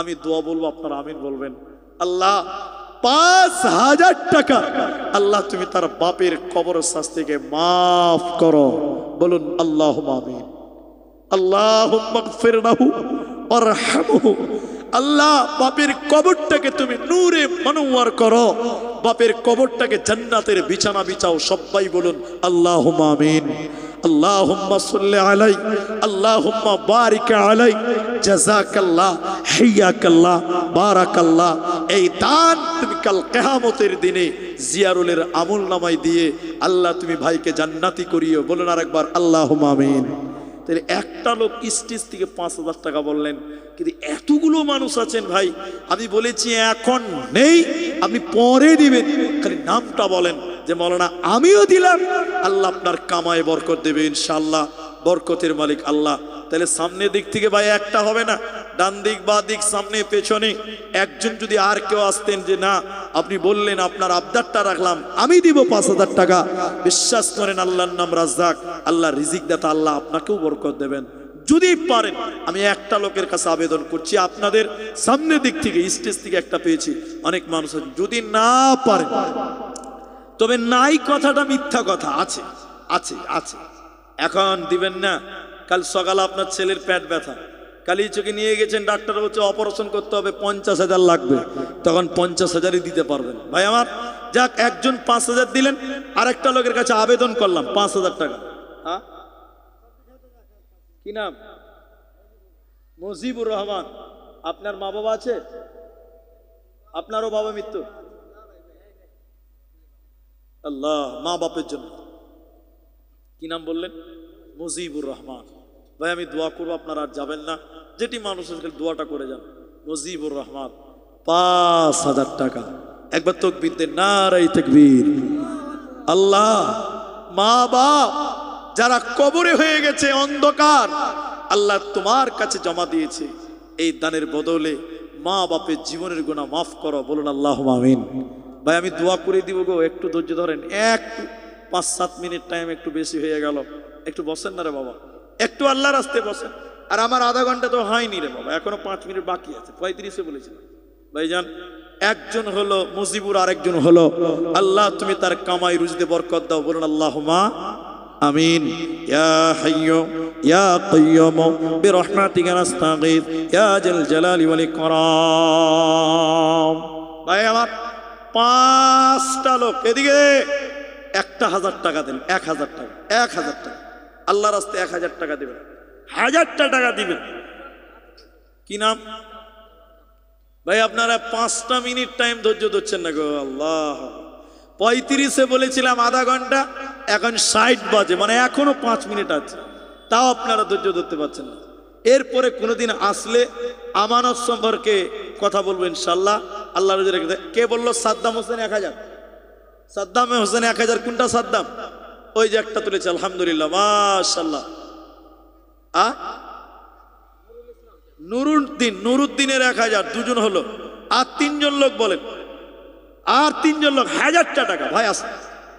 আমি দোয়া বলবো, আপনারা আমিন বলবেন। আল্লাহ 5,000 টাকা, আল্লাহ তুমি তার বাপের কবর শাস্তিকে মাফ করো, বলুন আল্লাহুম্মা আমিন। আল্লাহুম্মা গফির লাহু ওয়ারহামহু। আল্লাহ বাপের কবরটাকে তুমি নূরে মনোয়ার করো, বাপের কবরটাকে জান্নাতের বিছানা বিছাও। সবাই বলুন আল্লাহুম্মা আমিন। আল্লাহুম্মা সাল্লি আলাই, আল্লাহুম্মা বারিক আলাই, জাযাকাল্লাহ, হাইয়াকাল্লাহ, বারাকাল্লাহ। এই দান তুমি কাল কিয়ামতের দিনে জিয়ারুলের আমল নামায় দিয়ে আল্লাহ তুমি ভাইকে জান্নাতি করিও। বলুন আরেকবার আল্লাহুম্মা আমিন। তাহলে একটা লোক স্টেজ থেকে 5,000 টাকা বললেন, কিন্তু এতগুলো মানুষ আছেন ভাই, আমি বলেছি এখন নেই, আপনি পরে দিবেন, খালি নামটা বলেন যে মাওলানা আমিও দিলাম, আল্লাহ আপনার কামায় বরকত দেবে ইনশাআল্লাহ। বরকতের মালিক আল্লাহ। তাহলে সামনের দিক থেকে ভাই একটা হবে না, ডান দিক বা দিক, সামনে পেছনে একজন যদি আর কেউ আসতেন যে না আপনি বললেন আপনার আবদারটা রাখলাম, আমি দিব 5,000 টাকা, বিশ্বাস করেন আল্লাহর নাম রাজ্জাক, আল্লাহ রিজিক দাতা, আল্লাহ আপনাকেও বরকত দেবেন। যদি পারেন, আমি একটা লোকের কাছে আবেদন করছি, আপনাদের সামনের দিক থেকে, স্টেজ থেকে একটা পেয়েছি, অনেক মানুষ আছে, যদি না পারেন, তবে নাই কথাটা মিথ্যা কথা, আছে আছে আছে, এখন দিবেন না। কাল সকালে আপনার ছেলের পেট ব্যথা, কালি চোখে নিয়ে গেছেন, ডাক্তার বলছে অপারেশন করতে হবে, 50,000 লাগবে, তখন 50,000ই দিতে পারবেন। ভাই আমার, যাক একজন 5,000 দিলেন, আরেকটা লোকের কাছে আবেদন করলাম 5,000 টাকা। হ্যাঁ, কি নাম? মুজিবুর রহমান। আপনার মা বাবা আছে? আপনারও বাবা মৃত্যু? আল্লাহ, মা বাপের জন্য। কি নাম বললেন? মুজিবুর রহমান। ভাই আমি দোয়া করবো, আপনারা আর যাবেন না, যেটি মানুষ দোয়াটা করে যান। মুজিবুর রহমান 5,000 টাকা। একবার তাকবীর দেন, নারায়ে তাকবীর। আল্লাহ, মা বাপ যারা কবরে হয়ে গেছে অন্ধকার, আল্লাহ তোমার কাছে জমা দিয়েছে, এই দানের বদলে মা বাপের জীবনের গুনাহ মাফ করো, বলুন আল্লাহুম্মা আমিন। ভাই আমি দোয়া করে দিব গো, একটু ধৈর্য ধরেন, একটু 5-7 মিনিট টাইম একটু বেশি হয়ে গেল, একটু বসেন না রে বাবা, একটু আল্লাহর রাস্তায় বসেন। আর আমার আধা ঘন্টা তো হয়নি রে বাবা, এখনো 5 মিনিট বাকি আছে, 35-এ বলেছিলাম। ভাইজান একজন হলো মুজিবুর, আরেকজন হলো আল্লাহ, তুমি তার কামাই রুজিতে বরকত দাও, বলুন আল্লাহুম্মা আমিন। ইয়া হাইয়্যু ইয়া কাইয়্যুম বিরহমাতিকা নাস্তাগীথ ইয়া জাল জালালি ওয়াল ইকরাম। ভাই আমার 5টা লোক এদিকে, 1,000 টাকা দেন, 1,000 টাকা, 1,000 টাকা আল্লাহর রাস্তায় 1,000 টাকা দিবেন, 1000টা টাকা দিবেন। কি নাম ভাই? আপনারা 5টা মিনিট টাইম ধৈর্য ধরছেন না গো, আল্লাহ। 35-এ বলেছিলাম আধা ঘন্টা, এখন 60 বাজে, মানে এখনো 5 মিনিট আছে, তাও আপনারা ধৈর্য ধরতে পারছেন না। এরপরে কোনোদিন আসলে আমানত সম্পর্কে কথা বলবো ইনশাল্লাহ, আল্লাহ রুজি রেখে। কে বললো সাদ্দাম হোসেন 1000? সাদ্দাম হোসেন 1000? কোনটা সাদ্দাম? ওই যে একটা তুলেছে, আলহামদুলিল্লাহ, মাশাআল্লাহ। নুরুদ্দিনের 1000, দুজন হলো, আর 3জন লোক বলেন, আর 3জন লোক 1000টা টাকা। ভাই আসে,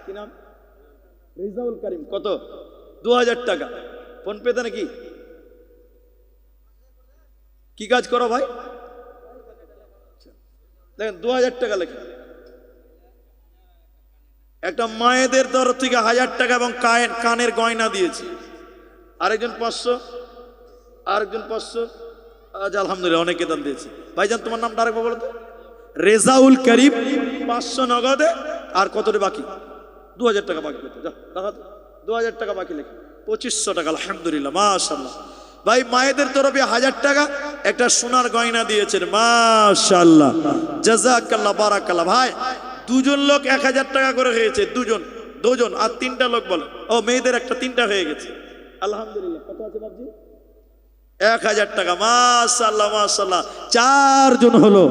কি নাম? রেজাউল করিম। কত? 2000 টাকা। ফোন পেতে নাকি? কি কাজ করো ভাই? দেখেন 2000 টাকা লেখা। একটা মায়েদের তরফ থেকে 1000 টাকা এবং কানের গয়না দিয়েছে। আরেকজন 500, আরেকজন 500। আজ আলহামদুলিল্লাহ অনেকে দান দিয়েছে। ভাইজান তোমার নামটা আরেকবার বলো তো। রেজাউল করিম, 500 নগদে। আর কতটা বাকি? 2000 টাকা বাকি। দেখা 2000 টাকা বাকি লেখা, 2500 টাকা। আলহামদুলিল্লাহ, মাশাআল্লাহ। ভাই মায়েদের তরফে 1000 টাকা, একটা সোনার গয়না দিয়েছেন, মাশাআল্লাহ, জাযাকাল্লাহ, বারাকাল্লাহ। ভাই দুজন লোক 1000 টাকা করে হয়েছে, দুজন। আর 3টা লোক বলে, ও মেয়েদের একটা 3টা হয়ে গেছে, আলহামদুলিল্লাহ। কত আছে বাবজি? 1000 টাকা, মাশাআল্লাহ, মাশাআল্লাহ। 4 জন হলো,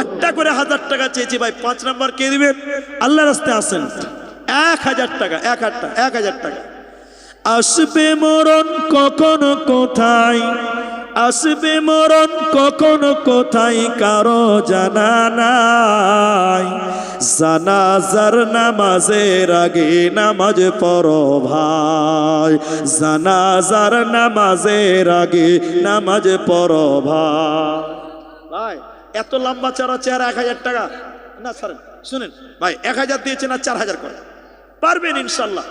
একটা করে 1000 টাকা চেয়েছি। ভাই 5 নাম্বার কে দিবেন? আল্লাহ রাস্তায় আসেন, 1000 টাকা, 1000 টাকা। আসবে মরণ কখনো কোথায়, আসবে মরণ কখনো কোথায়, কারো জানা নাই। জানাজার নামাজের আগে নামাজ পড়ো ভাই, জানাজার নামাজের আগে নামাজ পড়ো ভাই। ভাই এত লম্বা চড়া চেয়ার 1000 টাকা না স্যার, শুনেন ভাই, 1000 দিয়েছেন আর 4000 করে পারবেন ইনশাল্লাহ,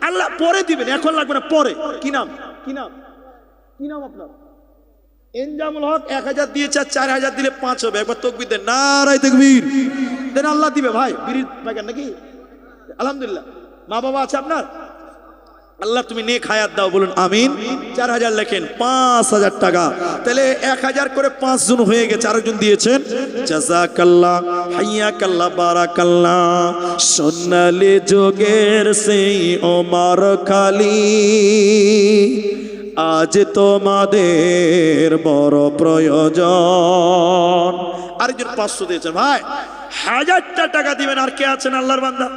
আল্লাহ পরে দিবেন, এখন লাগবে না, পরে। কি নাম? কি নাম? কি নাম আপনার? এনজামুল হক। 1000 দিয়েছে আর 4000 দিলে 5 হবে। একবার তাকবীর দেন, নারায়ে তাকবীর দেন, আল্লাহ দিবে। ভাই বিড়ি পাকেন নাকি? আলহামদুলিল্লাহ। মা বাবা আছে আপনার? আল্লাহ তুমি নেক হায়াত দাও, বলুন আমিন। 4000 লেখেন, 5000 টাকা। তাহলে 1000 করে 5 জন হয়ে গেছে। আরেকজন দিয়েছেন, জাযাকাল্লাহ, হাইয়াকাল্লাহ, বারাকাল্লাহ। সোনালি যোগের সেই ওমর খালি, আজ তোমাদের বড় প্রয়োজন। আরেকজন 500 দিয়েছেন। ভাই 1000টা টাকা দিবেন। আর কে আছেন আল্লাহর বান্দা?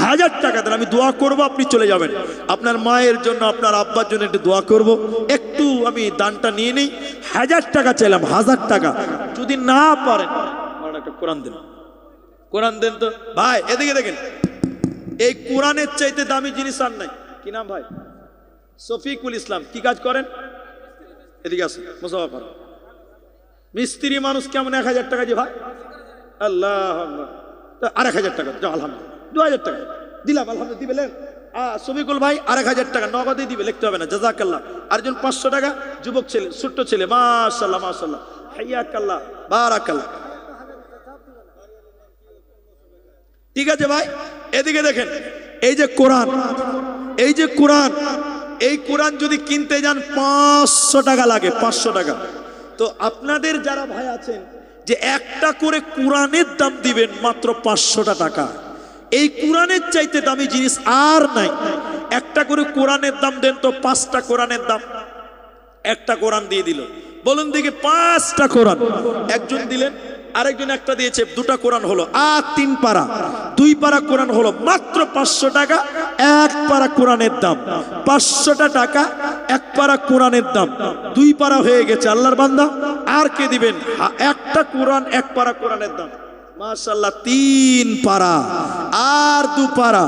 1000 টাকা দেন, আমি দোয়া করব, আপনি চলে যাবেন। আপনার মায়ের জন্য, আপনার আব্বার জন্য একটু দোয়া করব। একটু আমি দানটা নিয়ে নিই। 1000 টাকা চাইলাম, 1000 টাকা। যদি না পারেন একটা কোরআন দেন, কোরআন দেন তো। ভাই এদিকে দেখেন, এই কোরআনের চাইতে দামি জিনিস আর নাই। কি নাম ভাই? শফিকুল ইসলাম। কি কাজ করেন? এদিকে আসেন, মুসাফা করেন। মিস্ত্রি মানুষ, কেমন 1000 টাকা দিয়ে ভাই? আল্লাহ, আর 1000 টাকা যাও, আলহামদুলিল্লাহ। 2000 টাকা দিলাম, আলহামদুলিল্লাহ। দিবেন শফিকুল ভাই? আর 1000 টাকা নগদে দিবে, লিখতে হবে না, জাযাকাল্লাহ। আরেকজন 500 টাকা, যুবক ছেলে, ছোট্ট ছেলে, মাশাআল্লাহ, মাশাআল্লাহ, হাইয়াকাল্লাহ, বারাকাল্লাহ। ঠিক আছে ভাই, এদিকে দেখেন, এই যে কোরআন, এই যে কোরআন, এই কোরআন যদি কিনতে যান 500 টাকা লাগে, 500 টাকা। তো আপনাদের যারা ভাই আছেন যে একটা করে কোরআনের দাম দিবেন মাত্র 500 টাকা, এই কোরআনের চাইতে দামি জিনিস আর নাই। একটা করে কোরআনের দাম দেন তো, 5টা কোরআনের দাম। একটা কোরআন দিয়ে দিল, বলুন দেখি 5টা কোরআন। একজন দিলেন, আরেকজন একটা দিয়েছে, দুটা কোরআন হলো, আর 3 পারা 2 পারা কোরআন হলো মাত্র 500 টাকা। 1 পারা কোরআনের দাম 500 টাকা, 1 পারা কোরআনের দাম 2 পারা হয়ে গেছে। আল্লাহর বান্দা আর কে দিবেন? একটা কোরআন 1 পারা কোরআনের দাম মাশাআল্লাহ 3 পারা আর 2 পারা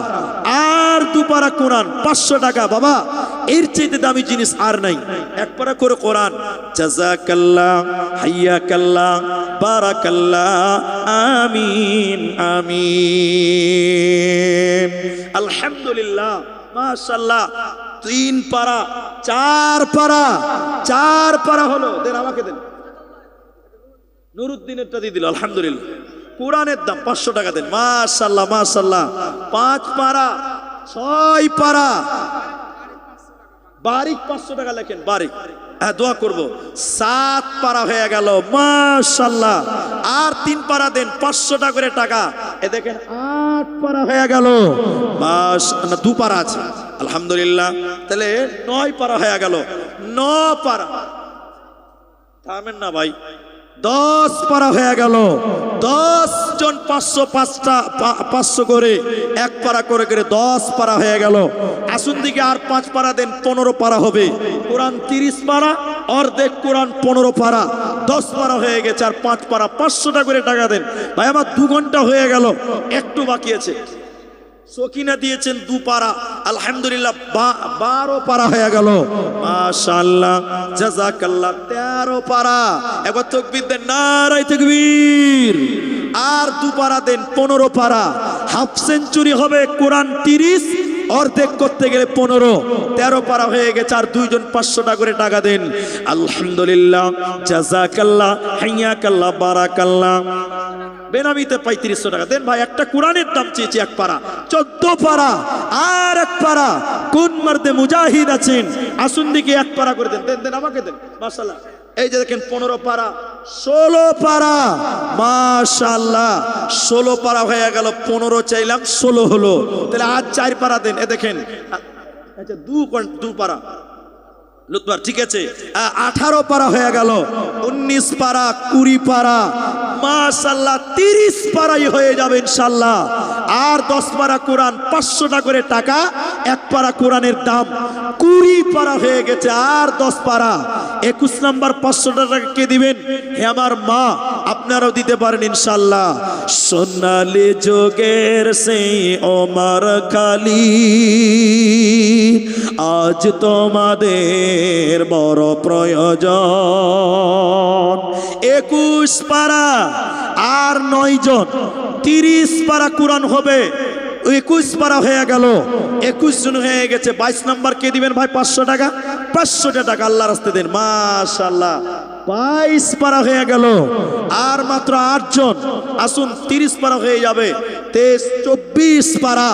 আর 2 পারা কোরআন 500 টাকা। বাবা এর চাইতে দামি জিনিস আর নাই। 1 পারা করে কোরআন। জাযাকাল্লাহ, হাইয়াকাল্লাহ, বারাকাল্লাহ, আমিন আমিন। আলহামদুলিল্লাহ মাশাআল্লাহ 3 পারা 4 পারা 4 পারা হলো। দেন আমাকে দেন, নুরুদ্দিনেরটা দিয়ে দিল। আলহামদুলিল্লাহ কোরআনের দাম 500 টাকা দেন। মাশাআল্লাহ মাশাআল্লাহ 5 পারা 6 পারা বারিক 500 টাকা লেখেন বারিক। হ্যাঁ দোয়া করব। 7 পারা হয়ে গেল মাশাআল্লাহ। আর 3 পারা দেন 500 টাকা করে টাকা। এ দেখেন 8 পারা হয়ে গেল মাশাআল্লাহ। 2 পারা আছে আলহামদুলিল্লাহ। তাহলে 9 পারা হয়ে গেল। 9 পারা থামেন না ভাই। 10 পারা হয়ে গেল। 10 জন 500 500 করে 1 পারা করে 10 পারা হয়ে গেল। আসুন দিকে আর 5 পারা দেন 15 পারা হবে। কোরআন 30 পারা, অর্ধেক কোরআন 15 পারা, 10 পারা হয়ে গেছে। আর 5 পারা 500 টাকা করে টাকা দেন। ভাই আমার 2 ঘন্টা হয়ে গেল, একটু বাকি আছে। সকিনা দিয়েছেন 2 পারা আলহামদুলিল্লাহ 12 পারা হয়ে গেল মাশাআল্লাহ জাযাকাল্লাহ 13 পারা। একবার তাকবীর দেন, নারায়ে তাকবীর। আর 2 পারা দেন 15 পারা। হাফ সেঞ্চুরি হবে কোরআন 30, অর্ধেক করতে গেলে 15, 13 পারা হয়ে গেছে। আর 2 জন 500 টাকা করে টাকা দেন। আলহামদুলিল্লাহ জাযাকাল্লাহ, হাইয়াকাল্লাহ, বারাকাল্লাহ। বেনামিতে 3500 টাকা দেন ভাই। একটা কোরআনের দাম চেয়েছি 1 পারা 14 পারা আর 1 পারা। কোন মর্দে মুজাহিদ আছেন আসুন দিকে 1 পারা করে দেন। দেন দেন আমাকে দেন মাশাআল্লাহ। এই যে দেখেন 15 পারা 16 পারা মাশাআল্লাহ 16 পারা হয়ে গেল। 15 চাইলাম 16 হলো। তাহলে আজ 4 পারা দেন। এ দেখেন আচ্ছা 2 পারা লুৎফর ঠিক আছে। 18 পারা হয়ে গেল। 19 পারা 20 পারা মাশাআল্লাহ 30 পারাই হয়ে যাবে ইনশাআল্লাহ। আর 10 পারা কোরআন 500 টাকা করে টাকা। 1 পারা কোরআনের দাম 20 পারা হয়ে গেছে। আর 10 পারা 21 নাম্বার 500 টাকা কে দিবেন? হে আমার মা আপনারাও দিতে পারেন ইনশাআল্লাহ। সোনালি যোগের সেই ওমর খালি আজ তোমাদের বড় প্রয়োজন। 21 পারা আর 9 জন 30 পারা কোরআন হবে। 21 পারা হয়ে গেল। 21 জন হয়ে গেছে। 22 নাম্বার কে দিবেন ভাই? 500 টাকা 500 টাকা আল্লাহর রাস্তায় দেন মাশাআল্লাহ। 22 পারা হয়ে গেল। আর মাত্র 8 জন আসুন 30 পারা হয়ে যাবে। 24 পারা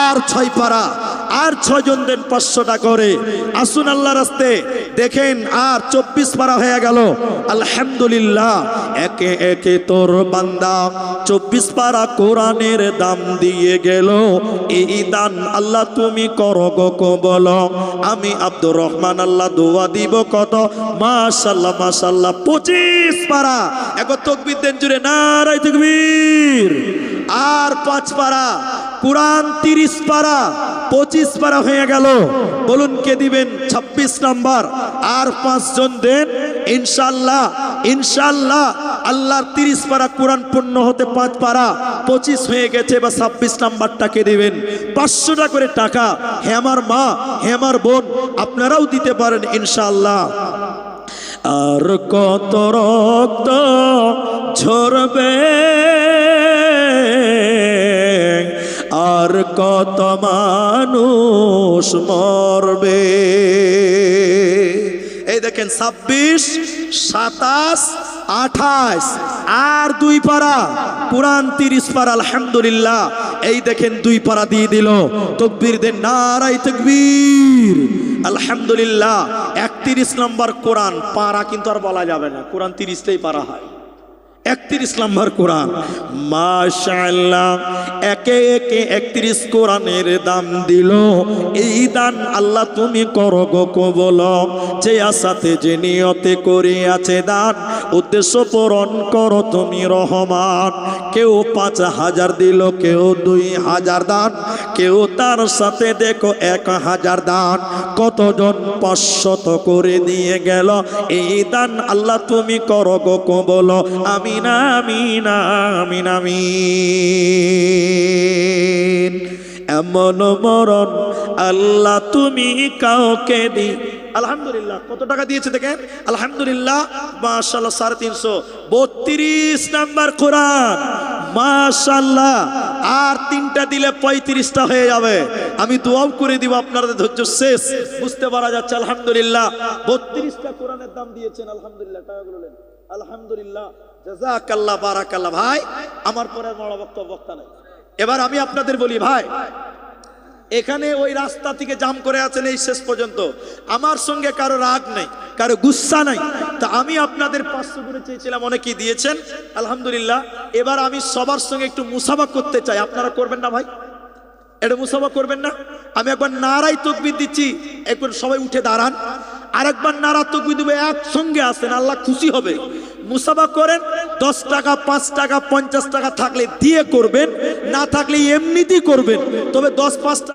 আর 6 পারা আর 6 জন দেন 500 টাকা করে। আসুন আল্লাহর রাস্তায় দেখেন। আর 24 পারা হয়ে গেল আলহামদুলিল্লাহ। একে একে তোর বান্দা 24 পারা কোরআনের দাম দিয়ে গেল। এই দান আল্লাহ তুমি করো গো কবুল। আমি আব্দুর রহমান আল্লাহ দোয়া দিব কত মাশাআল্লাহ মাশাআল্লাহ 25 পারা। একবার তাকবীর দেন জুড়ে, নারায়ে তাকবীর। আর 5 পারা কোরআন 30 পারা 25 পারা হয়ে গেল। বলুন কে দিবেন? 26 নাম্বার। আর 5 জন দেন ইনশাআল্লাহ ইনশাআল্লাহ। আল্লাহর 30 পারা কোরআন পূর্ণ হতে 5 পারা 25 হয়ে গেছে। বা 26 নাম্বারটা কে দিবেন? 500 টাকা করে টাকা। হে আমার মা হে আমার বোন আপনারাও দিতে পারেন ইনশাআল্লাহ। আর কত রক্ত ঝরবে, আর কত মানুষ মরবে। এই দেখেন 26, 27, 28 আর 2 পারা কোরআন 30 পারা আলহামদুলিল্লাহ। এই দেখেন 2 পারা দিয়ে দিল। তাকবীর দেন, নারায়ে তাকবীর। আলহামদুলিল্লাহ। 31 নম্বর কোরআন পারা কিন্তু আর বলা যাবে না। কোরআন 30টাই পারা হয়। 31 নম্বর কোরআন মাশাআল্লাহ। একে একে 31 কোরআনের দাম দিল। এই দান আল্লাহ তুমি করো গো কবুল। যে আশাতে যে নিয়তে করে আছে দান উদ্দেশ্য পূরণ করো তুমি রহমান। কেউ 5,000 দিল, কেউ 2,000 দান, কেউ তার সাথে দেখো 1,000 দান, কতজন 500 করে দিয়ে গেল। এই দান আল্লাহ তুমি করো গো কবুল, আমিন আমিন আমিন আমিন। এমন মরণ আল্লাহ তুমি কাউকে দি। আলহামদুলিল্লাহ কত টাকা দিয়েছে দেখেন, আলহামদুলিল্লাহ মাশাআল্লাহ 350, 32 নাম্বার কোরআন মাশাআল্লাহ। আর 3টা দিলে 35টা হয়ে যাবে। আমি দোয়াও করে দিব, আপনাদের ধৈর্য শেষ, বুঝতে পারা যাচ্ছে। আলহামদুলিল্লাহ 32টা কোরআনের দাম দিয়েছেন। আলহামদুলিল্লাহ টাকা বললেন আলহামদুলিল্লাহ, জাযাকাল্লাহ বারাকাল্লাহ। ভাই আমার পরে বড় বক্তা নাই। এবার আমি আপনাদের বলি ভাই, এখানে ওই রাস্তা থেকে জাম করে আছেন এই শেষ পর্যন্ত, আমার সঙ্গে কারো রাগ নেই, কারো গুসা নাই। তা আমি আপনাদের 500 করে চেয়েছিলাম, অনেকেই দিয়েছেন আলহামদুলিল্লাহ। এবার আমি সবার সঙ্গে একটু মুসাফা করতে চাই, আপনারা করবেন না ভাই? এটা মুসাফা করবেন না? আমি একবার নারাই তাকবীর দিচ্ছি, একবার সবাই উঠে দাঁড়ান, আরেকবার নারা তাকবীর দেব, একসঙ্গে আসেন, আল্লাহ খুশি হবে। মুসাফা করেন, 10 টাকা 5 টাকা 50 টাকা থাকলে দিয়ে করবেন, না থাকলে এমনিতেই করবেন, তবে 10 5